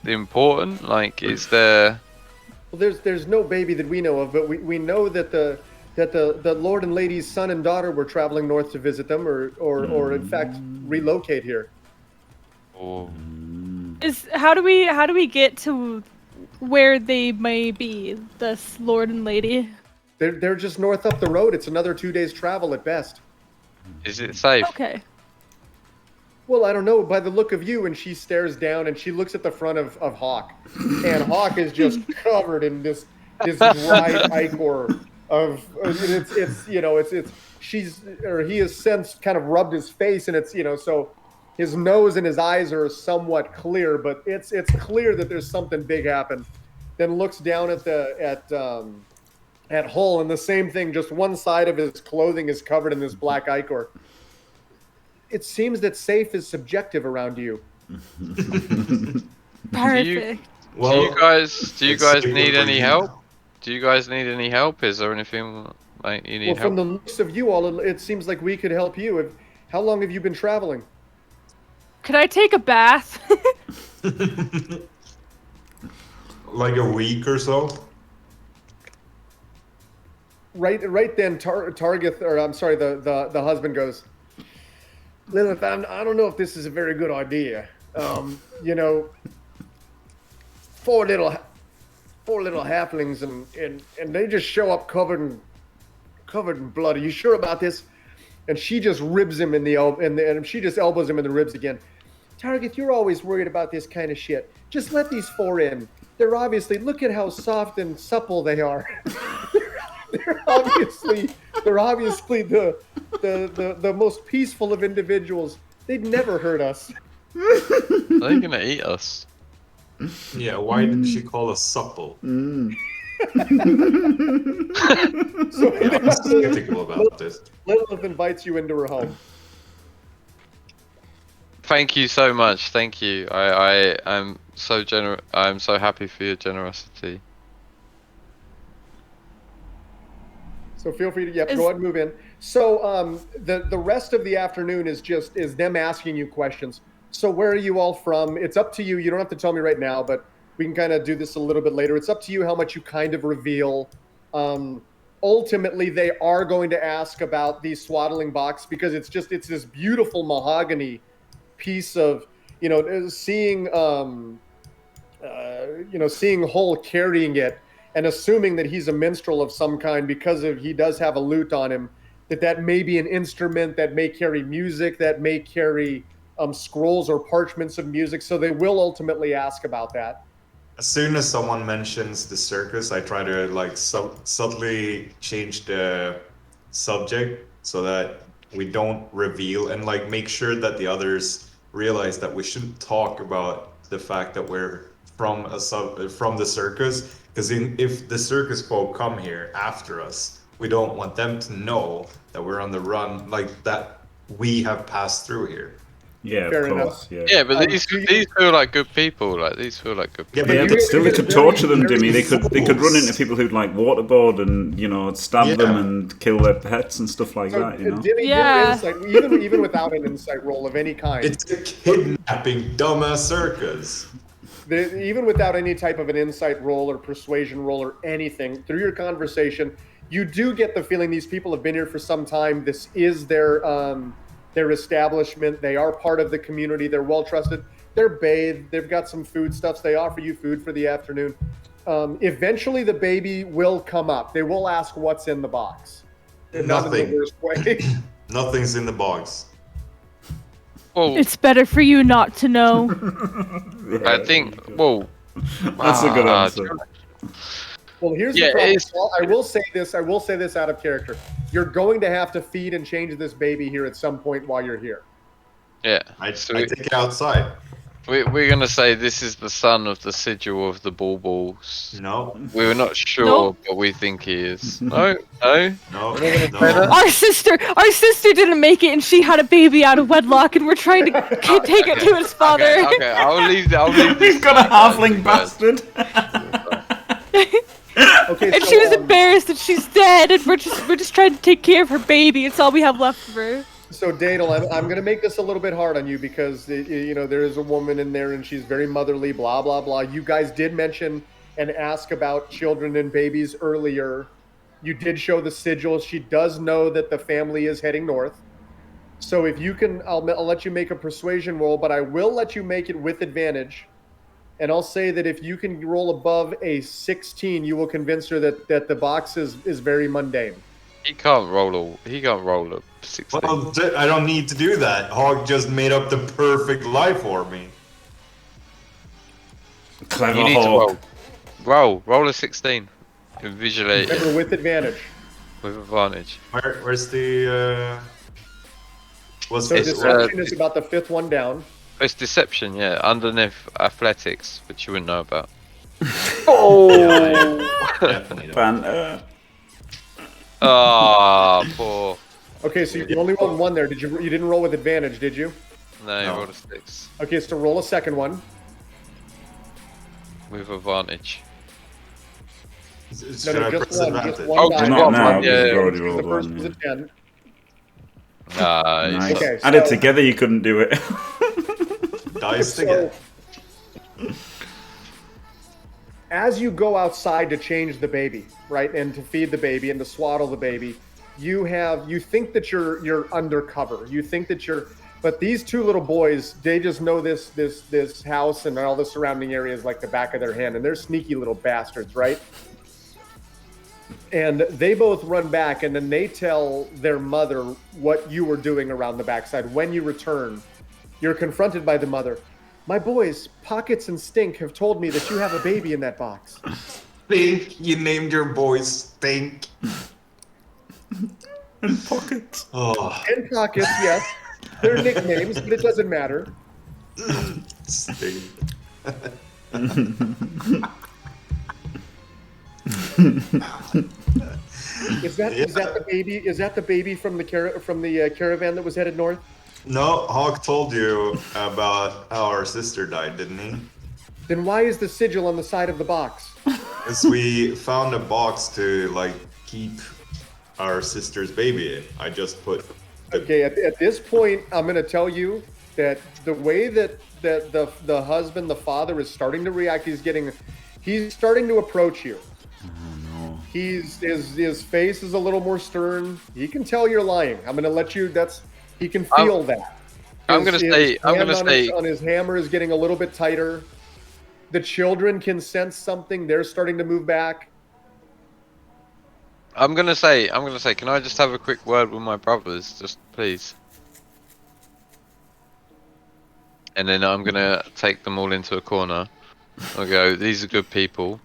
important? Like, is there?
Well, there's no baby that we know of, but we know that the Lord and Lady's son and daughter were traveling north to visit them, or in fact relocate here.
Oh.
How do we get to where they may be, this Lord and Lady?
They're just north up the road. It's another 2 days travel at best.
Is it safe?
Okay.
Well, I don't know. By the look of you, and she stares down and she looks at the front of Hawk, and Hawk is just covered in this dried ichor of he has since kind of rubbed his face, and it's so his nose and his eyes are somewhat clear, but it's clear that there's something big happened. Then looks down at Hull, and the same thing, just one side of his clothing is covered in this black ichor. It seems that safe is subjective around you.
Perfect.
Well,
do you
it's
guys
safer
need
for
any
you
help?
now.
Do you guys need any help? Is there anything like you
Well,
need
from
help?
the looks of you all, it seems like we could help you. How long have you been traveling?
Could I take a bath?
Like a week or so.
Right then, Target, or I'm sorry, the husband goes, Lilith, I don't know if this is a very good idea. You know, four little halflings and they just show up covered in blood. Are you sure about this? And she just ribs him in the and she just elbows him in the ribs again. Target, you're always worried about this kind of shit. Just let these four in. They're obviously, look at how soft and supple they are. They're obviously the most peaceful of individuals. They'd never hurt us.
They're gonna eat us.
Yeah, why didn't she call us supple?
So
Yeah, I'm skeptical about this.
Lilith invites you into her home.
Thank you so much. Thank you. I'm so I'm so happy for your generosity.
So feel free to go ahead and move in. So the rest of the afternoon is them asking you questions. So where are you all from? It's up to you. You don't have to tell me right now, but we can kind of do this a little bit later. It's up to you how much you kind of reveal. Ultimately, they are going to ask about the swaddling box because it's this beautiful mahogany piece of, seeing Hull carrying it and assuming that he's a minstrel of some kind because he does have a lute on him, that may be an instrument that may carry music, that may carry scrolls or parchments of music. So they will ultimately ask about that.
As soon as someone mentions the circus, I try to subtly change the subject so that we don't reveal and make sure that the others realize that we shouldn't talk about the fact that we're from the circus, because if the circus folk come here after us, we don't want them to know that we're on the run, that we have passed through here.
Yeah,
Fair
of course.
enough.
Yeah.
Yeah, but these feel like good people. These feel like good people.
Yeah, but still, they could torture them, Dimmy. They could run into people who'd waterboard and stab them and kill their pets and stuff like that.
Dimmy, give insight, even without an insight roll of any kind.
It's a kidnapping dumbass circus.
Even without any type of an insight roll or persuasion roll or anything, through your conversation, you do get the feeling these people have been here for some time. This is their establishment. They are part of the community. They're well trusted. They're bathed. They've got some foodstuffs. They offer you food for the afternoon. Eventually, the baby will come up. They will ask what's in the box.
Nothing.
Not in the worst way.
Nothing's in the box.
Well,
It's better for you not to know.
I think. Well,
That's a good answer.
Well, here's the problem. I will say this out of character. You're going to have to feed and change this baby here at some point while you're here.
Yeah.
I take it outside.
We're gonna say this is the son of the sigil of the Bulbuls.
No.
We're not sure,
Nope.
but we think he is. No. No.
No.
Our sister didn't make it, and she had a baby out of wedlock, and we're trying to take it to his father.
Okay. I'll leave this.
We've got a halfling bastard.
Okay,
And
so,
she was embarrassed that she's dead, and we're just trying to take care of her baby. It's all we have left of her.
So Dadel, I'm going to make this a little bit hard on you because there is a woman in there and she's very motherly. Blah blah blah. You guys did mention and ask about children and babies earlier. You did show the sigil. She does know that the family is heading north. So if you can, I'll let you make a persuasion roll, but I will let you make it with advantage. And I'll say that if you can roll above a 16, you will convince her that the box is very mundane.
He can't roll a 16.
Well, I don't need to do that. Hog just made up the perfect life for me.
Clever
You need
Hawk.
to roll a 16. Visually
Remember, with advantage.
with advantage.
Where's the what's
So
this?
deception is about the fifth one down.
It's deception, yeah. Underneath athletics, which you wouldn't know about.
Definitely don't.
Banter.
Ah, poor.
Okay, so you only rolled one there. You didn't roll with advantage, did you?
No, you
No.
rolled a 6.
Okay, so roll a second one.
with advantage.
Should I press advantage?
Just one
Oh,
die.
just
Not
one,
now,
yeah,
because you've
yeah.
already
The
rolled
first
one.
was a
Yeah.
10.
Nice.
Nice.
Okay,
Added
so-
together, you couldn't do it.
Dice
So,
again.
as you go outside to change the baby, right, and to feed the baby and to swaddle the baby, you think that you're undercover. You think that but these two little boys, they just know this house and all the surrounding areas like the back of their hand, and they're sneaky little bastards, right? And they both run back, and then they tell their mother what you were doing around the backside. When you return, you're confronted by the mother. My boys, Pockets and Stink, have told me that you have a baby in that box.
Stink. You named your boys Stink.
And Pockets.
Oh,
And Pockets, yes. They're nicknames, but it doesn't matter.
Stink.
Is that the baby? Is that the baby from the caravan that was headed north?
No, Hawk told you about how our sister died, didn't he?
Then why is the sigil on the side of the box?
Because we found a box to like keep our sister's baby in. I just put.
Okay, at this point, I'm going to tell you that the way that the husband, the father, is starting to react, he's starting to approach you.
No.
His face is a little more stern. He can tell you're lying. I'm going to let you. He can feel that.
I'm gonna say.
On his hammer is getting a little bit tighter. The children can sense something. They're starting to move back.
I'm gonna say. Can I just have a quick word with my brothers, just please? And then I'm gonna take them all into a corner. I'll go. These are good people.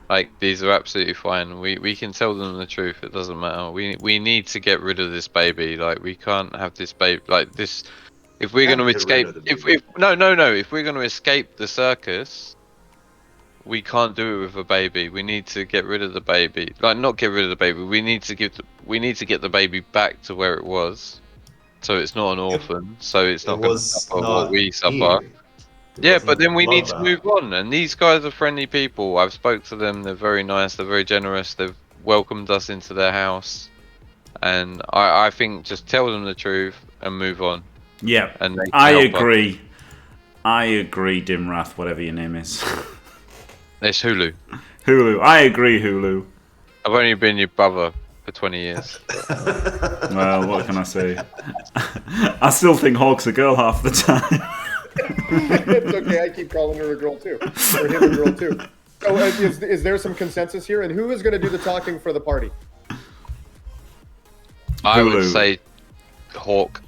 Like, these are absolutely fine. We can tell them the truth. It doesn't matter. We need to get rid of this baby. Like, we can't have this baby like this. If we're going to escape, if we're going to escape the circus, we can't do it with a baby. We need to get rid of the baby. Like, not get rid of the baby. We need to get the baby back to where it was, so it's not an orphan. So it's not going to suffer what we suffer. Yeah, but then we need to move on, and these guys are friendly people. I've spoke to them, they're very nice, they're very generous, they've welcomed us into their house, and I think just tell them the truth and move on.
Yeah,
And they can
I
help us.
agree. I agree, Dimrath, whatever your name is.
It's Hulu.
Hulu. I agree, Hulu.
I've only been your brother for 20 years.
Well, what can I say? I still think Hawk's a girl half the time.
It's okay. I keep calling her a girl too, or him a girl too. So, is there some consensus here? And who is going to do the talking for the party?
I would
Hulu.
say Hawk.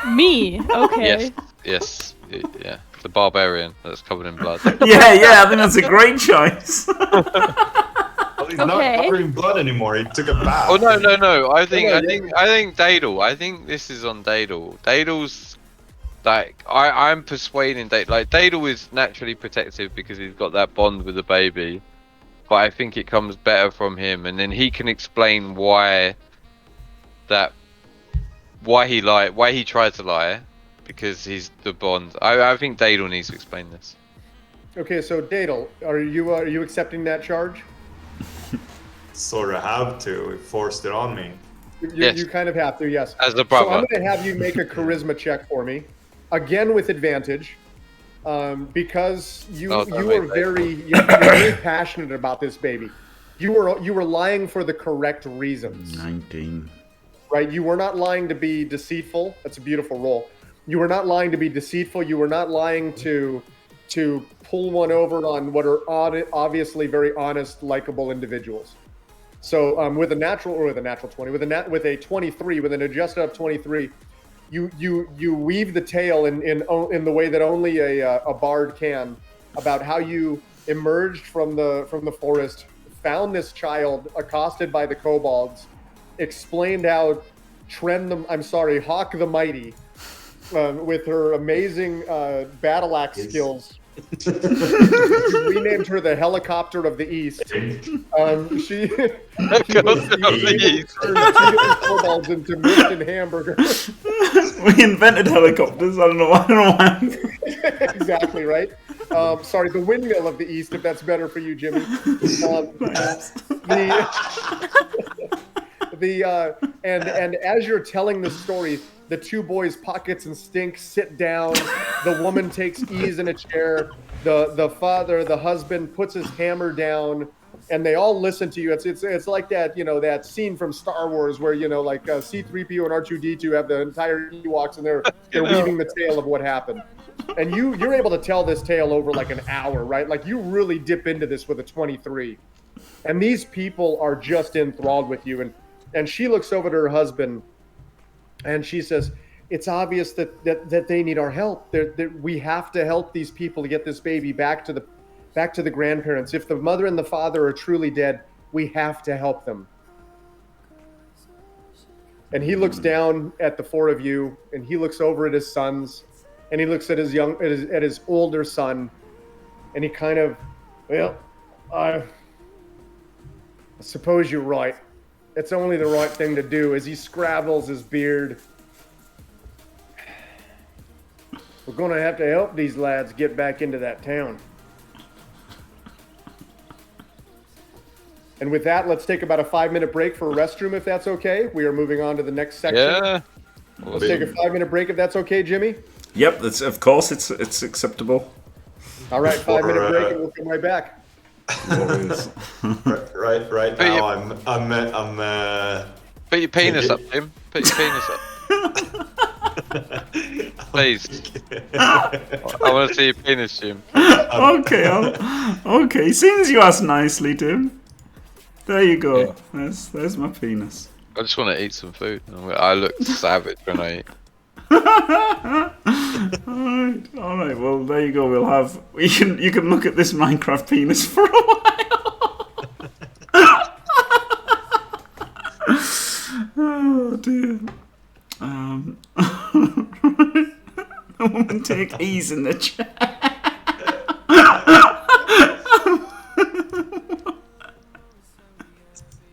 Me? Okay.
Yes, yeah. The barbarian that's covered in blood.
yeah, I think that's a great choice.
Well, he's not
Okay.
covered in blood anymore. He took a bath.
Oh no! I think
yeah.
Daedal. I think this is on Daedal. Daedal's like I'm persuading Daedal. Like, Daedal is naturally protective because he's got that bond with the baby, but I think it comes better from him, and then he can explain why he tried to lie, because he's the bond. I think Daedal needs to explain this.
Okay, so Daedal, are you accepting that charge?
Sort of have to. He forced it on me.
Yes.
You kind of have to, yes.
As a
So
brother.
I'm going to have you make a charisma check for me, again with advantage, because you
Oh,
are you're very passionate about this baby. You were lying for the correct reasons.
19.
Right? You were not lying to be deceitful. That's a beautiful roll. You were not lying to be deceitful. You were not lying to pull one over on what are obviously very honest, likable individuals. So with a natural 20, with a 23, with an adjusted up 23, you weave the tale in the way that only a bard can, about how you emerged from the forest, found this child accosted by the kobolds, explained how Hawk the Mighty, with her amazing battle axe skills, renamed her the Helicopter of the East. She turned two kobolds into mist and hamburger.
We invented helicopters. I don't know why.
Exactly right. Sorry, the windmill of the East, if that's better for you, Jimmy. And as you're telling the story, the two boys, Pockets and Stink, sit down. The woman takes ease in a chair. The father, the husband, puts his hammer down, and they all listen to you. It's like that, that scene from Star Wars where like C-3PO and R2-D2 have the entire Ewoks, and they're weaving the tale of what happened. And you're able to tell this tale over like an hour, right? Like you really dip into this with a 23, and these people are just enthralled with you. And she looks over to her husband, and she says, "It's obvious that they need our help. We have to help these people to get this baby back to the grandparents. If the mother and the father are truly dead, we have to help them." And he looks down at the four of you, and he looks over at his sons, and he looks at his older son, and he kind of, "Well, I suppose you're right. It's only the right thing to do," as he scrabbles his beard. "We're going to have to help these lads get back into that town." And with that, let's take about a 5-minute break for a restroom, if that's okay. We are moving on to the next section.
Yeah.
Let's take a 5-minute break, if that's okay, Jimmy.
Yep, of course it's acceptable.
All right, 5-minute break, and we'll come right back.
Right now, I'm.
Put your penis up, Tim. Put your penis up. Please. I want to see your penis, Jim.
Okay. Seeing as you asked nicely, Tim. There you go.
Yeah.
There's my penis.
I just want to eat some food. I look savage when I eat.
All right. Well, there you go. You can look at this Minecraft penis for a while. Oh dear. The woman take ease in the chair.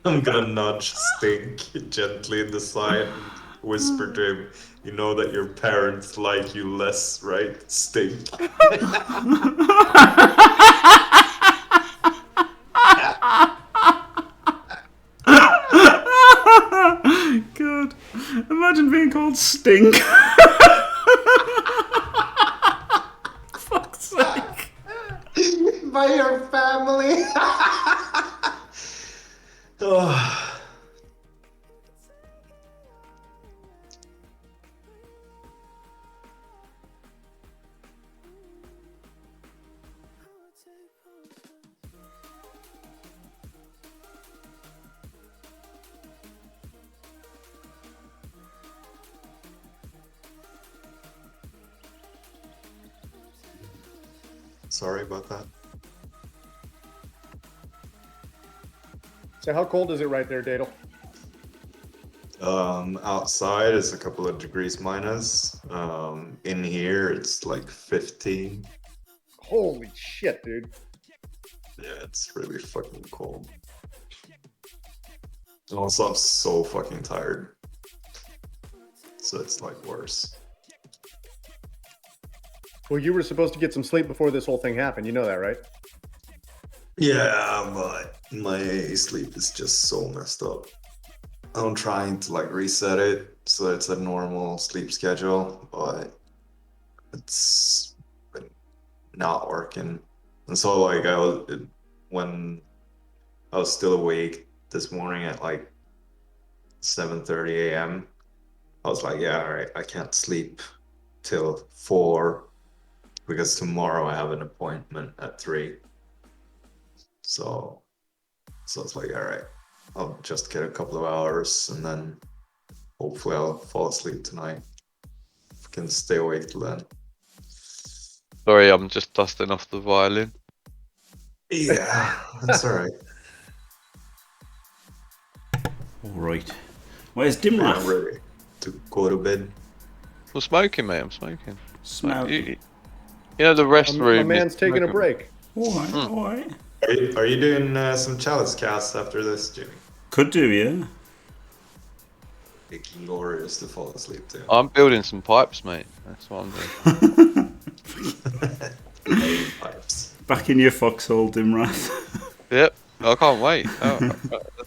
I'm gonna nudge Stink gently in the side and whisper to him, "You know that your parents like you less, right, Stink?"
God, imagine being called Stink. Fuck's sake.
By your family. Oh. Sorry about that.
So how cold is it right there, Dadle?
Outside it's a couple of degrees minus. In here it's like 15.
Holy shit, dude.
Yeah, it's really fucking cold. And also I'm so fucking tired. So it's like worse.
Well, you were supposed to get some sleep before this whole thing happened. You know that, right?
Yeah, but my sleep is just so messed up. I'm trying to like reset it so it's a normal sleep schedule, but it's been not working. And so like when I was still awake this morning at like 7:30 a.m., I was like, yeah, all right, I can't sleep till 4 because tomorrow I have an appointment at 3. So it's like, all right, I'll just get a couple of hours and then hopefully I'll fall asleep tonight. If I can stay awake till then.
Sorry, I'm just dusting off the violin.
Yeah, that's all right.
All right. Where's
I'm
Dimrath?
ready to go to bed.
I'm smoking, mate. I'm smoking.
Smell.
You know the rest
My
room.
man's
is
taking a
smoking.
break.
All right.
Are you doing some chalice casts after this, Jimmy?
Could do, yeah.
glorious to fall asleep to.
I'm building some pipes, mate. That's what I'm doing.
Pipes.
Back in your foxhole, Dimrath.
Yep. I can't wait.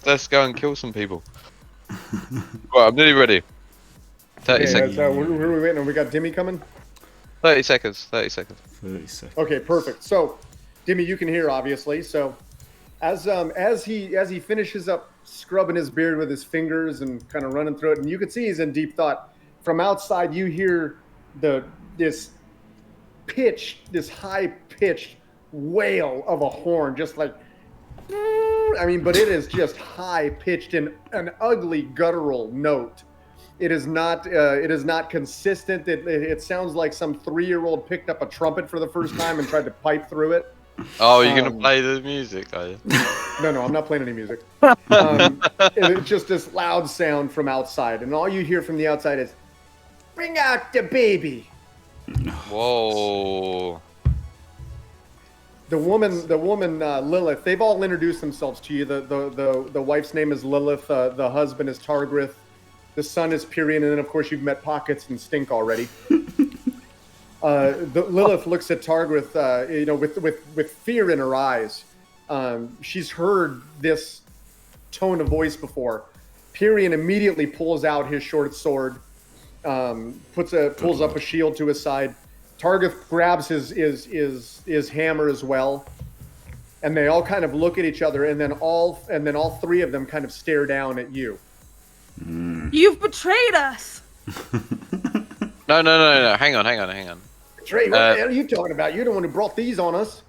Let's go and kill some people. Right, I'm nearly ready. 30
Okay,
seconds.
who are we waiting on? We got Dimmy coming?
30 seconds. 30 seconds.
30 seconds.
Okay, perfect. So, Dimmy, you can hear, obviously. So, as he finishes up scrubbing his beard with his fingers and kind of running through it, and you can see he's in deep thought. From outside, you hear this high-pitched wail of a horn, just like, I mean, but it is just high-pitched in an ugly guttural note. It is not consistent. It sounds like some 3-year-old picked up a trumpet for the first time and tried to pipe through it.
Oh, you're gonna play the music, are you?
No, I'm not playing any music. It's just this loud sound from outside, and all you hear from the outside is, "Bring out the baby."
Whoa.
The woman, Lilith. They've all introduced themselves to you. The wife's name is Lilith. The husband is Targrith. The son is Pyrian, and then of course you've met Pockets and Stink already. Lilith looks at Targrith, with fear in her eyes. She's heard this tone of voice before. Pyrian immediately pulls out his short sword, pulls up a shield to his side. Targrith grabs his hammer as well, and they all kind of look at each other, and then all three of them kind of stare down at you.
You've betrayed us.
No. Hang on.
Trey, what the hell are you talking about? You're the one who brought these on us.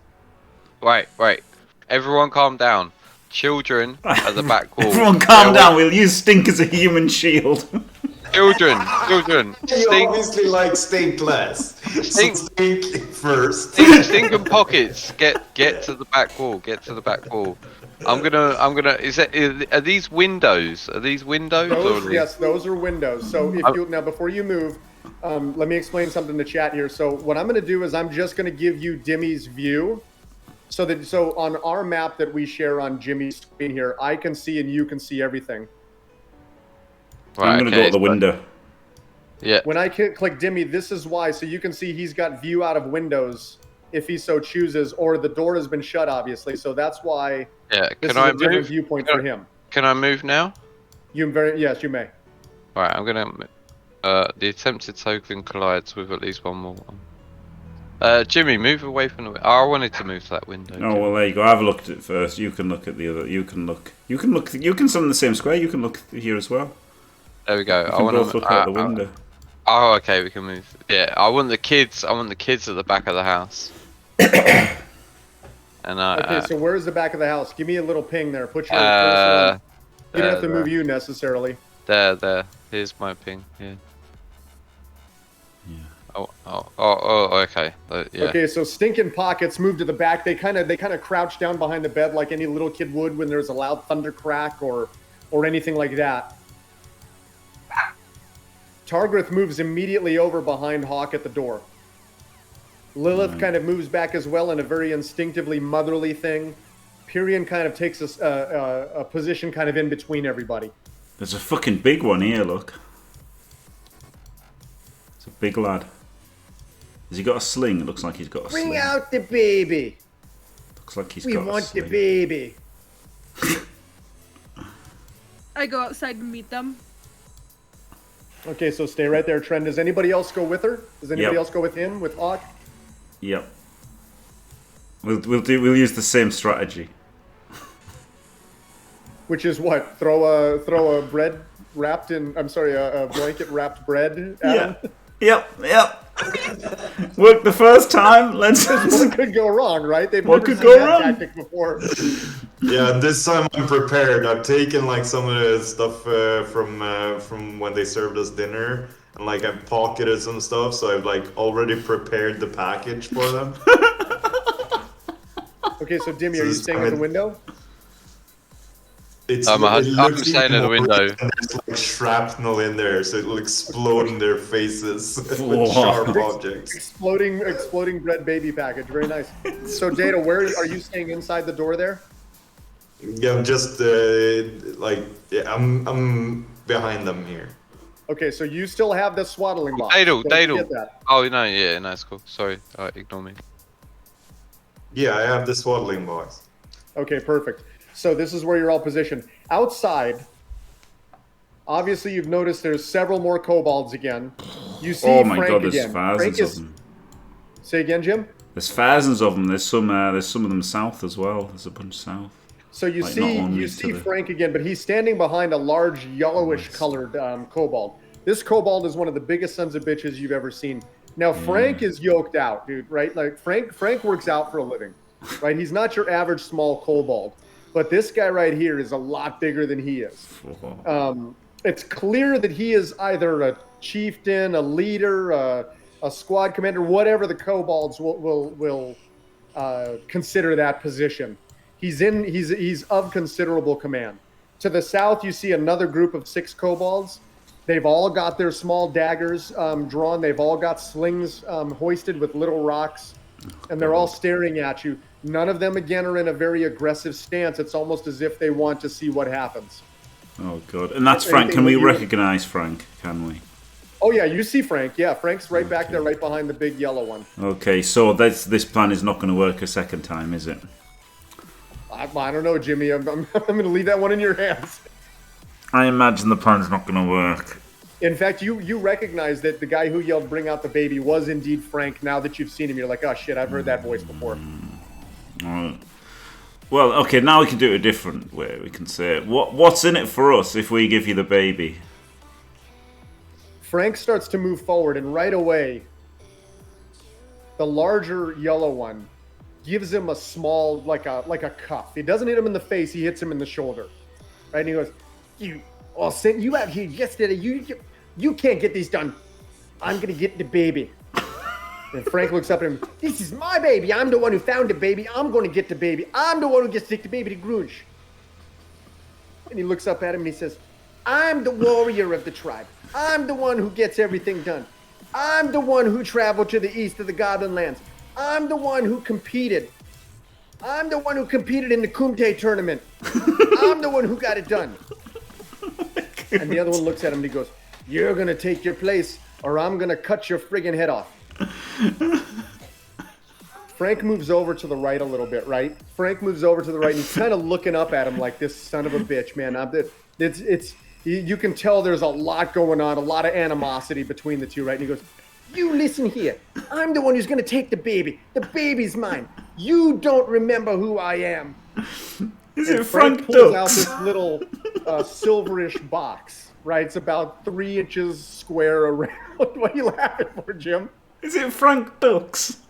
Wait. Everyone calm down. Children at the back wall.
Everyone calm down, we'll use Stink as a human shield.
Children.
You
Stink,
obviously like Stink less.
Stink.
So Stink first.
Stink and Pockets. Get to the back wall. I'm gonna. Are these windows?
Yes, those are windows. So now before you move, let me explain something to chat here. So what I'm going to do is I'm just going to give you Dimmy's view, so on our map that we share on Jimmy's screen here, I can see and you can see everything.
Right,
I'm going to go out the window.
Yeah.
When I click Dimmy, this is why. So you can see he's got view out of windows if he so chooses, or the door has been shut, obviously. So that's why.
Yeah.
This is
Can I
a different
move?
viewpoint for him.
Can I move now?
Yes, you may.
Right. I'm gonna. The attempted token collides with at least one more one. Jimmy, move away from the. I wanted to move to that window.
Oh well, there you go. I've looked at it first. You can look at the other. You can stand in the same square. You can look here as well.
There we go.
You can both look out the window.
Oh, okay, we can move. Yeah, I want the kids at the back of the house. And
Okay, so where's the back of the house? Give me a little ping there. Put your cursor on. You don't have to move you necessarily.
There. Here's my ping. Yeah. Okay. Yeah.
Okay, so Stinking Pockets move to the back. They kind of crouch down behind the bed like any little kid would when there's a loud thunder crack or anything like that. Targrith moves immediately over behind Hawk at the door. Lilith kind of moves back as well in a very instinctively motherly thing. Pyrian kind of takes a position kind of in between everybody.
There's a fucking big one here, look. It's a big lad. Has he got a sling? It looks like he's got a sling.
Bring out the baby.
Looks like he's
We
got a sling.
want the baby.
I go outside to meet them.
Okay, so stay right there, Trent. Does anybody else go with her? Does anybody else go with him, with Hawk?
Yep. We'll use the same strategy.
Which is what? Throw a bread wrapped in. I'm sorry, a blanket wrapped bread. At him?
Yep. Worked the first time. Let's.
What could go wrong, right? They've
What
never
could
seen
go
that
wrong?
tactic before.
Yeah, this time I'm prepared. I've taken like some of the stuff from when they served us dinner, and like I've pocketed some stuff, so I've like already prepared the package for them.
Okay, so Dimmy, are you staying at the window?
I'm
staying at the window.
And there's like shrapnel in there, so it'll explode in their faces
Whoa.
with sharp objects.
Exploding bread baby package. Very nice. So Data, where are you staying inside the door there?
Yeah, I'm just I'm behind them here.
Okay, so you still have the swaddling box.
Daedal,
Don't
Daedal.
forget that.
Oh no, yeah, no, it's cool. Sorry, ignore me.
Yeah, I have the swaddling box.
Okay, perfect. So this is where you're all positioned. Outside, obviously you've noticed there's several more kobolds again. You see
Oh my
Frank
god, there's
again.
thousands
Frank
of
is.
them.
Say again, Jim.
There's thousands of them. There's some of them south as well. There's a bunch south.
So you
Like, not
see
only to the-
Frank again, but he's standing behind a large yellowish colored kobold. This kobold is one of the biggest sons of bitches you've ever seen. Now Frank is yoked out, dude. Right? Like Frank works out for a living, right? He's not your average small kobold, but this guy right here is a lot bigger than he is. It's clear that he is either a chieftain, a leader, a squad commander, whatever the kobolds will consider that position. He's of considerable command. To the south, you see another group of 6 kobolds. They've all got their small daggers drawn. They've all got slings hoisted with little rocks, and they're all staring at you. None of them, again, are in a very aggressive stance. It's almost as if they want to see what happens.
Oh god, and that's Frank. Can we recognize Frank? Can we?
Oh yeah, you see Frank. Yeah, Frank's right back there, right behind the big yellow one.
Okay, so this plan is not going to work a second time, is it?
I don't know, Jimmy. I'm going to leave that one in your hands.
I imagine the plan's not going to work.
In fact, you recognize that the guy who yelled "Bring out the baby" was indeed Frank. Now that you've seen him, you're like, oh shit, I've heard that voice before.
Well, okay, now we can do it a different way. We can say, what's in it for us if we give you the baby?
Frank starts to move forward, and right away, the larger yellow one gives him a small, like a cuff. He doesn't hit him in the face; he hits him in the shoulder. Right? And he goes, "You all sent you out here yesterday. You can't get these done. I'm gonna get the baby." And Frank looks up at him. "This is my baby. I'm the one who found the baby. I'm going to get the baby. I'm the one who gets to take the baby to Grunge." And he looks up at him and he says, "I'm the warrior of the tribe. I'm the one who gets everything done. I'm the one who traveled to the east of the Goblin Lands. I'm the one who competed. I'm the one who competed in the Kumte tournament. I'm the one who got it done." And the other one looks at him and he goes, "You're going to take your place or I'm going to cut your friggin' head off." Frank moves over to the right a little bit, right? Frank moves over to the right and he's kind of looking up at him like, this son of a bitch, man. You can tell there's a lot going on, a lot of animosity between the two, right? And he goes, "You listen here. I'm the one who's going to take the baby. The baby's mine. You don't remember who I am."
Is
And
it Frank
pulls out
Dux?
this little silverish box, right? It's about 3 inches square around. What are you laughing for, Jim?
Is it Frank Dux?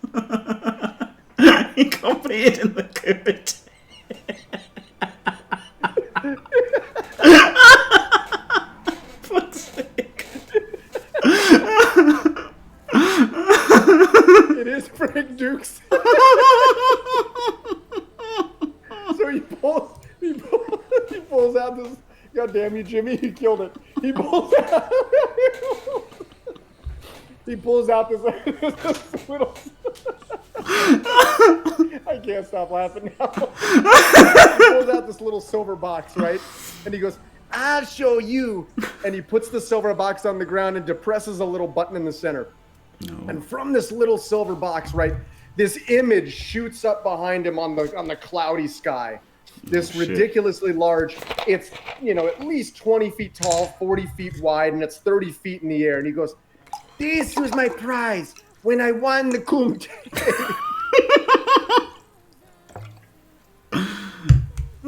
He competed in the Kumte. Fuck's sake.
It is Frank Dukes. So he pulls out this. God damn you, Jimmy! He killed it. He pulls out this little. I can't stop laughing now. He pulls out this little silver box, right? And he goes, "I'll show you." And he puts the silver box on the ground and depresses a little button in the center. No. And from this little silver box, right, this image shoots up behind him on the cloudy sky. This ridiculously large, it's, at least 20 feet tall, 40 feet wide, and it's 30 feet in the air. And he goes, "This was my prize when I won the Kumte."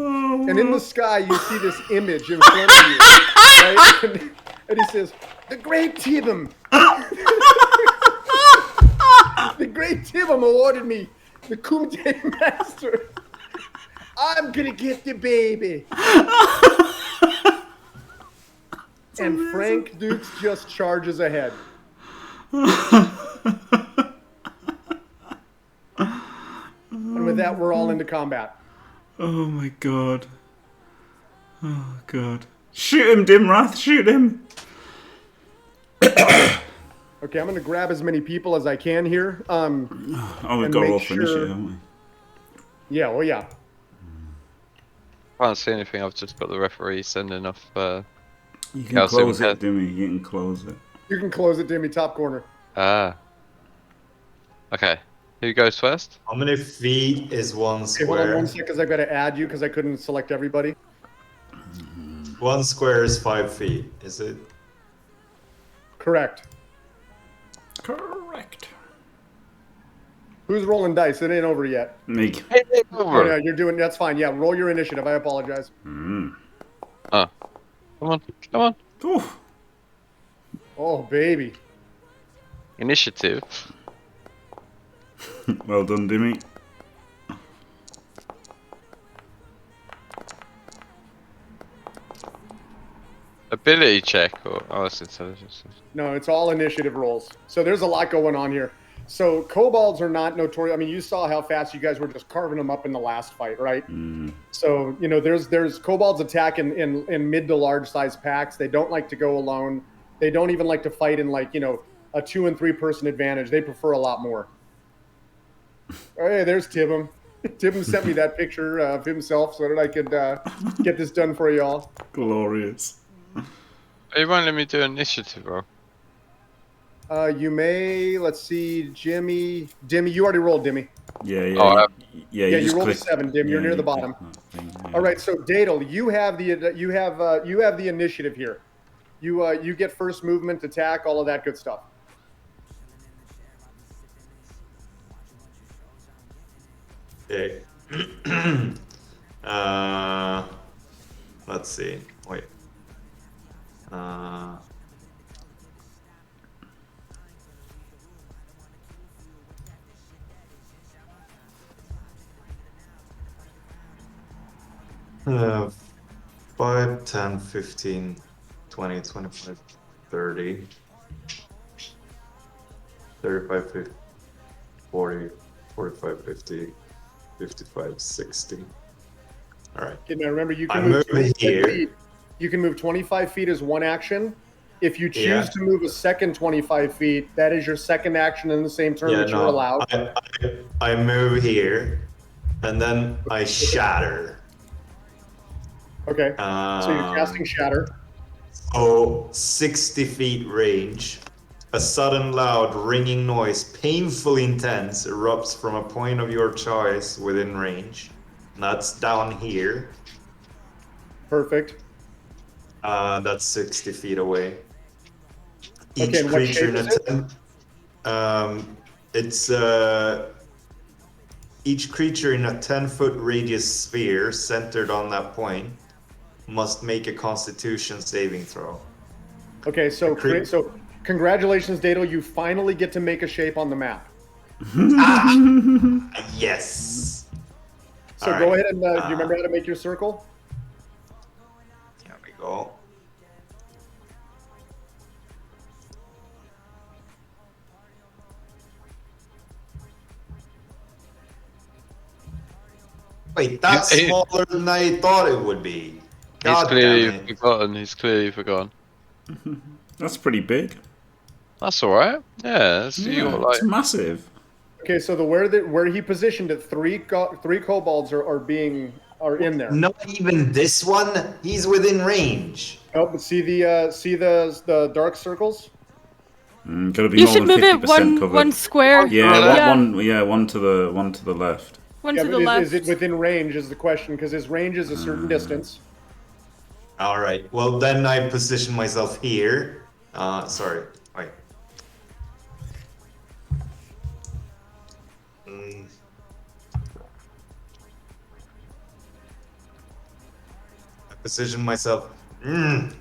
And in the sky, you see this image in front of you, right? And he says, "The great Tibum." The great Tibum awarded me the Kumte Master. I'm gonna get the baby. And Frank Dukes just charges ahead. And with that, we're all into combat.
Oh my god. Oh god. Shoot him, Dimrath, shoot him.
Okay, I'm gonna grab as many people as I can here.
We've got to roll for initiative, haven't we?
Yeah, well, yeah.
I can't see anything. I've just got the referee sending off.
You can
Kelsey,
close
we
it, Dimmy. You can close it.
You can close it, Dimmy, top corner.
Ah. Okay. Who goes first?
How many feet is one
Okay, hold on
square?
1 second, because I've got to add you because I couldn't select everybody.
1 square is 5 feet, is it?
Correct.
Correct.
Who's rolling dice? It ain't over yet.
Me.
Oh, yeah, you're doing. That's fine. Yeah, roll your initiative. I apologize.
Oh. Come on. Come on.
Oof.
Oh, baby.
Initiative.
Well done, Dimmy.
Ability check or it's intelligence.
No, it's all initiative rolls. So there's a lot going on here. So kobolds are not notorious. I mean, you saw how fast you guys were just carving them up in the last fight, right? So there's kobolds attack in mid to large size packs. They don't like to go alone. They don't even like to fight in a 2 and 3 person advantage. They prefer a lot more. Oh, hey, there's Tibham. Tibham sent me that picture of himself so that I could get this done for y'all.
Glorious.
You won't let me do initiative, bro.
You may. Let's see, Dimmy, you already rolled, Dimmy.
Yeah.
Oh,
yeah,
You
just
rolled a
click.
7, Dim. You're
Yeah,
near the
you click
bottom.
that thing, yeah.
All right, so Dadel, you have the initiative here. You get first movement, attack, all of that good stuff.
Okay. Let's see. Wait. 5, 10, 15, 20, 25, 30, 35, 50, 40, 45, 50, 55, 60. All right.
Okay, now remember, you can
I
move
move
25
here.
feet. You can move 25 feet as one action. If you choose
Yeah.
to move a second 25 feet, that is your second action in the same turn
Yeah,
that you're
no.
allowed.
I move here, and then I shatter.
Okay, so you're casting Shatter.
So 60 feet range. A sudden loud ringing noise, painfully intense, erupts from a point of your choice within range. And that's down here.
Perfect.
That's 60 feet away. Each
Okay, and what
creature
shape
in
is it?
it's each creature in a 10-foot radius sphere centered on that point must make a Constitution saving throw.
Okay, so congratulations, Dadel. You finally get to make a shape on the map.
Yes.
So
All
go
right.
ahead and do you remember how to make your circle?
Here we go. Wait, that's smaller than I thought it would be.
He's
God
clearly
damn it.
forgotten. He's clearly forgotten.
That's pretty big.
That's all right. Yeah, that's, you
Yeah,
got like
it's massive.
Okay, so where he positioned it, three kobolds are in there.
Not even this one. He's within range.
Oh, but see the dark circles?
Gotta be
You
more
should
than
move
50%
it one
covered.
one square.
Yeah,
Yeah.
one to the left.
One
Yeah,
to
but
the left.
is it within range is the question, because his range is a certain distance.
All right. Well, then I position myself here. Sorry. Wait. I position myself.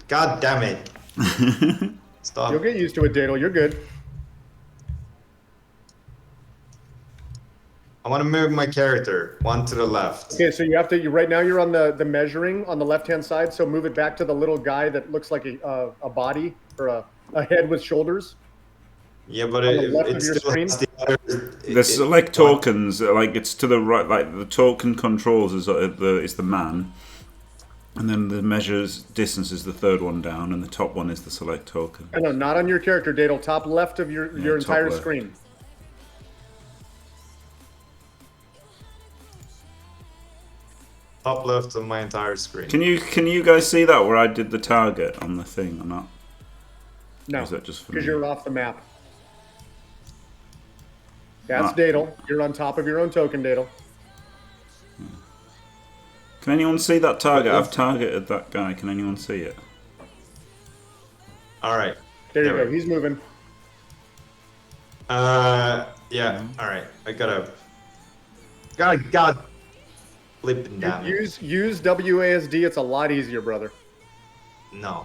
God damn it. Stop.
You'll get used to it, Dadel. You're good.
I want to move my character one to the left.
Okay, so you have to. Right now you're on the measuring on the left-hand side. So move it back to the little guy that looks like a body or a head with shoulders.
Yeah, but
On the left
it
of your
still
screen?
has the other.
The select tokens, like it's to the right, like the token controls is the man, and then the measures distance is the third one down, and the top one is the select token.
No, not on your character, Dadel. Top left of your
top
entire
left.
screen.
Top left of my entire screen.
Can you guys see that where I did the target on the thing or not?
No,
Or is that just for
because
me?
you're off the map. That's Dadle. You're on top of your own token, Dadle.
Can anyone see that target? I've targeted that guy. Can anyone see it?
All right.
There you
There
go.
we
He's moving.
Yeah. All right. I gotta. God. Flipping damage.
Use WASD. It's a lot easier, brother.
No.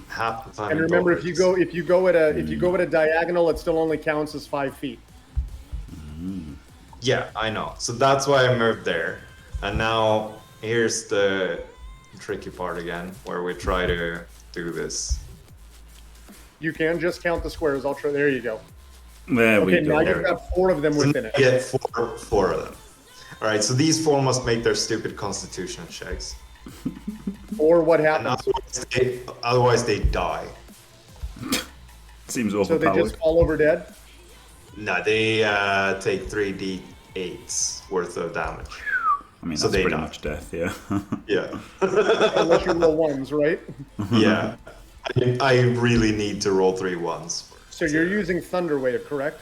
Half the time.
And
it
remember, if
overs.
you go at a diagonal, it still only counts as 5 feet.
Yeah, I know. So that's why I moved there. And now here's the tricky part again, where we try to do this.
You can just count the squares. I'll try. There you go.
There we
Okay, now
go.
you've got 4 of them
So
within it.
get four of them. All right. So these 4 must make their stupid Constitution checks.
Or what
And
happens?
otherwise they die.
Seems
So they
overpowered.
just fall over dead.
No, they take 3d8s worth of damage.
I mean,
so
that's
they
pretty
die.
much death, yeah.
Yeah.
Unless you roll ones, right?
Yeah. I really need to roll 3 ones.
So you're using Thunder Wave, correct?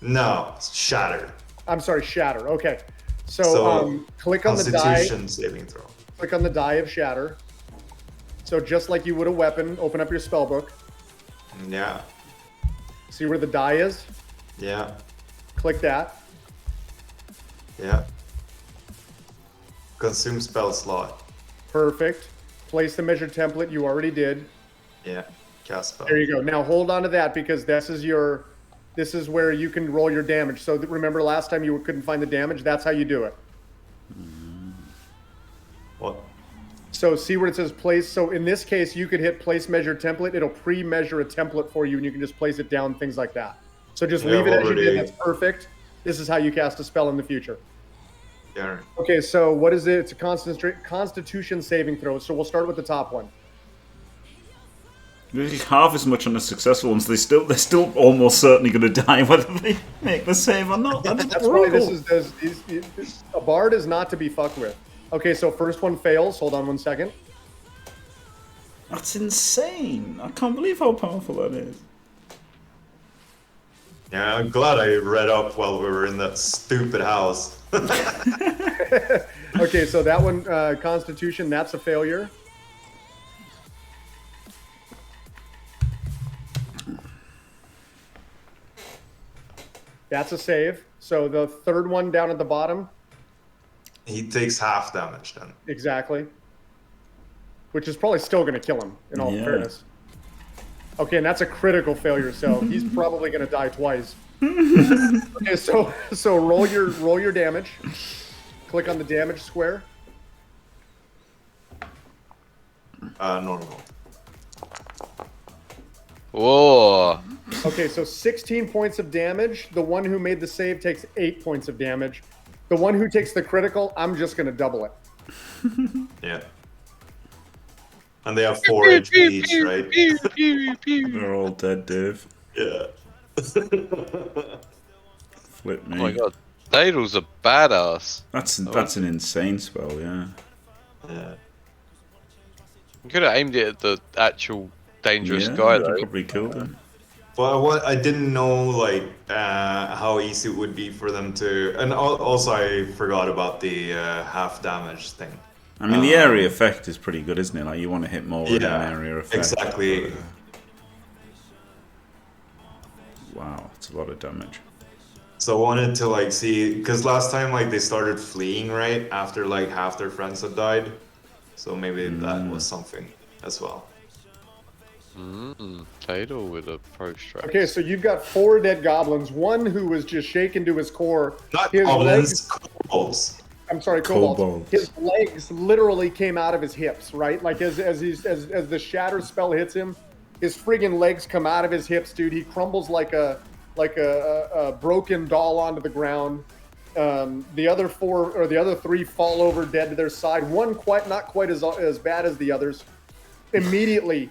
No, shatter.
I'm sorry, Shatter. Okay. So,
So,
click on the die.
Constitution saving throw.
Click on the die of Shatter. So just like you would a weapon, open up your spell book.
Yeah.
See where the die is?
Yeah.
Click that.
Yeah. Consume spell slot.
Perfect. Place the measure template you already did.
Yeah. Cast spell.
There you go. Now hold on to that because this is where you can roll your damage. So remember last time you couldn't find the damage? That's how you do it.
What?
So see where it says place. So in this case, you could hit place measure template. It'll pre-measure a template for you and you can just place it down, things like that. So just
Yeah,
leave it as you
already-
did. That's perfect. This is how you cast a spell in the future.
Yeah.
Okay, so what is it? It's a Constitution saving throw. So we'll start with the top one.
Half as much on the successful ones. They're still almost certainly going to die whether they make the save or not. That's
That's why
brutal.
a bard is not to be fucked with. Okay, so first one fails. Hold on one second.
That's insane. I can't believe how powerful that is.
Yeah, I'm glad I read up while we were in that stupid house.
Okay, so that one, Constitution, that's a failure. That's a save. So the third one down at the bottom,
He takes half damage then.
exactly. Which is probably still going to kill him, in all
Yeah.
fairness. Okay, and that's a critical failure, so he's probably going to die twice. Okay, so roll your damage. Click on the damage square.
Normal.
Whoa.
Okay, so 16 points of damage. The one who made the save takes 8 points of damage. The one who takes the critical, I'm just going to double it.
Yeah. And they have 4 HP each, right?
They're all dead, Dave.
Yeah.
Flip me.
Oh my god. Dadle's a badass.
That's an insane spell, yeah.
Yeah.
You could have aimed it at the actual dangerous
Yeah,
guy
I'd
though.
probably killed him.
But I didn't know like how easy it would be for them to, and also I forgot about the half damage thing.
I mean, the area effect is pretty good, isn't it? Like, you want to hit more with an
Yeah,
area effect.
exactly.
Wow, it's a lot of damage.
So I wanted to like see, because last time like they started fleeing right after like half their friends had died, so maybe that was something as well.
Dadle with a pro strike.
Okay, so you've got 4 dead goblins. One who was just shaken to his core.
Not
His
goblins, kobolds.
I'm sorry, kobolds.
Kobolds.
His legs literally came out of his hips, right? Like as the shatter spell hits him, his friggin' legs come out of his hips, dude. He crumbles like a broken doll onto the ground. The other 4 or the other 3 fall over dead to their side. One not quite as bad as the others. Immediately,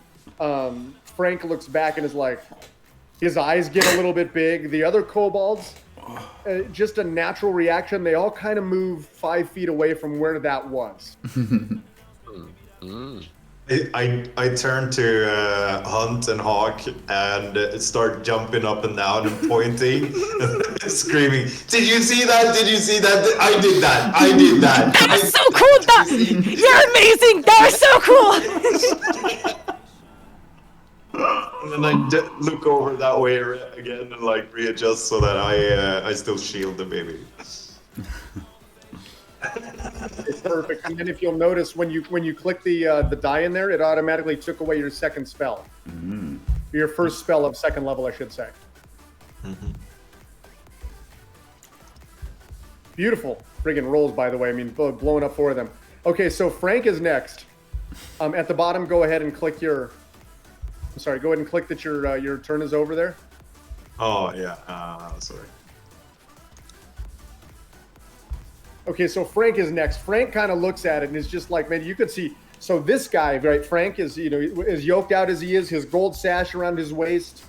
Frank looks back and is like, his eyes get a little bit big. The other kobolds, just a natural reaction. They all kind of move 5 feet away from where that was.
I turn to Hunt and Hawk and start jumping up and down and pointing, screaming, "Did you see that? Did you see that? I did that! I did that!
That was so cool! You're amazing! That was so cool!
And then I look over that way again and like readjust so that I still shield the baby.
It's perfect. And then if you'll notice, when you click the die in there, it automatically took away your second spell. Your first spell of second level, I should say. Beautiful friggin' rolls, by the way. I mean, blowing up 4 of them. Okay, so Frank is next. At the bottom, go ahead and click your... I'm sorry, go ahead and click that your turn is over there.
Oh, yeah. Sorry.
Okay, so Frank is next. Frank kind of looks at it and is just like, man, you could see. So this guy, right? Frank is, as yoked out as he is, his gold sash around his waist.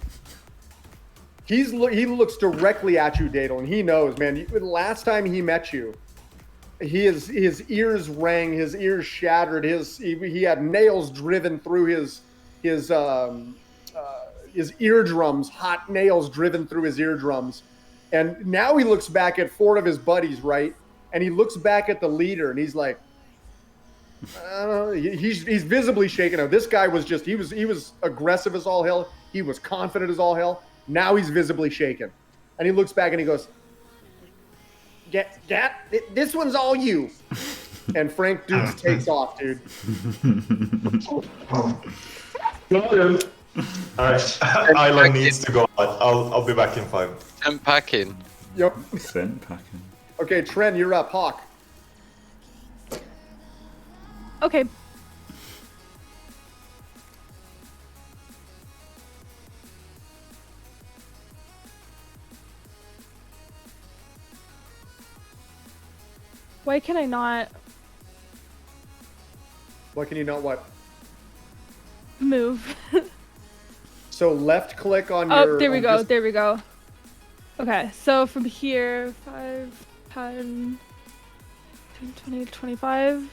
He looks directly at you, Dadel, and he knows, man. Last time he met you, his ears rang, his ears shattered, he had nails driven through his eardrums, hot nails driven through his eardrums, and now he looks back at 4 of his buddies, right? And he looks back at the leader, and he's like, he's visibly shaken out. This guy was he was aggressive as all hell. He was confident as all hell. Now he's visibly shaken, and he looks back and he goes, this one's all you." And Frank Dukes takes off, dude.
All right, Isla needs to go. I'll be back in 5.
I'm packing.
Yep.
Scent packing.
Okay, Tren, you're up. Hawk.
Okay. Why can I not
Why can you not what?
move?
So left click on your...
Oh, there we go. There we go. Okay, so from here, 5, 10, 20, 25.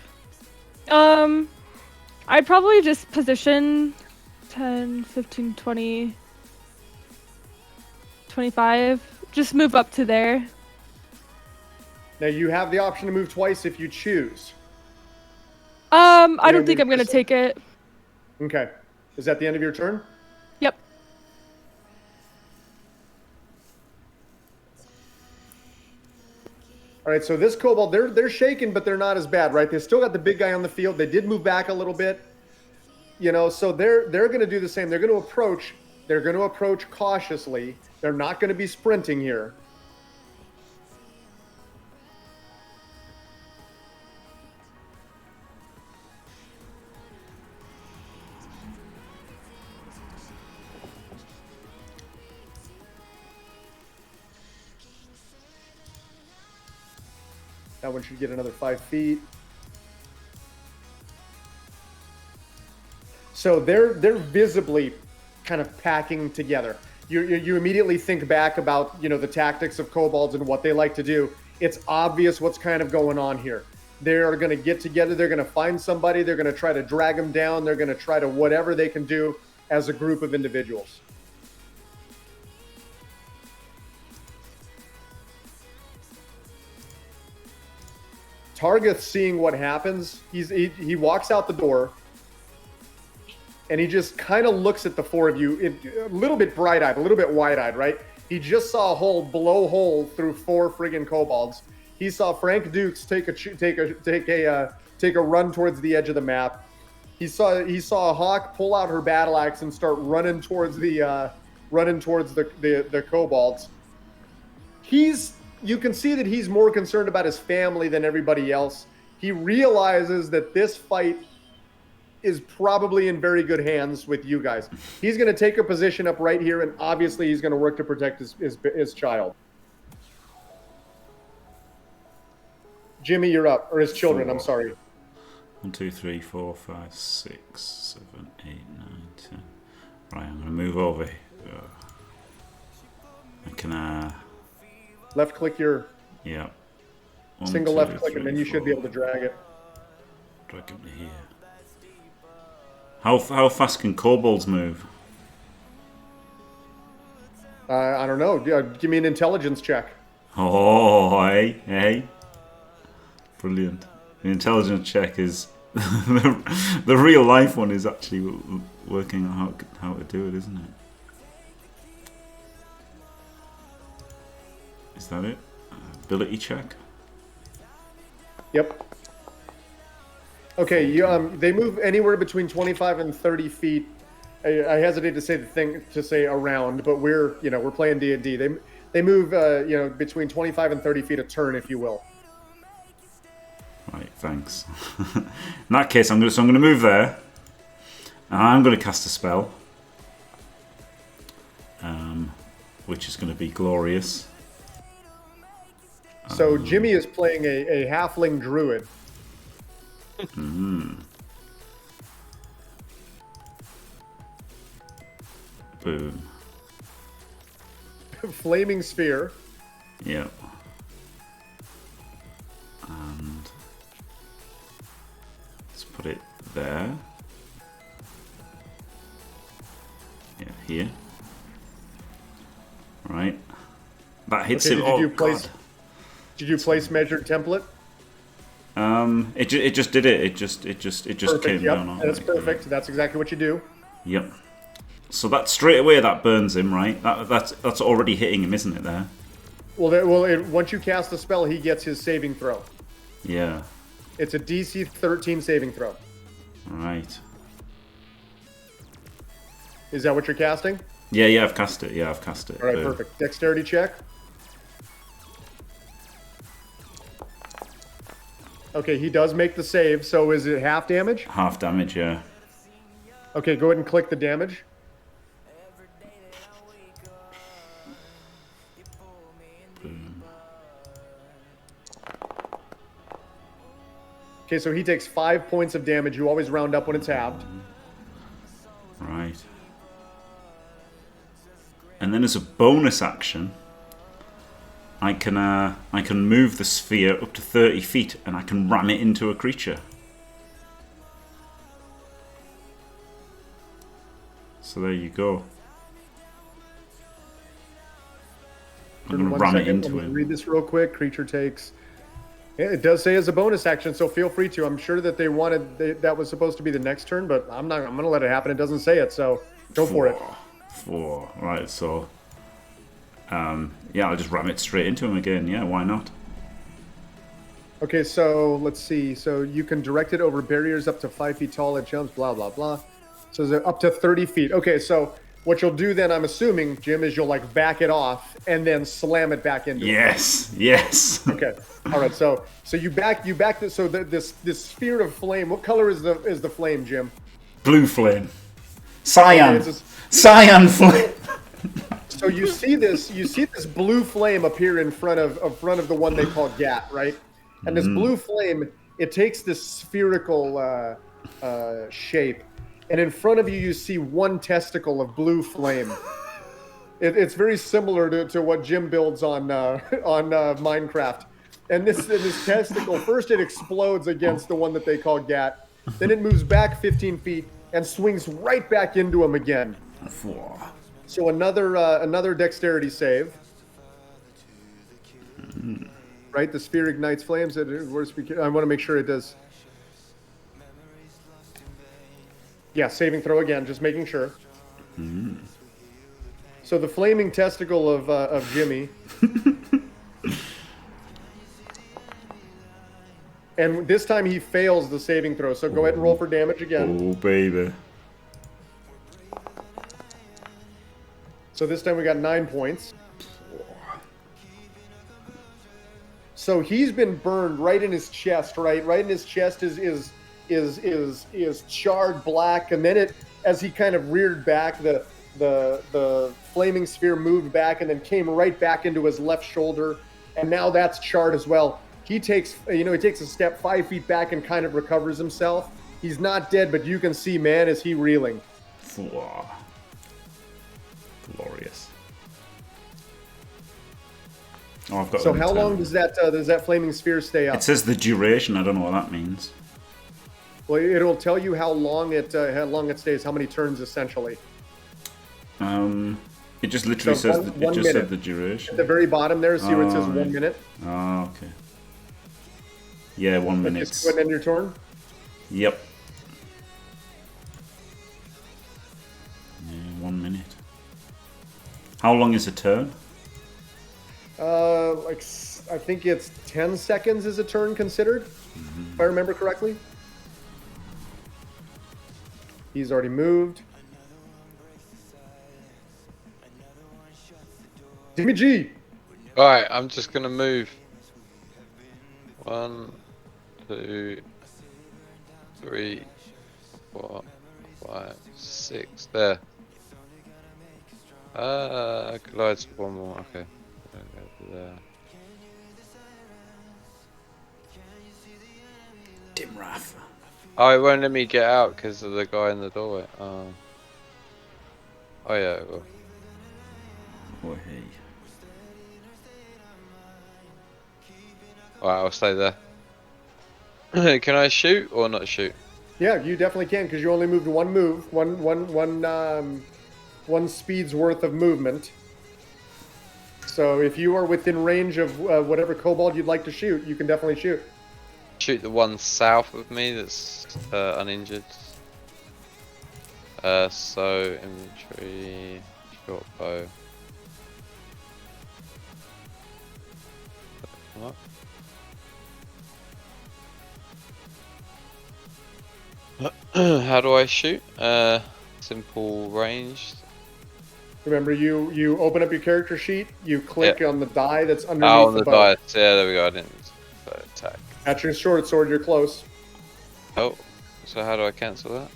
I'd probably just position 10, 15, 20, 25. Just move up to there.
Now you have the option to move twice if you choose.
I don't think I'm gonna take it.
Okay. Is that the end of your turn?
Yep.
All right, so this kobold, they're shaken, but they're not as bad, right? They still got the big guy on the field. They did move back a little bit, so they're going to do the same. They're going to approach. They're going to approach cautiously. They're not going to be sprinting here. That one should get another 5 feet. So they're visibly kind of packing together. You immediately think back about the tactics of kobolds and what they like to do. It's obvious what's kind of going on here. They're going to get together. They're going to find somebody. They're going to try to drag them down. They're going to try to whatever they can do as a group of individuals. Targeth, seeing what happens, he walks out the door, and he just kind of looks at the 4 of you, a little bit bright-eyed, a little bit wide-eyed, right? He just saw a blow hole through 4 friggin' kobolds. He saw Frank Dukes take a run towards the edge of the map. He saw a Hawk pull out her battle axe and start running towards the kobolds. You can see that he's more concerned about his family than everybody else. He realizes that this fight is probably in very good hands with you guys. He's going to take a position up right here, and obviously he's going to work to protect his child. Jimmy, you're up. Or his children,
4.
I'm sorry.
1, 2, 3, 4, 5, 6, 7, 8, 9, 10. Right, I'm going to move over here. And can I...
Left click your
Yeah. One,
single
two,
left click, and
three,
then you should be
four.
able to drag it.
Drag him to here. How fast can kobolds move?
I don't know. Give me an intelligence check.
Oh, hey. Brilliant. The intelligence check is... the real life one is actually working on how to do it, isn't it? Is that it? Ability check?
Yep. Okay, they move anywhere between 25 and 30 feet. I hesitate to say around, but we're playing D&D. They move between 25 and 30 feet a turn, if you will.
Right, thanks. In that case, I'm gonna move there, and I'm gonna cast a spell, which is gonna be glorious.
So Jimmy is playing a halfling druid.
Boom.
Flaming sphere.
Yep. And let's put it there. Yeah, here. Right. That hits
Okay,
him.
Did you place measured template?
It just did it. It just
Perfect.
came
Yep,
down.
that's perfect. That's exactly what you do.
Yep. So that straight away that burns him, right? That's already hitting him, isn't it? There.
Once you cast the spell, he gets his saving throw.
Yeah.
It's a DC 13 saving throw.
Right.
Is that what you're casting?
Yeah, I've cast it.
All right, perfect. Dexterity check. Okay, he does make the save. So is it half damage?
Half damage, yeah.
Okay, go ahead and click the damage.
Boom.
Okay, so he takes 5 points of damage. You always round up when it's halved.
Right. And then as a bonus action, I can move the sphere up to 30 feet and I can ram it into a creature. So there you go. I'm going to ram it into him.
Read this real quick. Creature takes... Yeah, it does say as a bonus action, so feel free to. I'm sure that that was supposed to be the next turn, but I'm going to let it happen. It doesn't say it, so go for it.
4. Right, so... yeah, I'll just ram it straight into him again. Yeah, why not?
Okay, so let's see. So you can direct it over barriers up to 5 feet tall. It jumps, blah, blah, blah. So is it up to 30 feet? Okay, so what you'll do then, I'm assuming, Jim, is you'll back it off and then slam it back into it.
Yes.
Okay. All right. So you back this. So this sphere of flame. What color is the flame, Jim?
Blue flame. Cyan.
Okay,
Cyan flame.
So you see this blue flame appear in front of the one they call Gat, right? And this blue flame, it takes this spherical shape, and in front of you, you see one testicle of blue flame. It's very similar to what Jim builds on Minecraft. And this testicle, first it explodes against the one that they call Gat, then it moves back 15 feet and swings right back into him again.
4.
So another dexterity save. Right, the sphere ignites flames. I want to make sure it does. Yeah, saving throw again, just making sure. So the flaming testicle of Jimmy. And this time he fails the saving throw. So go ahead and roll for damage again.
Oh, baby.
So this time we got 9 points. So he's been burned right in his chest, right? Right in his chest is charred black, and then as he kind of reared back, the flaming sphere moved back and then came right back into his left shoulder, and now that's charred as well. He takes a step 5 feet back and kind of recovers himself. He's not dead, but you can see, man, is he reeling.
4. Glorious. Oh, I've got
So
it
how
in
long
turn.
does that flaming sphere stay up?
It says the duration. I don't know what that means.
Well, it'll tell you how long it stays, how many turns essentially.
It just literally
So
says
one
it just said
minute.
the
At
duration.
the very bottom there, see where it says
Oh,
1
right.
minute?
Oh, okay. Yeah, 1 minute.
Just go ahead and end your turn.
Yep. Yeah, 1 minute. How long is a turn?
I think it's 10 seconds is a turn considered, if I remember correctly. He's already moved. Timmy G.
Alright, I'm just gonna move. 1, 2, 3, 4, 5, 6. There. Collides with one more. Okay. There.
Dimrath.
Oh, it won't let me get out because of the guy in the doorway. Oh yeah, it will.
Oh, hey.
Alright, I'll stay there. Can I shoot or not shoot?
Yeah, you definitely can because you only moved one speed's worth of movement. So if you are within range of whatever kobold you'd like to shoot, you can definitely shoot.
Shoot the one south of me that's uninjured. So infantry, short bow. What? How do I shoot? Simple ranged.
Remember, you open up your character sheet, you click on the die that's underneath
Oh, on
the
the
bow.
dice. Yeah, there we go. I didn't attack.
That's your short sword. You're close.
Oh, so how do I cancel that?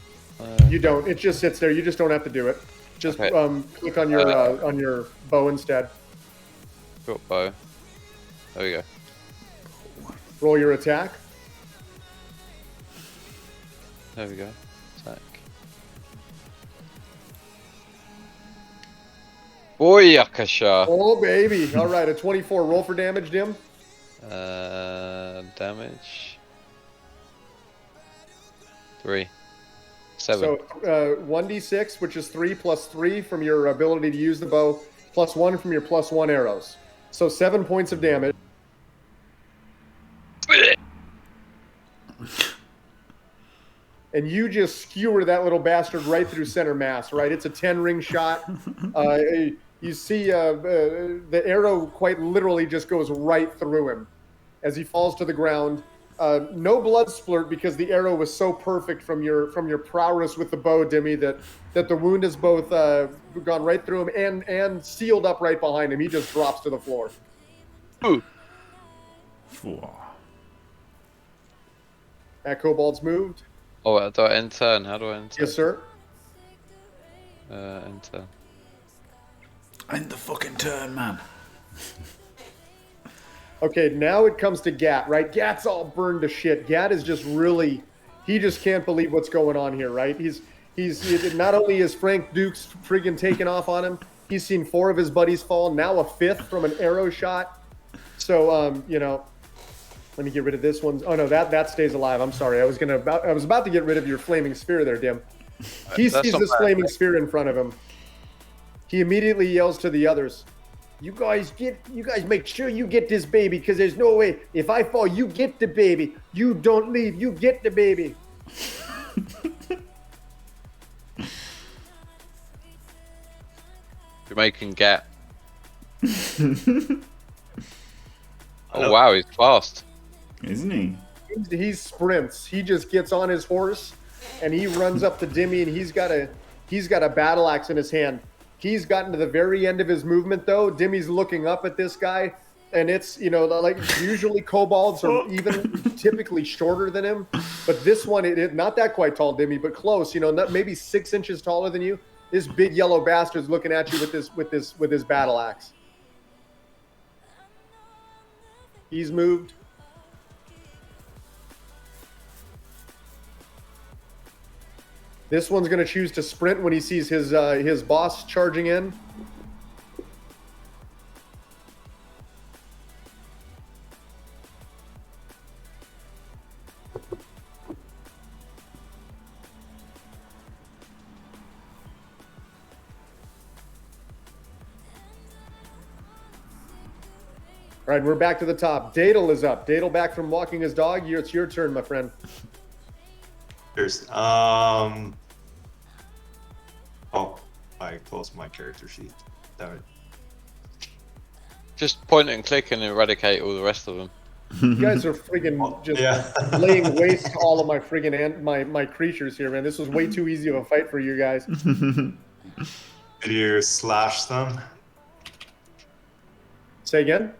You don't. It just sits there. You just don't have to do it. Just
Okay.
click on your bow instead.
Short bow. There we go.
Roll your attack.
There we go. Attack. Boyakasha.
Oh baby! All right, a 24. Roll for damage, Dim.
Damage. 3. 7.
So 1d6, which is 3 plus 3 from your ability to use the bow, plus 1 from your plus 1 arrows. So 7 points of damage. And you just skewer that little bastard right through center mass, right? It's a 10-ring shot. You see the arrow quite literally just goes right through him as he falls to the ground. No blood splurt because the arrow was so perfect from your prowess with the bow, Dimmy, that the wound has both gone right through him and sealed up right behind him. He just drops to the floor.
Ooh.
That kobold's moved.
Oh, do I end turn? How do I end turn?
Yes, sir.
End turn.
End the fucking turn, man.
Okay, now it comes to Gat, right? Gat's all burned to shit. Gat is just really, he just can't believe what's going on here, right? He's not only is Frank Dukes friggin' taken off on him, he's seen 4 of his buddies fall, now a 5th from an arrow shot. So, let me get rid of this one. Oh no, that stays alive. I'm sorry. I was about to get rid of your flaming spear there, Dim. He sees this flaming spear in front of him. He immediately yells to the others, You guys make sure you get this baby, because there's no way. If I fall, you get the baby. You don't leave. You get the baby.
Jamaican Gat. Oh wow, he's fast.
Isn't he?
He sprints. He just gets on his horse and he runs up to Dimmy, and he's got a battle axe in his hand. He's gotten to the very end of his movement though. Dimmy's looking up at this guy, and it's, like usually kobolds are even typically shorter than him, but this one, it not that quite tall, Dimmy, but close. Maybe 6 inches taller than you. This big yellow bastard's looking at you with his battle axe. He's moved. This one's going to choose to sprint when he sees his boss charging in. All right, we're back to the top. Dadel is up. Dadel back from walking his dog. It's your turn, my friend.
Cheers. Oh, I closed my character sheet. Damn it.
Just point and click and eradicate all the rest of them.
You guys are friggin' just laying waste to all of my friggin' my creatures here, man. This was way too easy of a fight for you guys.
Did you slash them?
Say again?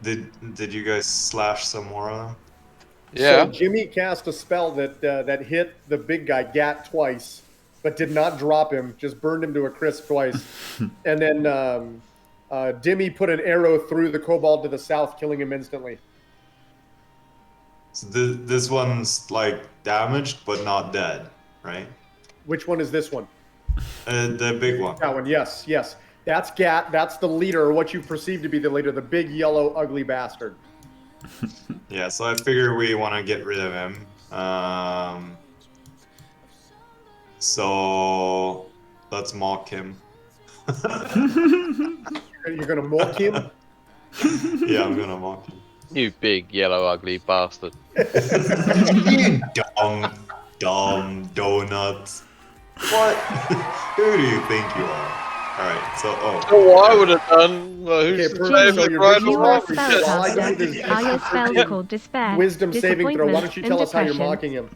Did you guys slash some more of them?
Yeah.
So Jimmy cast a spell that hit the big guy, Gat, twice, but did not drop him, just burned him to a crisp twice. And then Dimmy put an arrow through the kobold to the south, killing him instantly.
So this one's like damaged but not dead, right?
Which one is this one?
The big one.
That one, yes. That's Gat. That's the leader, or what you perceive to be the leader, the big, yellow, ugly bastard.
Yeah, so I figure we want to get rid of him. So let's mock him.
You're going to mock him?
Yeah, I'm gonna mock him.
You big, yellow, ugly bastard.
You dumb donut. What? Who do you think you are? Alright, so,
What I would have done. Who's
Okay,
to
perfect.
blame
So
if
your
right
visual
or
You are a
wrong?
Well, I
spellcaster.
do this-
Are your spells called despair,
Wisdom saving throw. Why don't you tell us how you're
disappointment,
mocking him?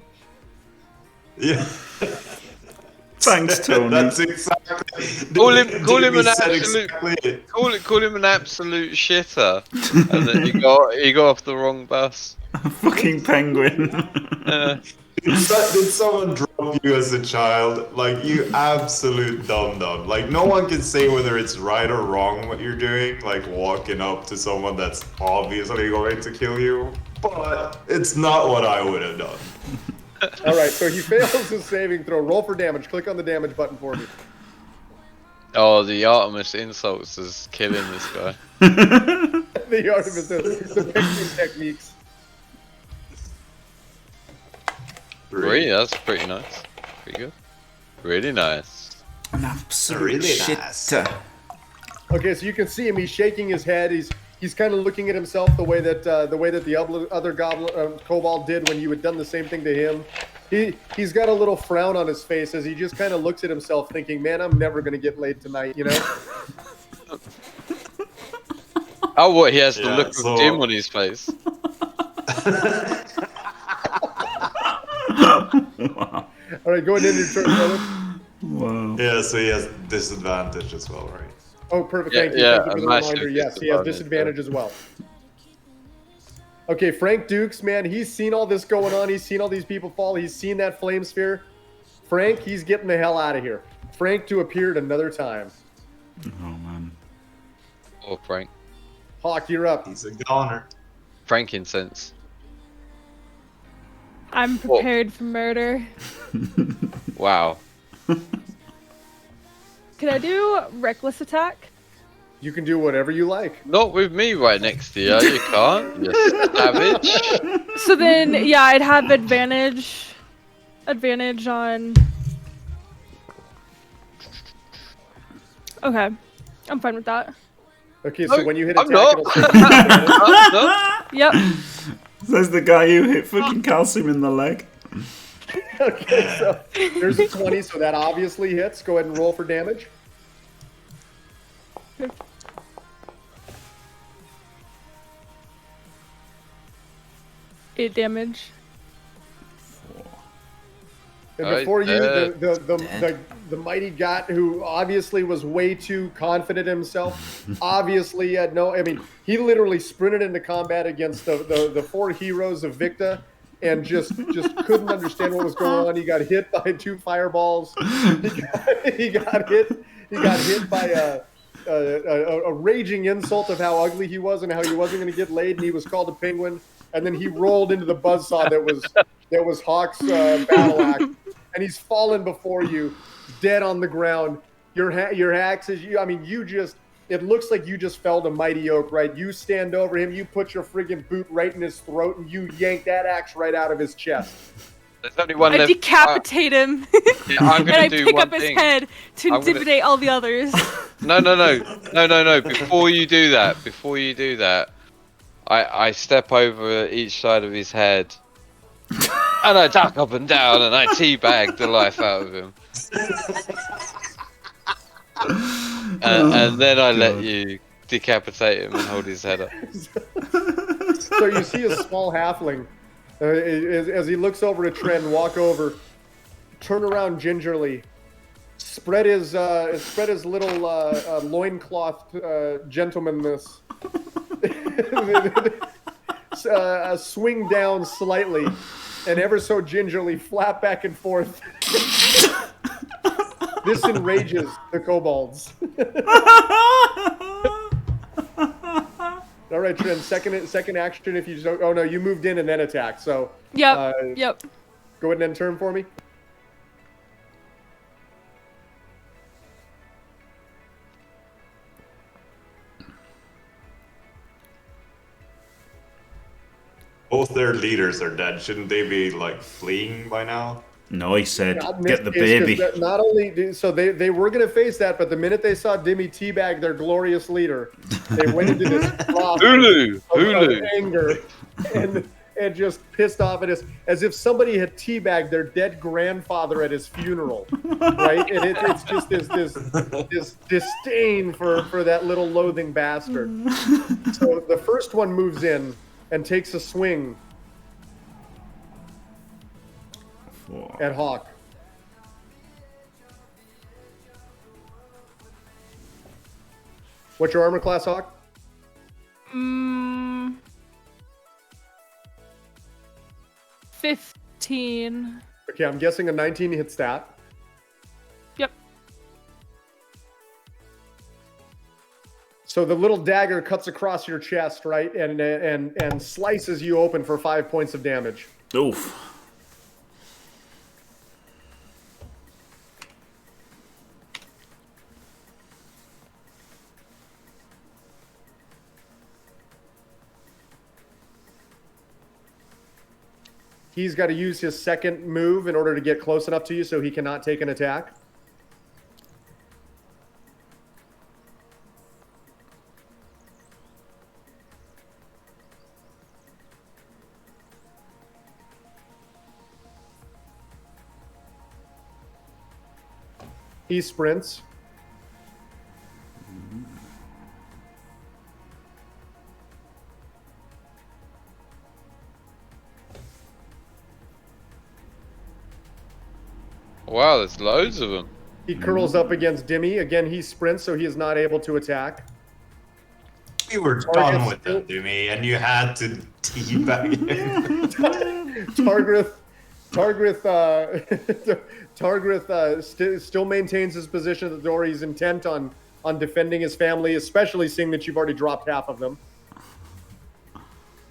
yeah.
Thanks, Tony.
That's exactly.
Call him
Jimmy
an
said
absolute.
exactly it.
Call him an absolute shitter, and then you got off the wrong bus.
Fucking penguin.
Did someone drop you as a child? Like, you absolute dum-dum. Like, no one can say whether it's right or wrong what you're doing, like walking up to someone that's obviously going to kill you, but it's not what I would have done.
All right, so he fails his saving throw. Roll for damage. Click on the damage button for me.
Oh, the Artemis insults is killing this guy.
The Artemis, the picking techniques.
3, that's pretty nice. Pretty good. Really nice.
An absolute
Really
shit.
nice.
Okay, so you can see him. He's shaking his head. He's kind of looking at himself the way that the other goblin kobold did when you had done the same thing to him. He's got a little frown on his face as he just kind of looks at himself, thinking, "Man, I'm never gonna get laid tonight," you know.
Oh, what? He has the
Yeah,
look
so-
of Dim on his face.
Wow.
All right, go ahead and end your turn, brother.
Wow.
Yeah, so he has disadvantage as well, right?
Oh, perfect.
Yeah,
Thank you.
yeah,
Thank you for the
a massive
reminder. Yes, he has
disadvantage,
disadvantage as well. Okay, Frank Dukes, man, he's seen all this going on. He's seen all these people fall. He's seen that flame sphere. Frank, he's getting the hell out of here. Frank to appear at another time.
Oh, man.
Oh, Frank.
Hawk, you're up.
He's a goner.
Frankincense.
I'm prepared for murder.
Wow.
Can I do reckless attack?
You can do whatever you like.
Not with me right next to you. You can't. You savage.
So then, yeah, I'd have advantage. Advantage on. Okay, I'm fine with that.
Okay, so
No,
when you hit
I'm
attack,
not.
it'll take
No.
Yep.
Says the guy who hit fucking calcium in the leg.
Okay, so there's a 20, so that obviously hits. Go ahead and roll for damage.
Eight damage.
And
Alright,
before you, the mighty Got, who obviously was way too confident in himself, obviously had no. I mean, he literally sprinted into combat against the 4 heroes of Victa, and just couldn't understand what was going on. He got hit by 2 fireballs. He got hit by a raging insult of how ugly he was and how he wasn't going to get laid, and he was called a penguin. And then he rolled into the buzzsaw that was Hawk's battle axe, and he's fallen before you, dead on the ground. Your axe is you. I mean, you just. It looks like you just felled a mighty oak, right? You stand over him, you put your friggin' boot right in his throat, and you yank that axe right out of his chest.
There's only one
I
left.
decapitate him,
Yeah, I'm
and
gonna
I
do
pick
one
up his
thing.
head to
I'm gonna-
intimidate all the others.
No. Before you do that, I step over each side of his head, and I duck up and down, and I teabag the life out of him. And then I let you decapitate him and hold his head up.
So you see a small halfling as he looks over to Tren, walk over, turn around gingerly, spread his little loincloth gentlemanness, swing down slightly, and ever so gingerly flap back and forth. This enrages the kobolds. All right, Tren. Second action. If you just don't, oh no, you moved in and then attacked. So
Yep.
Go ahead and end turn for me.
Both their leaders are dead. Shouldn't they be like fleeing by now?
No, he said,
Not in
get the
this case, 'cause
baby.
Not only so they were going to face that, but the minute they saw Dimmy teabag their glorious leader, they went into this froth
Hulu.
of anger and just pissed off at us, as if somebody had teabagged their dead grandfather at his funeral, right? And it's just this disdain for that little loathing bastard. So the first one moves in and takes a swing at Hawk. What's your armor class, Hawk?
15.
Okay, I'm guessing a 19 hits that.
Yep.
So the little dagger cuts across your chest, right, and slices you open for 5 points of damage.
Oof.
He's got to use his second move in order to get close enough to you so he cannot take an attack. He sprints.
Wow, there's loads of them.
He curls up against Dimmy. Again, he sprints, so he is not able to attack.
We were done with that, Dimmy, and you had to teabag him.
Targrith still maintains his position at the door. He's intent on defending his family, especially seeing that you've already dropped half of them.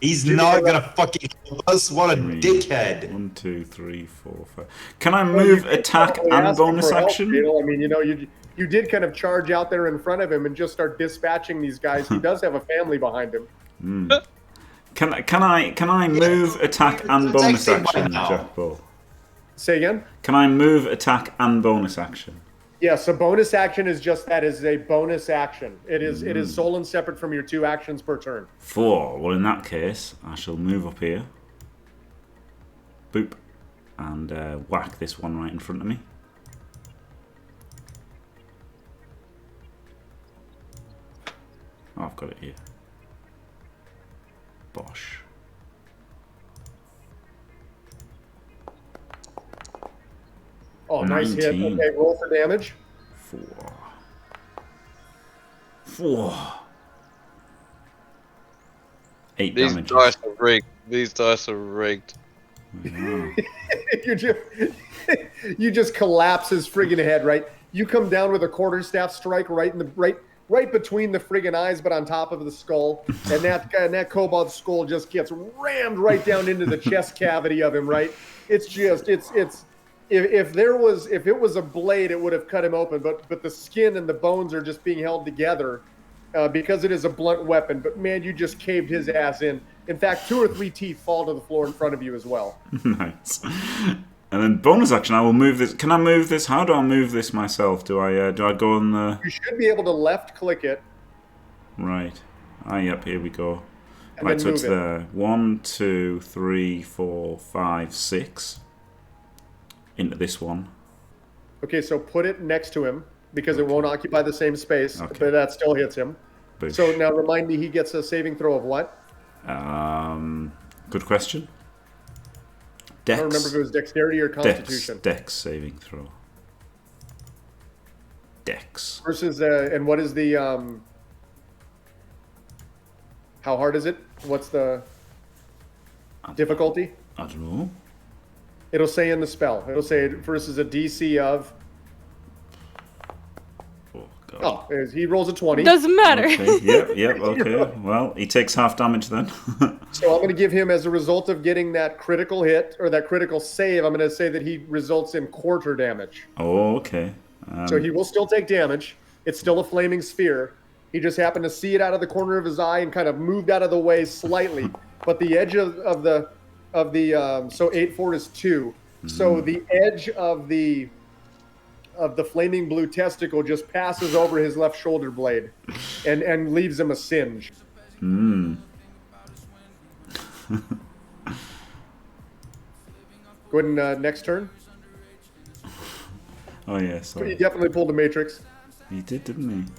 He's not gonna fucking help us. What a dickhead.
1, 2, 3, 4, 5. Can I move, attack, and bonus action?
I mean, you did kind of charge out there in front of him and just start dispatching these guys. He does have a family behind him.
Can I move, attack, and bonus action, Jack Bull?
Say again?
Can I move, attack, and bonus action?
Yes, a bonus action is just that, is a bonus action. It is sole and separate from your 2 actions per turn.
4. Well, in that case, I shall move up here. Boop. And whack this one right in front of me. Oh, I've got it here. Bosh.
Oh, nice hit.
19.
Okay, roll for damage.
4. 8
These
damage.
dice are rigged. These dice are rigged.
You just collapse his friggin' head, right? You come down with a quarterstaff strike right in the right between the friggin' eyes, but on top of the skull, and that kobold skull just gets rammed right down into the chest cavity of him, right? It's just if it was a blade, it would have cut him open, but the skin and the bones are just being held together because it is a blunt weapon. But man, you just caved his ass in. In fact, 2 or 3 teeth fall to the floor in front of you as well.
Nice. And then bonus action, I will move this. Can I move this? How do I move this myself? Do I go on the...
You should be able to left click it.
Right. Yep, here we go.
And
Right,
then
so it's
move it.
there. 1, 2, 3, 4, 5, 6. Into this one.
Okay, so put it next to him because it won't occupy the same space,
Okay.
but that still hits him.
Boosh.
So now remind me, he gets a saving throw of what?
Good question.
I
Dex.
don't remember if it was dexterity or constitution.
Dex saving throw. Dex.
Versus, and what is the, how hard is it? What's the difficulty?
I don't know.
It'll say in the spell. It'll say versus a DC of,
Oh, God.
he rolls a 20.
Doesn't matter.
Okay, yep, okay. Well, he takes half damage then.
So I'm going to give him, as a result of getting that critical hit, or that critical save, I'm going to say that he results in quarter damage.
Oh, okay.
So he will still take damage. It's still a flaming sphere. He just happened to see it out of the corner of his eye and kind of moved out of the way slightly. But the edge of the so 8-4 is 2. So the edge of the flaming blue testicle just passes over his left shoulder blade and leaves him a singe. Go ahead and next turn.
Oh, yeah,
He
sorry.
definitely pulled the Matrix.
He did, didn't he?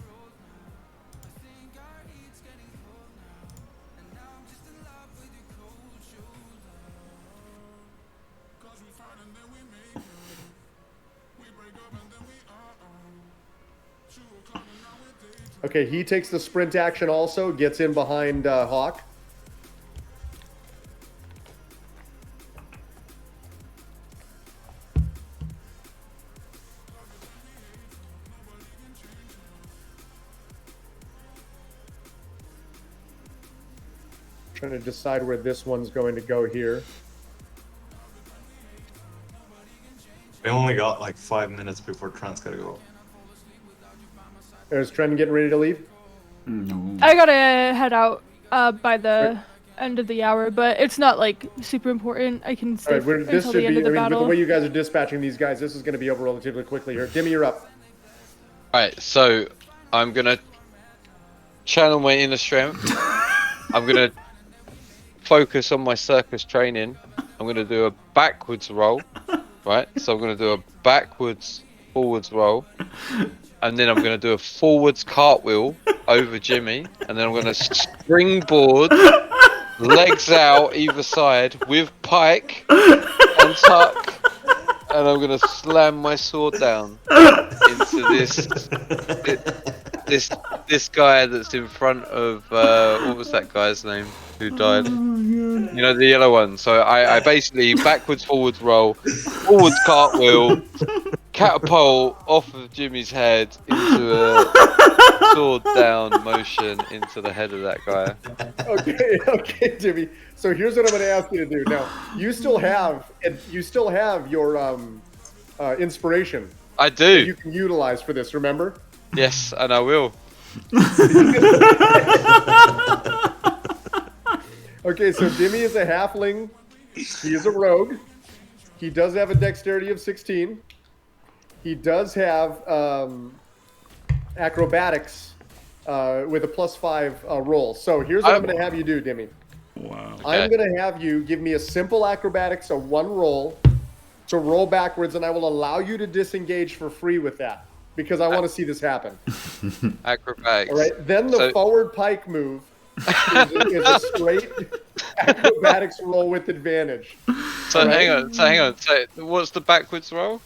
Okay, he takes the sprint action also, gets in behind Hawk. Trying to decide where this one's going to go here.
We only got like 5 minutes before Trent's gotta go.
Is Trent getting ready to leave?
No.
I gotta head out by the end of the hour, but it's not like super important. I can
All
stay
right, this
until
should
the end
be,
of the
with the
battle.
way you guys are dispatching these guys, this is going to be over relatively quickly here. Dimmy, you're up.
Alright, so I'm gonna channel my inner strength. I'm gonna focus on my circus training. I'm gonna do a backwards roll, right? So I'm gonna do a backwards forwards roll, and then I'm gonna do a forwards cartwheel over Jimmy, and then I'm gonna springboard, legs out either side with pike and tuck, and I'm gonna slam my sword down into this guy that's in front of what was that guy's name who died? You know, the yellow one. So I basically backwards forwards roll, forwards cartwheel, catapult off of Jimmy's head into a sword down motion into the head of that guy.
Okay, Jimmy. So here's what I'm going to ask you to do. Now, you still have your inspiration.
I
that
do.
you can utilize for this. Remember?
Yes, and I will.
Okay, so Dimmy is a halfling. He is a rogue. He does have a dexterity of 16. He does have acrobatics with a +5 roll. So here's what I'm going to have you do, Dimmy.
Wow.
I'm going to have you give me a simple acrobatics, a 1 roll, to roll backwards, and I will allow you to disengage for free with that because I want to see this happen.
Acrobatics.
All right. Then the
So-
forward pike move is a straight acrobatics roll with advantage.
So
Alright.
hang on. So what's the backwards roll?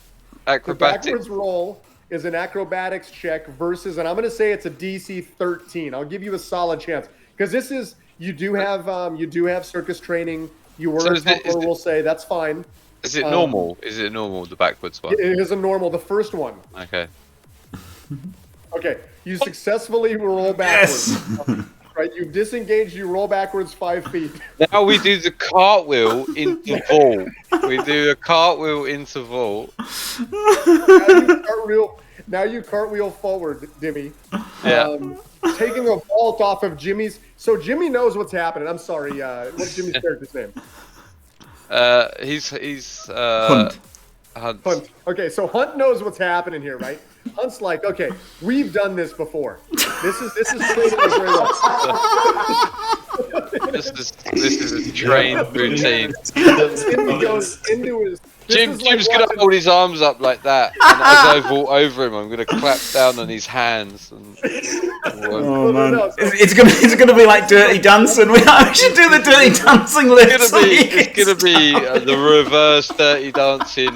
The
Acrobatics.
backwards roll is an acrobatics check versus, and I'm going to say it's a DC 13. I'll give you a solid chance because this is you do have circus training. You were
So
a
is it-
tumbler, we'll say that's fine.
Is it normal? Is it normal, the backwards one?
It is a normal. The first one.
Okay.
Okay, you successfully roll backwards.
Yes.
Right, you disengage. You roll backwards 5 feet.
Now we do the cartwheel into vault. We do a cartwheel into vault.
Now you start Now you cartwheel forward, Dimmy.
Yeah.
Taking a vault off of Jimmy's. So Jimmy knows what's happening. I'm sorry. What's Jimmy's character's name?
He's
Hunt.
Hunt. Okay, so Hunt knows what's happening here, right? Hunt's like, okay, we've done this before. This is straight away very well.
This is a trained routine.
Jimmy goes into his.
Jim's gonna hold his arms up like that, and as I vault over him, I'm gonna clap down on his hands. And
Oh man, it's gonna be like Dirty Dancing. We should do the Dirty Dancing list.
It's gonna be the reverse Dirty Dancing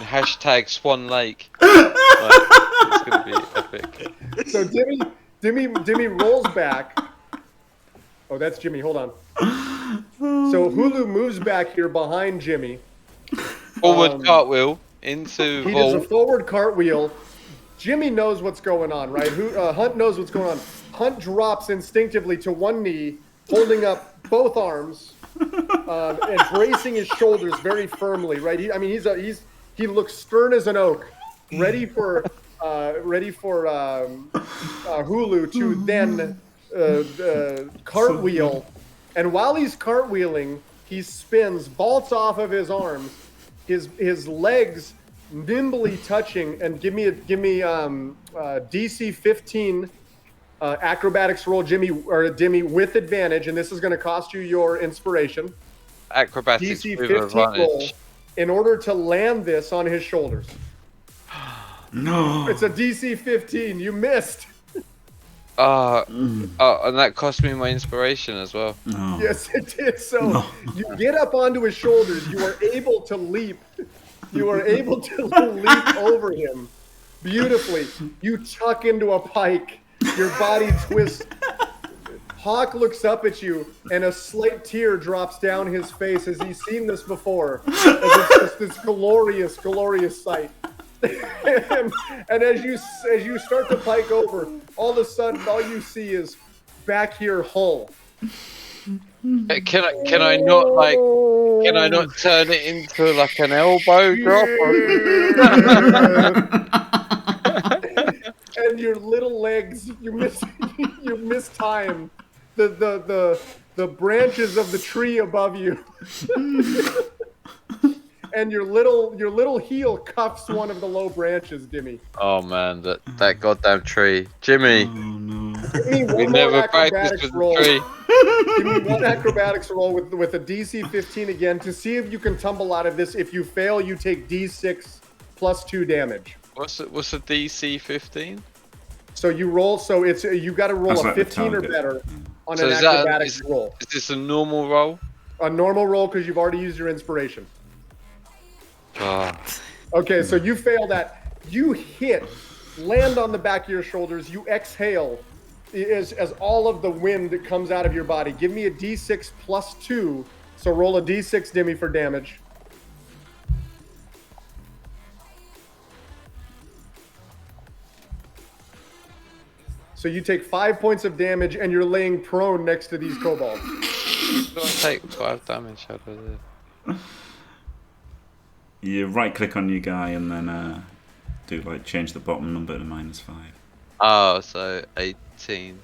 # Swan Lake. It's gonna be epic.
So Dimmy rolls back. Oh, that's Jimmy. Hold on. So Hulu moves back here behind Jimmy.
Forward cartwheel into
He does a
vault.
forward cartwheel. Jimmy knows what's going on, right? Hunt knows what's going on. Hunt drops instinctively to one knee, holding up both arms, and bracing his shoulders very firmly, right? He looks stern as an oak, ready for Hulu to then cartwheel. And while he's cartwheeling, he spins, vaults off of his arms, his legs nimbly touching, and give me DC 15 acrobatics roll, Dimmy, with advantage, and this is going to cost you your inspiration.
Acrobatics
DC
with
15
advantage.
roll in order to land this on his shoulders.
No.
It's a DC 15. You missed.
And that cost me my inspiration as well.
No.
Yes, it did. So you get up onto his shoulders. You are able to leap. You are able to leap over him beautifully. You tuck into a pike. Your body twists. Hawk looks up at you, and a slight tear drops down his face as he's seen this before. As it's just this glorious, glorious sight. and as you start to pike over, all of a sudden, all you see is back here Hull.
Can I not turn it into like an elbow drop?
And your little legs, you miss time. The branches of the tree above you. And your little heel cuffs one of the low branches, Dimmy.
Oh man, that goddamn tree, Jimmy.
Oh no.
Give me
We
one
never
more
practiced
acrobatics
with the
roll.
tree.
Give me one acrobatics roll with a DC 15 again to see if you can tumble out of this. If you fail, you take D6 plus 2 damage.
What's the DC 15?
So you roll. So you got to roll
That's
a
like the
15 or
target.
better on
So
an
is that-
acrobatics roll.
Is this a normal roll?
A normal roll because you've already used your inspiration.
Oh.
Okay, so you fail that. You hit, land on the back of your shoulders. You exhale as all of the wind comes out of your body. Give me a D6 plus 2. So roll a D6, Dimmy, for damage. So you take 5 points of damage, and you're laying prone next to these kobolds.
Do I take 5 damage out of this?
You right click on your guy and then do like change the bottom number to -5.
Oh, so 18.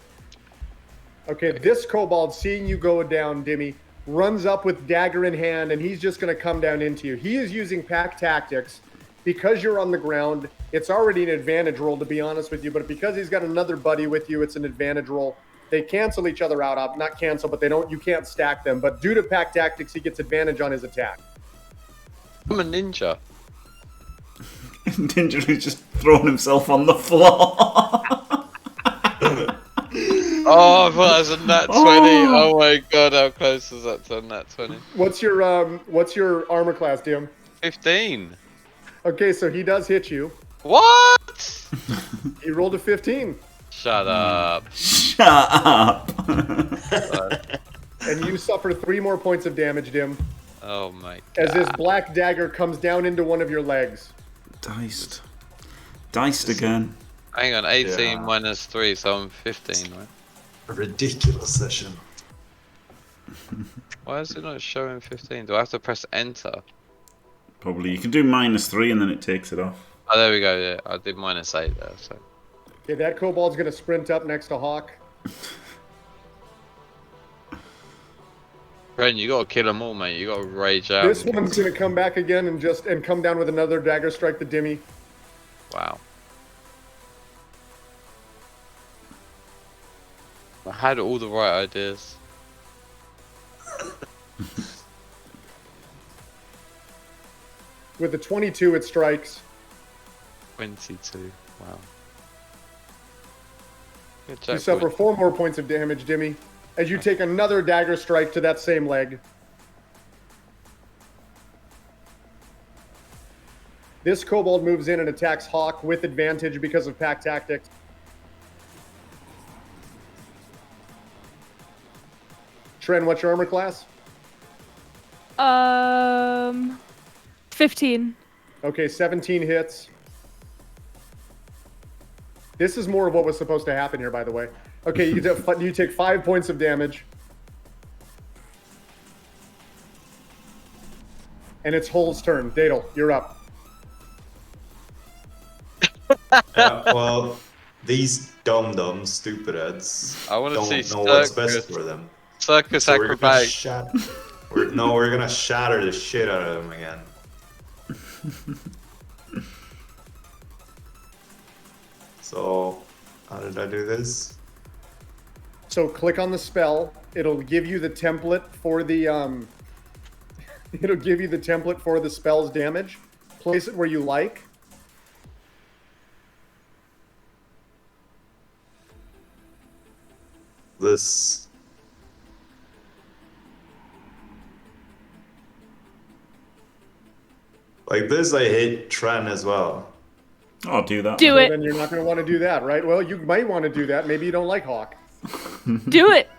Okay, this kobold, seeing you go down, Dimmy, runs up with dagger in hand, and he's just going to come down into you. He is using pack tactics. Because you're on the ground, it's already an advantage roll, to be honest with you, but because he's got another buddy with you, it's an advantage roll. They cancel each other out. Not cancel, but you can't stack them. But due to pack tactics, he gets advantage on his attack.
I'm a ninja.
Ninja has just thrown himself on the floor.
Oh, I thought that was a nat 20. Oh my god, how close was that to a nat 20?
What's your armor class, Dim?
15.
Okay, so he does hit you.
What?
He rolled a 15.
Shut up.
Shut up.
And you suffer 3 more points of damage, Dim,
Oh my god.
as this black dagger comes down into one of your legs.
Diced again.
Hang on, 18
Yeah.
minus 3, so I'm 15, right?
A ridiculous session.
Why is it not showing 15? Do I have to press enter?
Probably you can do -3 and then it takes it off.
Oh, there we go, yeah. I did -8 there, so.
Okay, that kobold's going to sprint up next to Hawk.
Bren, you gotta kill them all, mate. You gotta rage out.
This one's going to come back again and come down with another dagger strike the Dimmy.
Wow. I had all the right ideas.
With the 22, it strikes.
22. Wow. Good
You
job,
suffer
boy.
4 more points of damage, Dimmy, as you take another dagger strike to that same leg. This kobold moves in and attacks Hawk with advantage because of pack tactics. Tren, what's your armor class?
15.
Okay, 17 hits. This is more of what was supposed to happen here, by the way. Okay, you take 5 points of damage. And it's Hull's turn. Dadel, you're up.
Well, these dumb stupid-heads
I wanna
don't
see
know what's best
circus.
for them.
Circus
So we're gonna
acrobatic.
we're gonna shatter the shit out of them again. So, how did I do this?
So click on the spell. It'll give you the template for the it'll give you the template for the spell's damage. Place it where you like.
This. Like this, I hit Tren as well.
I'll do that.
Do
So
it.
then you're not going to want to do that, right? Well, you might want to do that. Maybe you don't like Hawk.
Do it.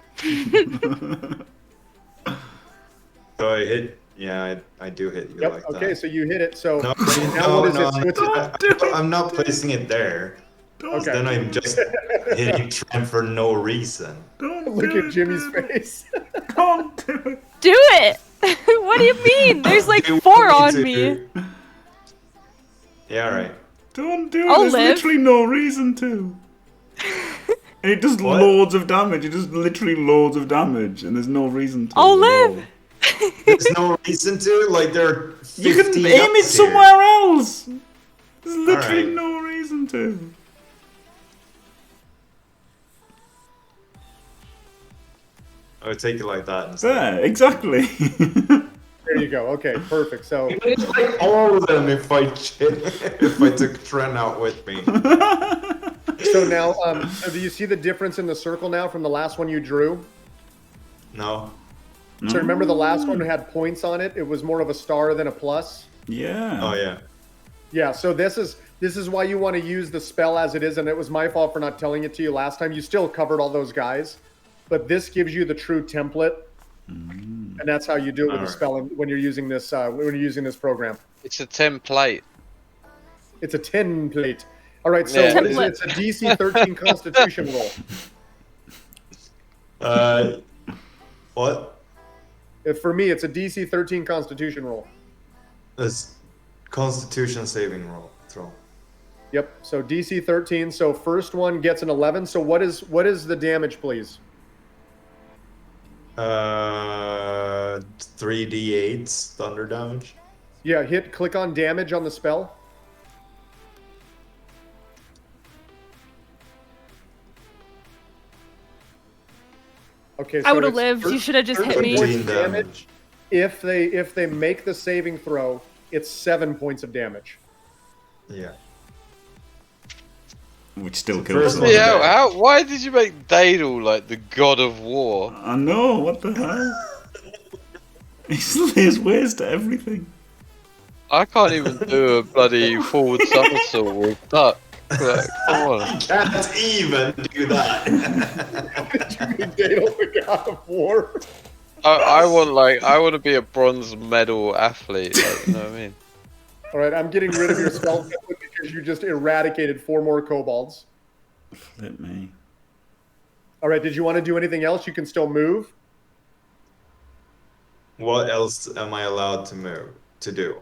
So I hit. Yeah, I do hit you
Yep.
like
Okay,
that.
so you hit it. So
No,
now what is
no,
it? So it's
I'm not placing it there.
okay.
Then I'm just hitting Tren for no reason.
Don't
Look
do
at
it,
Jimmy's
David.
face.
Don't do it.
Do it. What do you mean? There's like
You
4
want
on
me
me.
to- Yeah, right.
Don't do it.
I'll
There's
live.
literally no reason to. And it does
What?
loads of damage. It does literally loads of damage, and there's no reason to.
I'll
at all.
live.
There's no reason to. Like there are 50
You can aim it
guys here.
somewhere else. There's literally
Alright.
no reason to.
I would take it like that instead.
There, exactly.
There you go. Okay, perfect. So
It's like all of them if I took Tren out with me.
so now, so do you see the difference in the circle now from the last one you drew?
No.
So remember the last one had points on it. It was more of a star than a plus.
Yeah.
Oh yeah.
Yeah. So this is why you want to use the spell as it is, and it was my fault for not telling it to you last time. You still covered all those guys, but this gives you the true template, and that's how you do it with the
Alright.
spell when you're using this program.
It's a template.
It's a 10 plate. All right. So
Yeah.
what is it? It's a DC 13 Constitution roll.
What?
For me, it's a DC 13 Constitution roll.
This Constitution saving roll throw.
Yep. So DC 13. So first one gets an 11. So what is the damage, please?
3d8s thunder damage.
Yeah. Click on damage on the spell. Okay. So
I would have
it's
lived. You should have just hit me.
13
damage. If they make the saving throw, it's 7 points of damage.
Yeah.
Which still
So
kills
first
them.
one-
Yeah, why did you make Dadel like the god of war?
I know, what the hell? There's ways to everything.
I can't even do a bloody forward somersault with duck. Like, come on.
Can't even do that.
Dale, the god of war.
I want to be a bronze medal athlete. Like, you know what I mean?
All right, I'm getting rid of your spell template because you just eradicated 4 more kobolds.
Flip me.
All right, did you want to do anything else? You can still move.
What else am I allowed to do?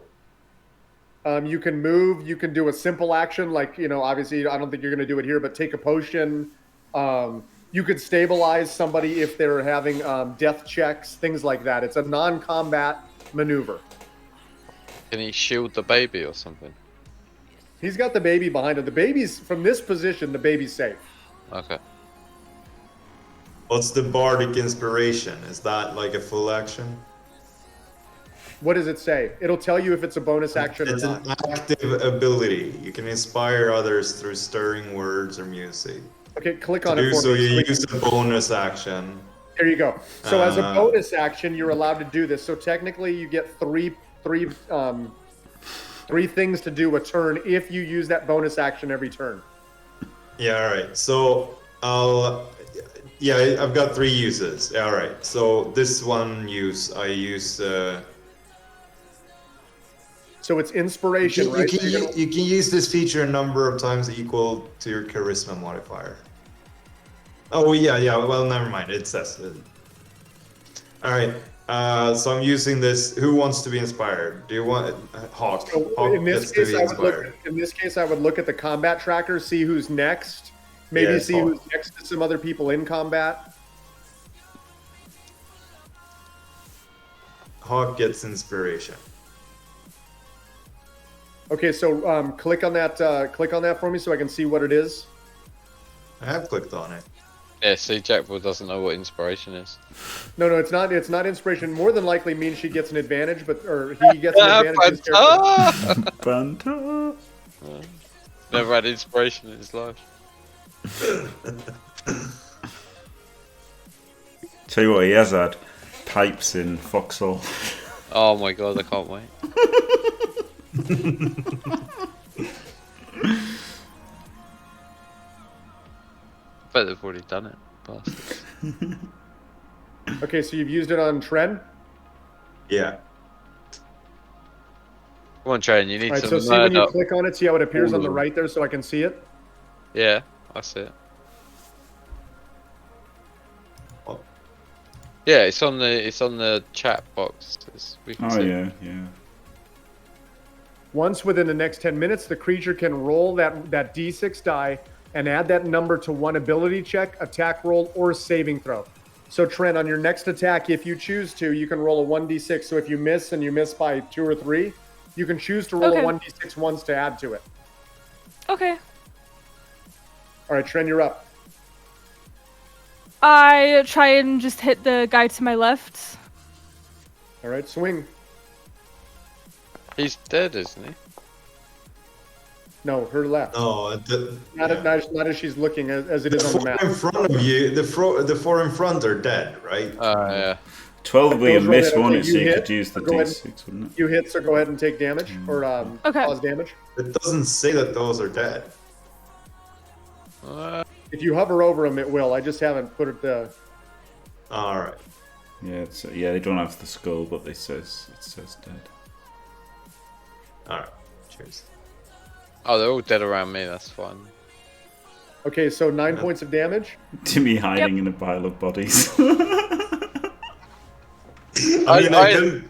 You can move. You can do a simple action, like, obviously, I don't think you're going to do it here, but take a potion. You could stabilize somebody if they're having death checks, things like that. It's a non-combat maneuver.
Can he shield the baby or something?
He's got the baby behind him. The baby's, from this position, the baby's safe.
Okay.
What's the bardic inspiration? Is that like a full action?
What does it say? It'll tell you if it's a bonus action or
It's
not.
an active ability. You can inspire others through stirring words or music.
Okay, click
To
on it
do
for
so,
me.
you use a bonus action.
There you go. So as a bonus action, you're allowed to do this. So technically, you get three things to do a turn if you use that bonus action every turn.
Yeah, all right. So I've got 3 uses. All right. So this one I use.
So it's inspiration, right?
You can use this feature a number of times equal to your charisma modifier. Oh yeah. Well, never mind. It says it. All right. So I'm using this. Who wants to be inspired? Do you want Hawk?
So
Hawk
in this
gets to
case,
be inspired.
I would look at the combat tracker, see who's next. Maybe
Yeah,
see
Hawk.
who's next to some other people in combat.
Hawk gets inspiration.
Okay, so click on that for me so I can see what it is.
I have clicked on it.
Yeah, see, Jackboy doesn't know what inspiration is.
No, it's not. It's not inspiration. More than likely means she gets an advantage, or he gets an advantage. His character.
Fanta.
Never had inspiration in his life.
Tell you what, he has had pipes in Foxhole.
Oh my god, I can't wait. Bet they've already done it, bastards.
Okay, so you've used it on Tren.
Yeah.
Come on, Train, you need
All right,
to
so see when
murder.
you click on it, see how it appears on the right there, so I can see it.
Yeah, I see it.
Oh.
Yeah, it's on the chat box. We can
Oh
see.
yeah.
Once within the next 10 minutes, the creature can roll that d6 die and add that number to one ability check, attack roll, or saving throw. So Trent, on your next attack, if you choose to, you can roll a 1d6. So if you miss and you miss by 2 or 3, you can choose to roll a 1d6 once to add to it.
Okay.
All right, Trent, you're up.
I try and just hit the guy to my left.
All right, swing.
He's dead, isn't he?
No, her left.
No,
Not as she's looking as it is on the map.
in front of you, the four in front are dead, right?
Yeah.
12 we
Those
miss
roll-
one,
okay,
so you
hit,
could use the
go ahead.
D6, wouldn't it?
You hit, so go ahead and take damage, or
Okay.
cause damage.
It doesn't say that those are dead.
If you hover over them, it will. I just haven't put it
All right.
Yeah, they don't have the skull, but it says dead.
All right. Cheers.
Oh, they're all dead around me. That's fine.
Okay, so 9 points of damage.
Timmy hiding in a pile of bodies.
I mean, I
I-
could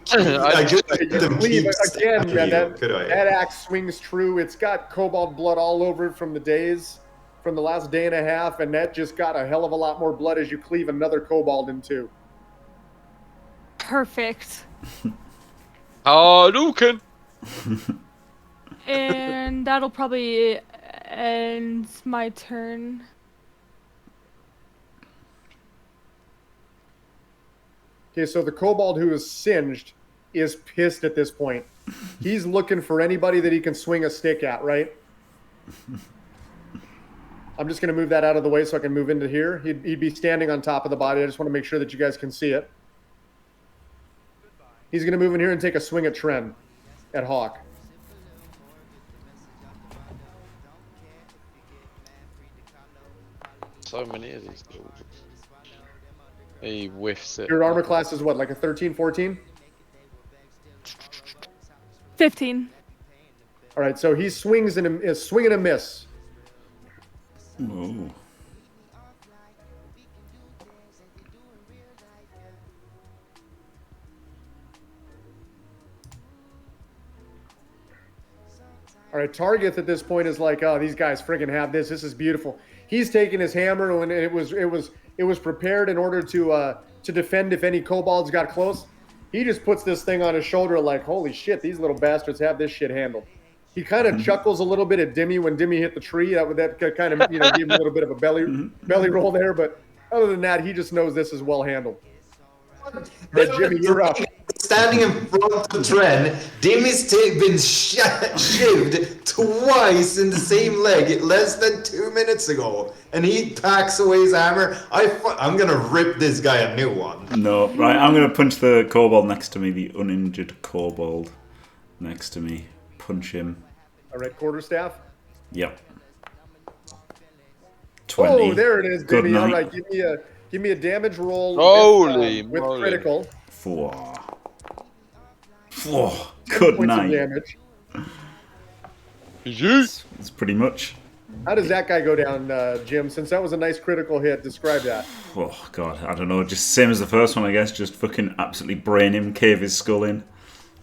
You
them
cleave
keep
again,
stabbing
man.
you, could I?
That axe swings true. It's got cobalt blood all over it from the last day and a half, and that just got a hell of a lot more blood as you cleave another cobalt in two.
Perfect.
Hadouken!
And that'll probably end my turn.
Okay, so the kobold who is singed is pissed at this point. He's looking for anybody that he can swing a stick at, right? I'm just going to move that out of the way so I can move into here. He'd be standing on top of the body. I just want to make sure that you guys can see it. He's going to move in here and take a swing at Tren, at Hawk.
So many of these little... He whiffs it.
Your armor class is what, like a 13, 14?
15.
All right, so he swings and is swing and a miss.
Whoa.
right, Target at this point is like, oh, these guys friggin' have this. This is beautiful. He's taking his hammer, and it was prepared in order to defend if any kobolds got close. He just puts this thing on his shoulder like, holy shit, these little bastards have this shit handled. He kind of chuckles a little bit at Dimmy when Dimmy hit the tree. That kind of gave him a little bit of a belly roll there. But other than that, he just knows this is well handled. But Jimmy, you're up.
Standing in front of Tren, Dimmy's been shivved twice in the same leg less than 2 minutes ago, and he packs away his hammer. I'm gonna rip this guy a new one.
No, right, I'm gonna punch the kobold next to me, the uninjured kobold next to me. Punch him.
All right, quarterstaff.
Yep. 20.
Oh, there it is,
Good
Dimmy. All
night.
right, give me a damage roll.
Holy
with
moly.
critical.
4.
10
Good
points
night.
of damage.
It's pretty much.
How does that guy go down, Jim? Since that was a nice critical hit, describe that.
Oh god, I don't know. Just same as the first one, I guess. Just fucking absolutely brain him, cave his skull in.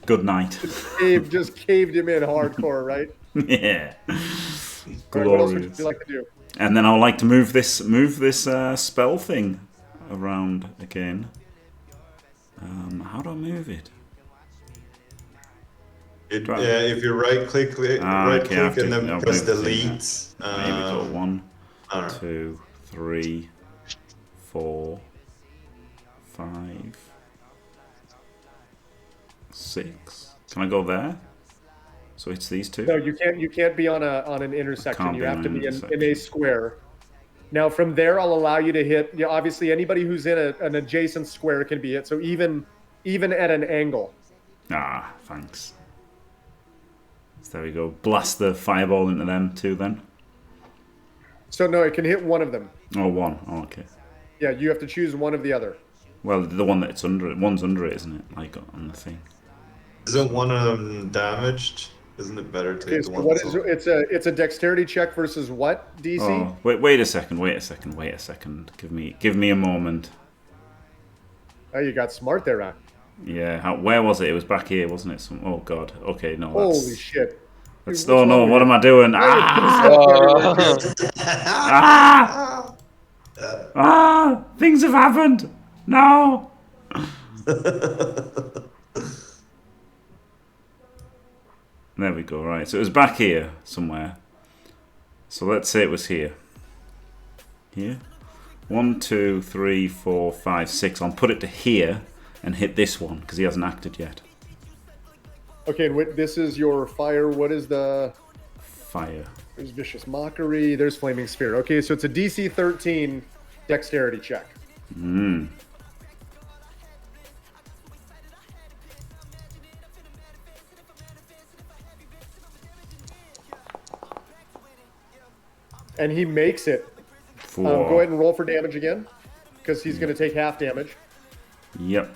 Good night.
Just caved him in hardcore, right?
Yeah.
All right, what else
Glorious.
would you like to do?
And then I would like to move this spell thing around again. How do I move it?
If you right click
okay,
and then
I'll
press
move it,
delete.
Maybe go 1,
Alright.
2, 3, 4, 5, 6. Can I go there? So it's these two.
No, you can't. You can't be on an intersection.
Can't
You
be
have
on
to
an
be in
intersection.
a square. Now, from there, I'll allow you to hit. Obviously, anybody who's in an adjacent square can be hit. So even at an angle.
Ah, thanks. So there we go. Blast the fireball into them too then.
So no, it can hit one of them.
Oh, one. Oh, okay.
Yeah, you have to choose one of the other.
Well, the one that's under it. One's under it, isn't it? Like on the thing.
Isn't one of them damaged? Isn't it better to
Okay,
take
so
the one
what
that's
is it's a dexterity check versus what DC?
Oh, wait a second. Give me a moment.
Oh, you got smart there, Ron.
Yeah, where was it? It was back here, wasn't it? Oh god. Okay, no. That's,
Holy shit!
That's,
Dude, what's
oh no!
wrong
What
with
am I doing? Ah! Things have happened. No. There we go. Right. So it was back here somewhere. So let's say it was here. Here. 1, 2, 3, 4, 5, 6. I'll put it to here and hit this one because he hasn't acted yet.
Okay, and this is your fire. What is the?
Fire.
There's vicious mockery. There's flaming sphere. Okay, so it's a DC 13 dexterity check. And he makes it.
4.
Go ahead and roll for damage again, because he's going to take half damage.
Yep.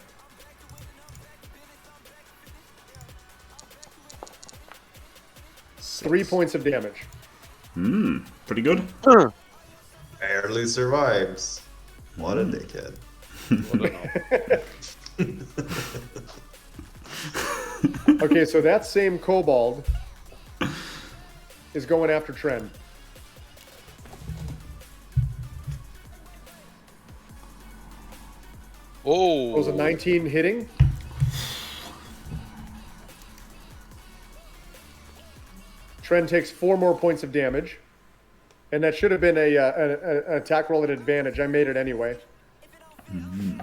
Six.
3 points of damage.
Pretty good.
barely survives. What a dickhead.
Okay, so that same kobold is going after Tren.
Oh.
Was a 19 hitting? Tren takes 4 more points of damage. And that should have been an attack roll at advantage. I made it anyway.
Mm-hmm.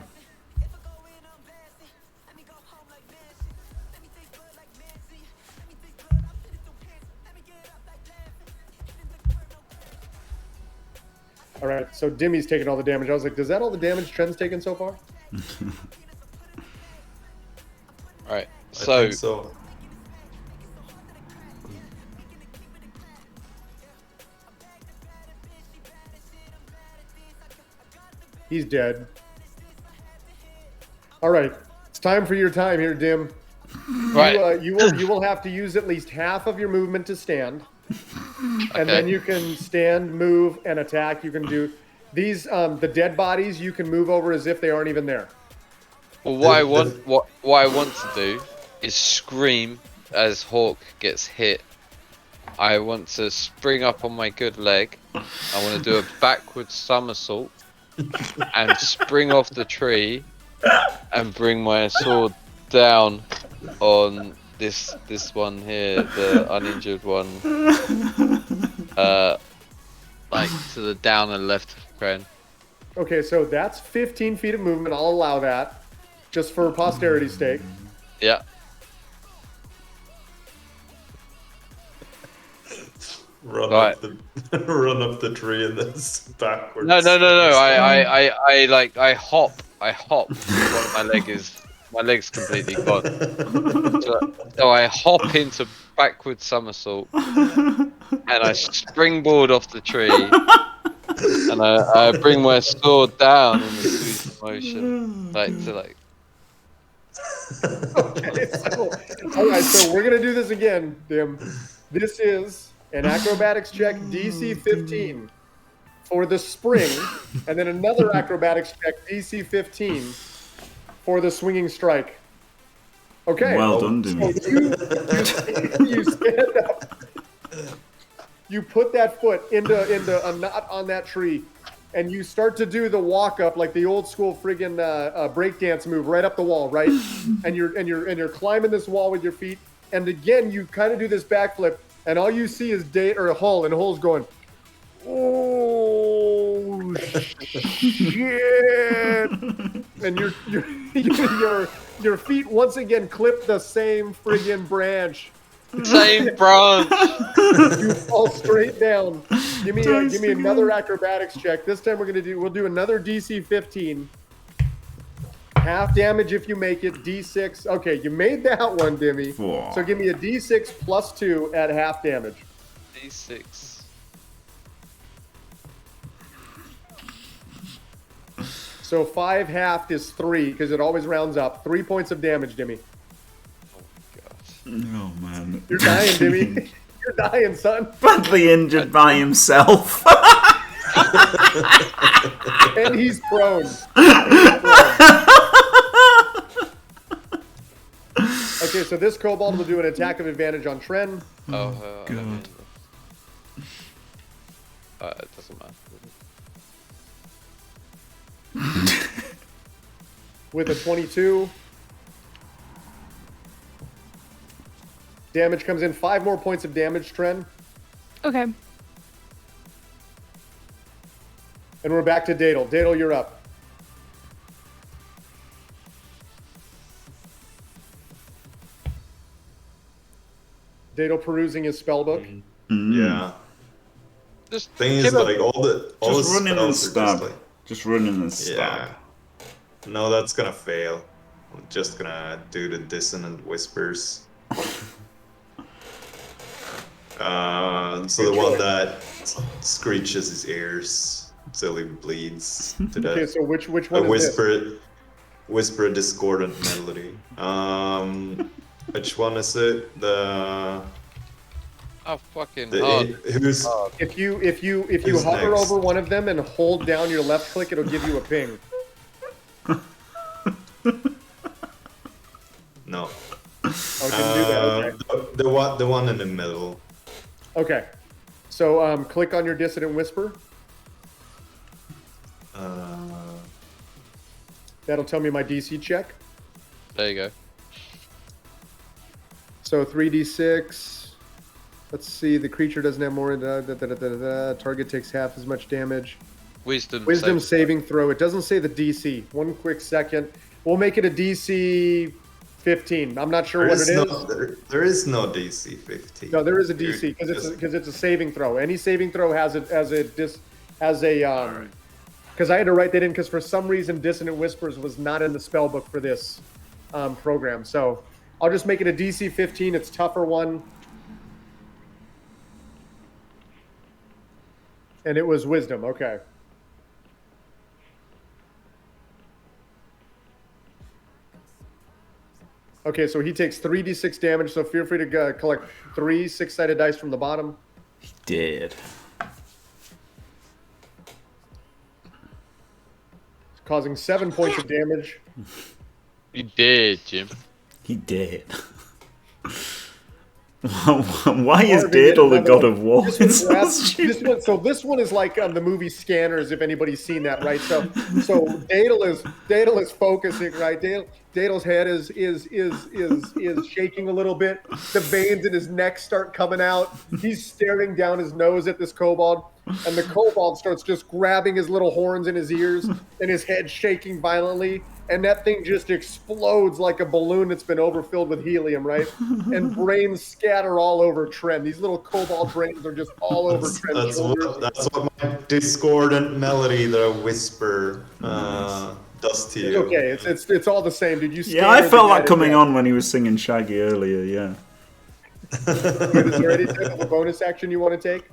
All right, so Dimmy's taking all the damage. I was like, is that all the damage Tren's taken so far?
Alright,
I
so
think so.
He's dead. All right, it's time for your time here, Dim.
right.
You will have to use at least half of your movement to stand, and then
Okay.
you can stand, move, and attack. You can do these. The dead bodies you can move over as if they aren't even there.
Well, what I want to do is scream as Hawk gets hit I want to spring up on my good leg. I want to do a backward somersault and spring off the tree and bring my sword down on this one here, the uninjured one. Like to the down and left of Kren.
Okay, so that's 15 feet of movement. I'll allow that, just for posterity's sake.
Yeah.
Run
Right.
up the run up the tree and then backwards.
No. I hop. My leg's completely gone. So I hop into backward somersault and I springboard off the tree and I bring my sword down in a sweet motion,
Okay, so all right, so we're gonna do this again, Dim. This is an acrobatics check, DC 15 for the spring, and then another acrobatics check, DC 15 for the swinging strike. Okay.
Well done, Dimmy.
So you stand up. You put that foot into a knot on that tree, and you start to do the walk up like the old school friggin' breakdance move right up the wall, right? and you're climbing this wall with your feet, and again you kind of do this backflip, and all you see is Hull, and Hull's going, oh shit, and your feet once again clip the same friggin' branch.
Same branch.
You fall straight down. Give me another acrobatics check. This time we'll do another DC 15. Half damage if you make it. D6. Okay, you made that one, Dimmy.
Four.
So give me a D6 plus 2 at half damage.
D6.
So 5 halved is 3 because it always rounds up. 3 points of damage, Dimmy.
Oh man.
You're dying, Dimmy. You're dying, son.
Badly injured by himself.
And he's prone. Okay, so this kobold will do an attack of advantage on Tren.
Oh,
God.
It doesn't matter.
With a 22. Damage comes in. 5 more points of damage, Tren.
Okay.
And we're back to Dadel. Dadel, you're up. Dadel perusing his spellbook.
Yeah.
Just
Thing is, like all the
Just running and
spells are
stab. Just running and stab.
yeah. No, that's gonna fail. I'm just gonna do the dissonant whispers. So the one that screeches his ears till he bleeds to death.
Okay, so which one is this?
Whisper a discordant melody. Which one is it?
oh fucking
The
hard.
who's
If you
Who's
hover
next?
over one of them and hold down your left click, it'll give you a ping.
no.
Oh, it didn't do that. Okay.
The one in the middle.
Okay. So click on your dissonant whisper. That'll tell me my DC check.
There you go.
So 3d6. Let's see. The creature doesn't have more. Target takes half as much damage. Wisdom saving throw. It doesn't say the DC. One quick second. We'll make it a DC 15. I'm not sure what it is.
There is no DC 15.
No, there is a DC because it's a saving throw. Any saving throw has it as a because I had to write that in because for some reason Dissonant Whispers was not in the spell book for this program. So I'll just make it a DC 15. It's tougher one. And it was Wisdom. Okay. Okay, so he takes 3d6 damage, so feel free to collect 3 6-sided dice from the bottom.
He did.
Causing 7 points of damage.
You did, Jim.
He did. Why is
Marvin
Daedal the
another
god
one.
of war?
This one
It's so
grabs-
stupid.
this one is like the movie Scanners, if anybody's seen that, right? So Daedal is focusing, right? Daedal's head is shaking a little bit. The veins in his neck start coming out. He's staring down his nose at this kobold, and the kobold starts just grabbing his little horns in his ears, and his head shaking violently. And that thing just explodes like a balloon that's been overfilled with helium, right? And brains scatter all over Tren. These little cobalt brains are just all over Tren's shoulders.
That's what my discordant melody that I whisper does to
It's
you.
okay. It's all the same, dude. You
Yeah, I
scanners
felt
and
that coming
yeah.
on when he was singing Shaggy earlier, yeah.
Wait, is there any type of a bonus action you want to take?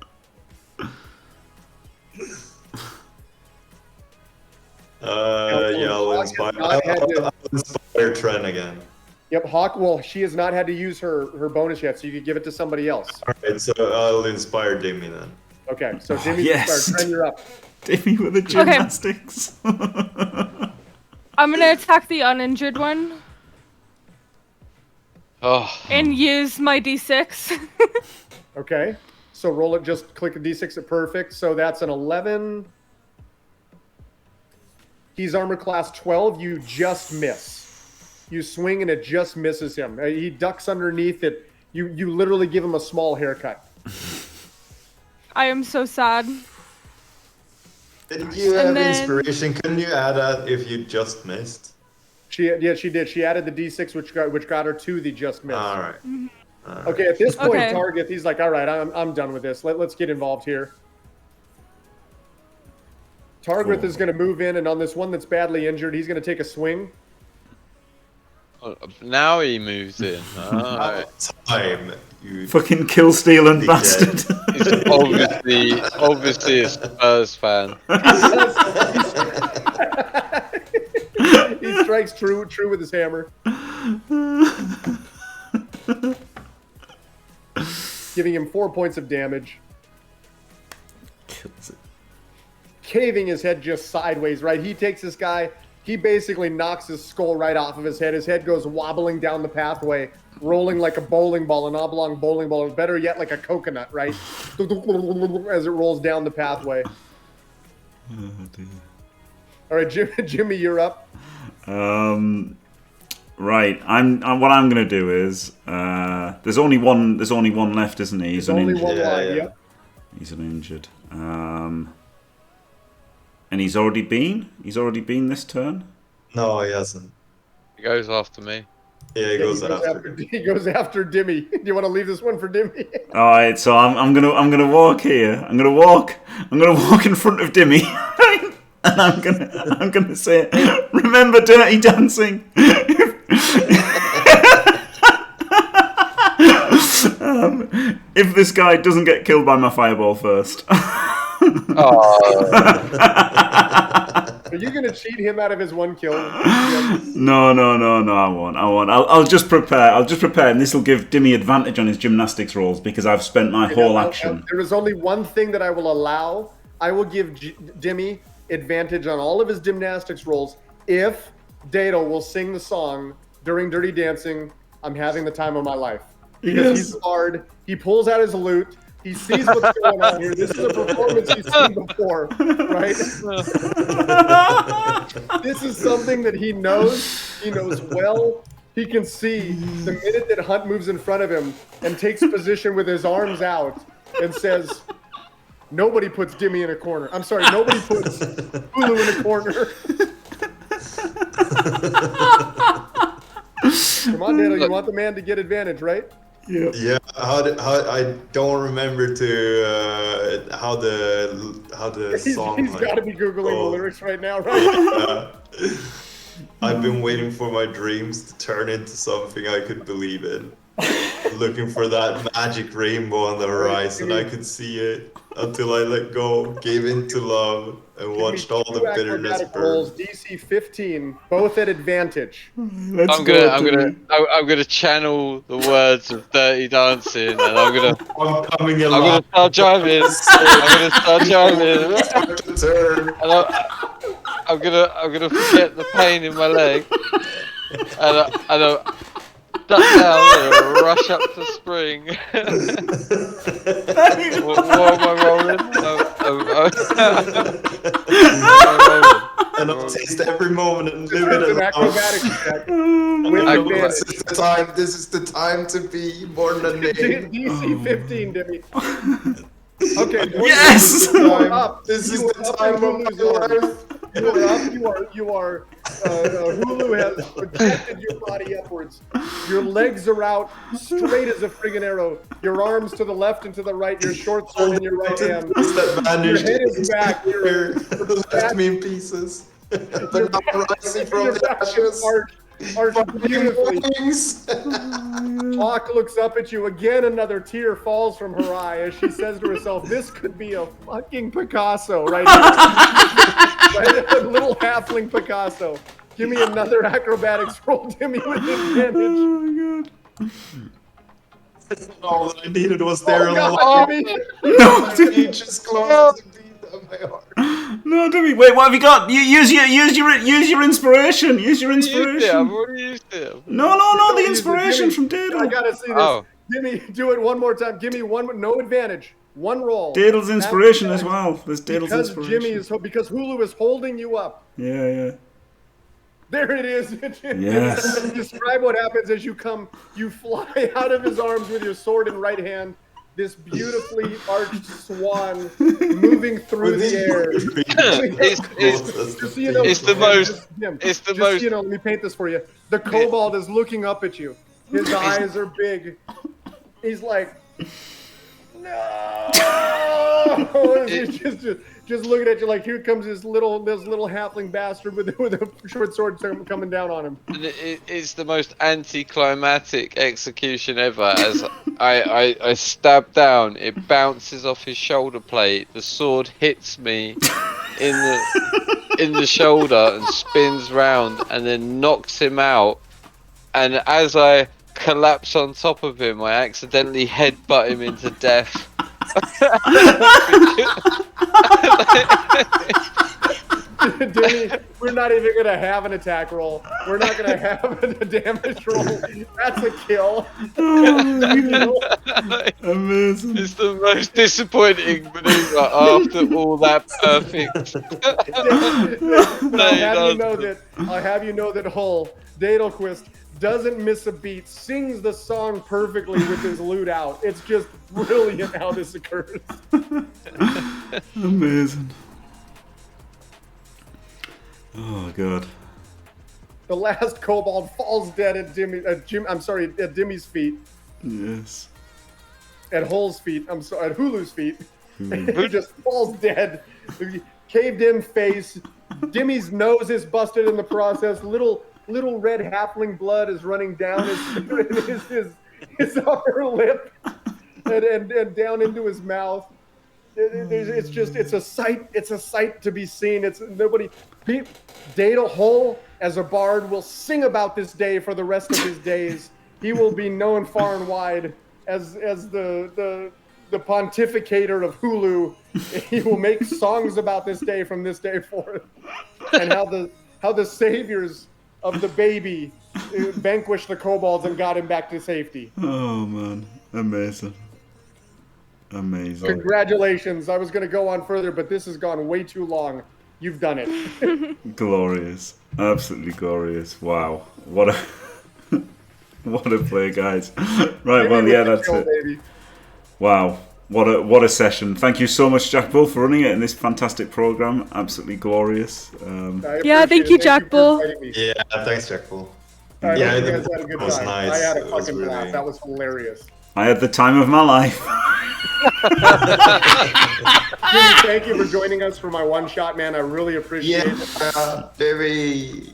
Yeah, I'll inspire Tren again.
Yep, Hawk. Well, she has not had to use her bonus yet, so you could give it to somebody else.
Alright, so I'll inspire Dimmy then.
Okay, so Jimmy's
yes.
Tren, you're up.
Dimmy with the gymnastics.
I'm gonna attack the uninjured one
Oh,
and use my d6.
Okay, so roll it. Just click a d6 at perfect. So that's an 11. He's armor class 12. You just miss. You swing and it just misses him. He ducks underneath it. You literally give him a small haircut.
I am so sad.
Did you have
then-
inspiration? Couldn't you add that if you just missed?
She did. She added the d6, which got her to the just miss.
Alright.
Okay, at this point,
Okay.
Target, he's like, all right, I'm done with this. Let's get involved here. Target is going to move in, and on this one that's badly injured, he's going to take a swing.
now he moves in. Alright.
Time, you
Fucking kill stealing
Dickhead.
bastard.
He's obviously a Spurs fan.
He strikes true with his hammer, giving him 4 points of damage,
Kills it.
caving his head just sideways, right? He takes this guy, he basically knocks his skull right off of his head. His head goes wobbling down the pathway, rolling like a bowling ball, an oblong bowling ball, or better yet, like a coconut, right? As it rolls down the pathway.
Oh, dear.
All right, Jimmy, you're up.
Right. What I'm gonna do is there's only one left, isn't he? He's
There's only
uninjured.
one
Yeah,
line,
yeah.
yep.
He's uninjured. And he's already been this turn.
No, he hasn't.
He goes after me.
Yeah, he goes after.
He goes after Dimmy. Do you want to leave this one for Dimmy?
All right, so I'm gonna walk here. I'm gonna walk in front of Dimmy, and I'm gonna say, "Remember Dirty Dancing." If this guy doesn't get killed by my fireball first.
Oh,
Are you going to cheat him out of his one kill?
No, I won't. I'll just prepare, and this will give Dimmy advantage on his gymnastics rolls because I've spent my whole action.
There is only one thing that I will allow. I will give Dimmy advantage on all of his gymnastics rolls if Daedal will sing the song during Dirty Dancing, "I'm having the time of my life." Because he's hard. He pulls out his lute. He sees what's going on here. This is a performance he's seen before, right? This is something that he knows. He knows well. He can see the minute that Hunt moves in front of him and takes position with his arms out and says, "Nobody puts Dimmy in a corner." I'm sorry, nobody puts Hulu in a corner. Come on, Daedal, you want the man to get advantage, right?
Yeah, how I don't remember how the song.
He's got to be googling the lyrics right now, right?
I've been waiting for my dreams to turn into something I could believe in. Looking for that magic rainbow on the horizon. I could see it until I let go, gave in to love, and watched all the bitterness
Acrobatic
burn.
rolls, DC 15, both at advantage.
Let's
I'm
go,
gonna
Dimmy.
channel the words of Dirty Dancing, and I'm gonna
coming
I'm
alive.
gonna start driving. I'm gonna start driving,
Turn.
and I'm gonna forget the pain in my leg, and duck down and rush up to spring. What am I rolling?
And I'll taste every moment and live it
It's an
alone.
acrobatics check. With
Acrobatics.
advantage.
This is the time to be more than a name.
DC 15, Demi. Okay.
Yes!
You are up.
This is
You
the
are up
time
in
of
Hulu's
my
arms.
life.
You are up. Hulu has projected your body upwards. Your legs are out, straight as a friggin' arrow. Your arms to the left and to the right. Your short sword in your right hand.
That vanished.
Your head is back. Your
Left me in pieces. But now rising from the
back
ashes.
arched beautifully.
Wings.
Hawk looks up at you again. Another tear falls from her eye as she says to herself, "This could be a fucking Picasso right here, right? A little halfling Picasso." Give me another acrobatics roll, Timmy, with advantage.
All that I needed was there
Oh,
alone.
God, Timmy.
No,
My reach is close to the beat of my heart.
no, Demi. Wait, what have you got? Use your inspiration. Use your
I've
inspiration.
already used it.
No, the
Use it,
inspiration
Jimmy.
from
I
Daedal.
gotta see this.
Oh.
Jimmy, do it one more time. Give me one, no advantage. One roll.
Daedal's inspiration as well. There's Daedal's
Because
inspiration.
because Hulu is holding you up.
Yeah.
There it is.
Yes.
Describe what happens as you fly out of his arms with your sword in right hand. This beautifully arched swan moving through the air. Just so you know,
It's the most-
just, Jim,
it's the
just
most-
So you know, let me paint this for you. The kobold is looking up at you. His eyes are big. He's like, no. He's just looking at you like, here comes this little halfling bastard with a short sword coming down on him.
It's the most anticlimactic execution ever. As I stab down, it bounces off his shoulder plate. The sword hits me in the shoulder and spins round, and then knocks him out. And as I collapse on top of him, I accidentally headbutt him into death.
Denny, we're not even gonna have an attack roll. We're not gonna have a damage roll. That's a kill.
Amazing.
It's the most disappointing maneuver after all that perfect.
I'll have you know that Hull, Daedalquist, doesn't miss a beat, sings the song perfectly with his lute out. It's just brilliant how this occurs.
Amazing. Oh god.
The last kobold falls dead at at Dimmy's feet.
Yes.
At Hull's feet. At Hulu's feet. He just falls dead. Caved in face. Dimmy's nose is busted in the process. Little red halfling blood is running down his upper lip and down into his mouth. It's a sight to be seen. Daedal Hull, as a bard, will sing about this day for the rest of his days. He will be known far and wide as the pontificator of Hulu. He will make songs about this day from this day forth, and how the saviors of the baby vanquished the kobolds and got him back to safety.
Oh man, amazing. Amazing.
Congratulations. I was going to go on further, but this has gone way too long. You've done it.
Glorious. Absolutely glorious. Wow. What a play, guys. Right, well, yeah, that's it.
Baby.
Wow. What a session. Thank you so much, Jack Bull, for running it in this fantastic program. Absolutely glorious.
Yeah, thank you, Jack Bull.
Yeah, thanks, Jack Bull.
I
Yeah,
hope you guys had a good
that was
time.
nice.
I had a
It was
fucking
really-
blast. That was hilarious.
I had the time of my life.
Jimmy, thank you for joining us for my one shot, man. I really appreciate it.
Yeah, very.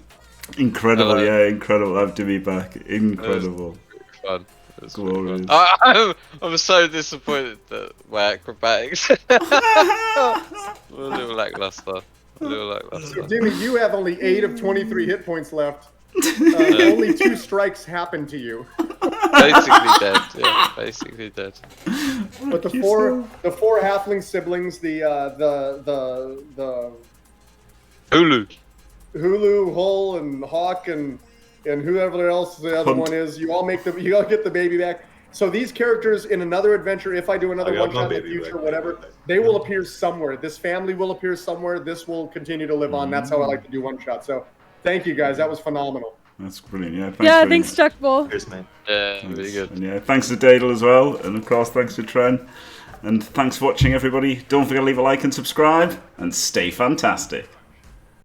Incredible,
Hello.
yeah, incredible. I have to be back. Incredible.
Fun. It was really
Glorious.
fun. I'm so disappointed that my acrobatics a little lackluster.
So, Jimmy, you have only 8 of 23 hit points left. Only 2 strikes happened to you.
Basically dead. Yeah, basically dead.
But the four halfling siblings, the
Hulu.
Hulu, Hull, and Hawk, and and whoever else the other
Hunt.
one is. You all get the baby back. So these characters in another adventure, if I do another
I got
one
my
shot in the
baby
future,
back.
whatever, they will appear somewhere. This family will appear somewhere. This will continue to live on. That's how I like to do one shot. So thank you guys. That was phenomenal.
That's brilliant. Yeah, thanks,
Yeah,
William.
thanks, Chuck Bull.
Cheers, man.
Yeah, really good.
And yeah, thanks to Dadel as well, and of course thanks to Tren. And thanks for watching, everybody. Don't forget to leave a like and subscribe, and stay fantastic.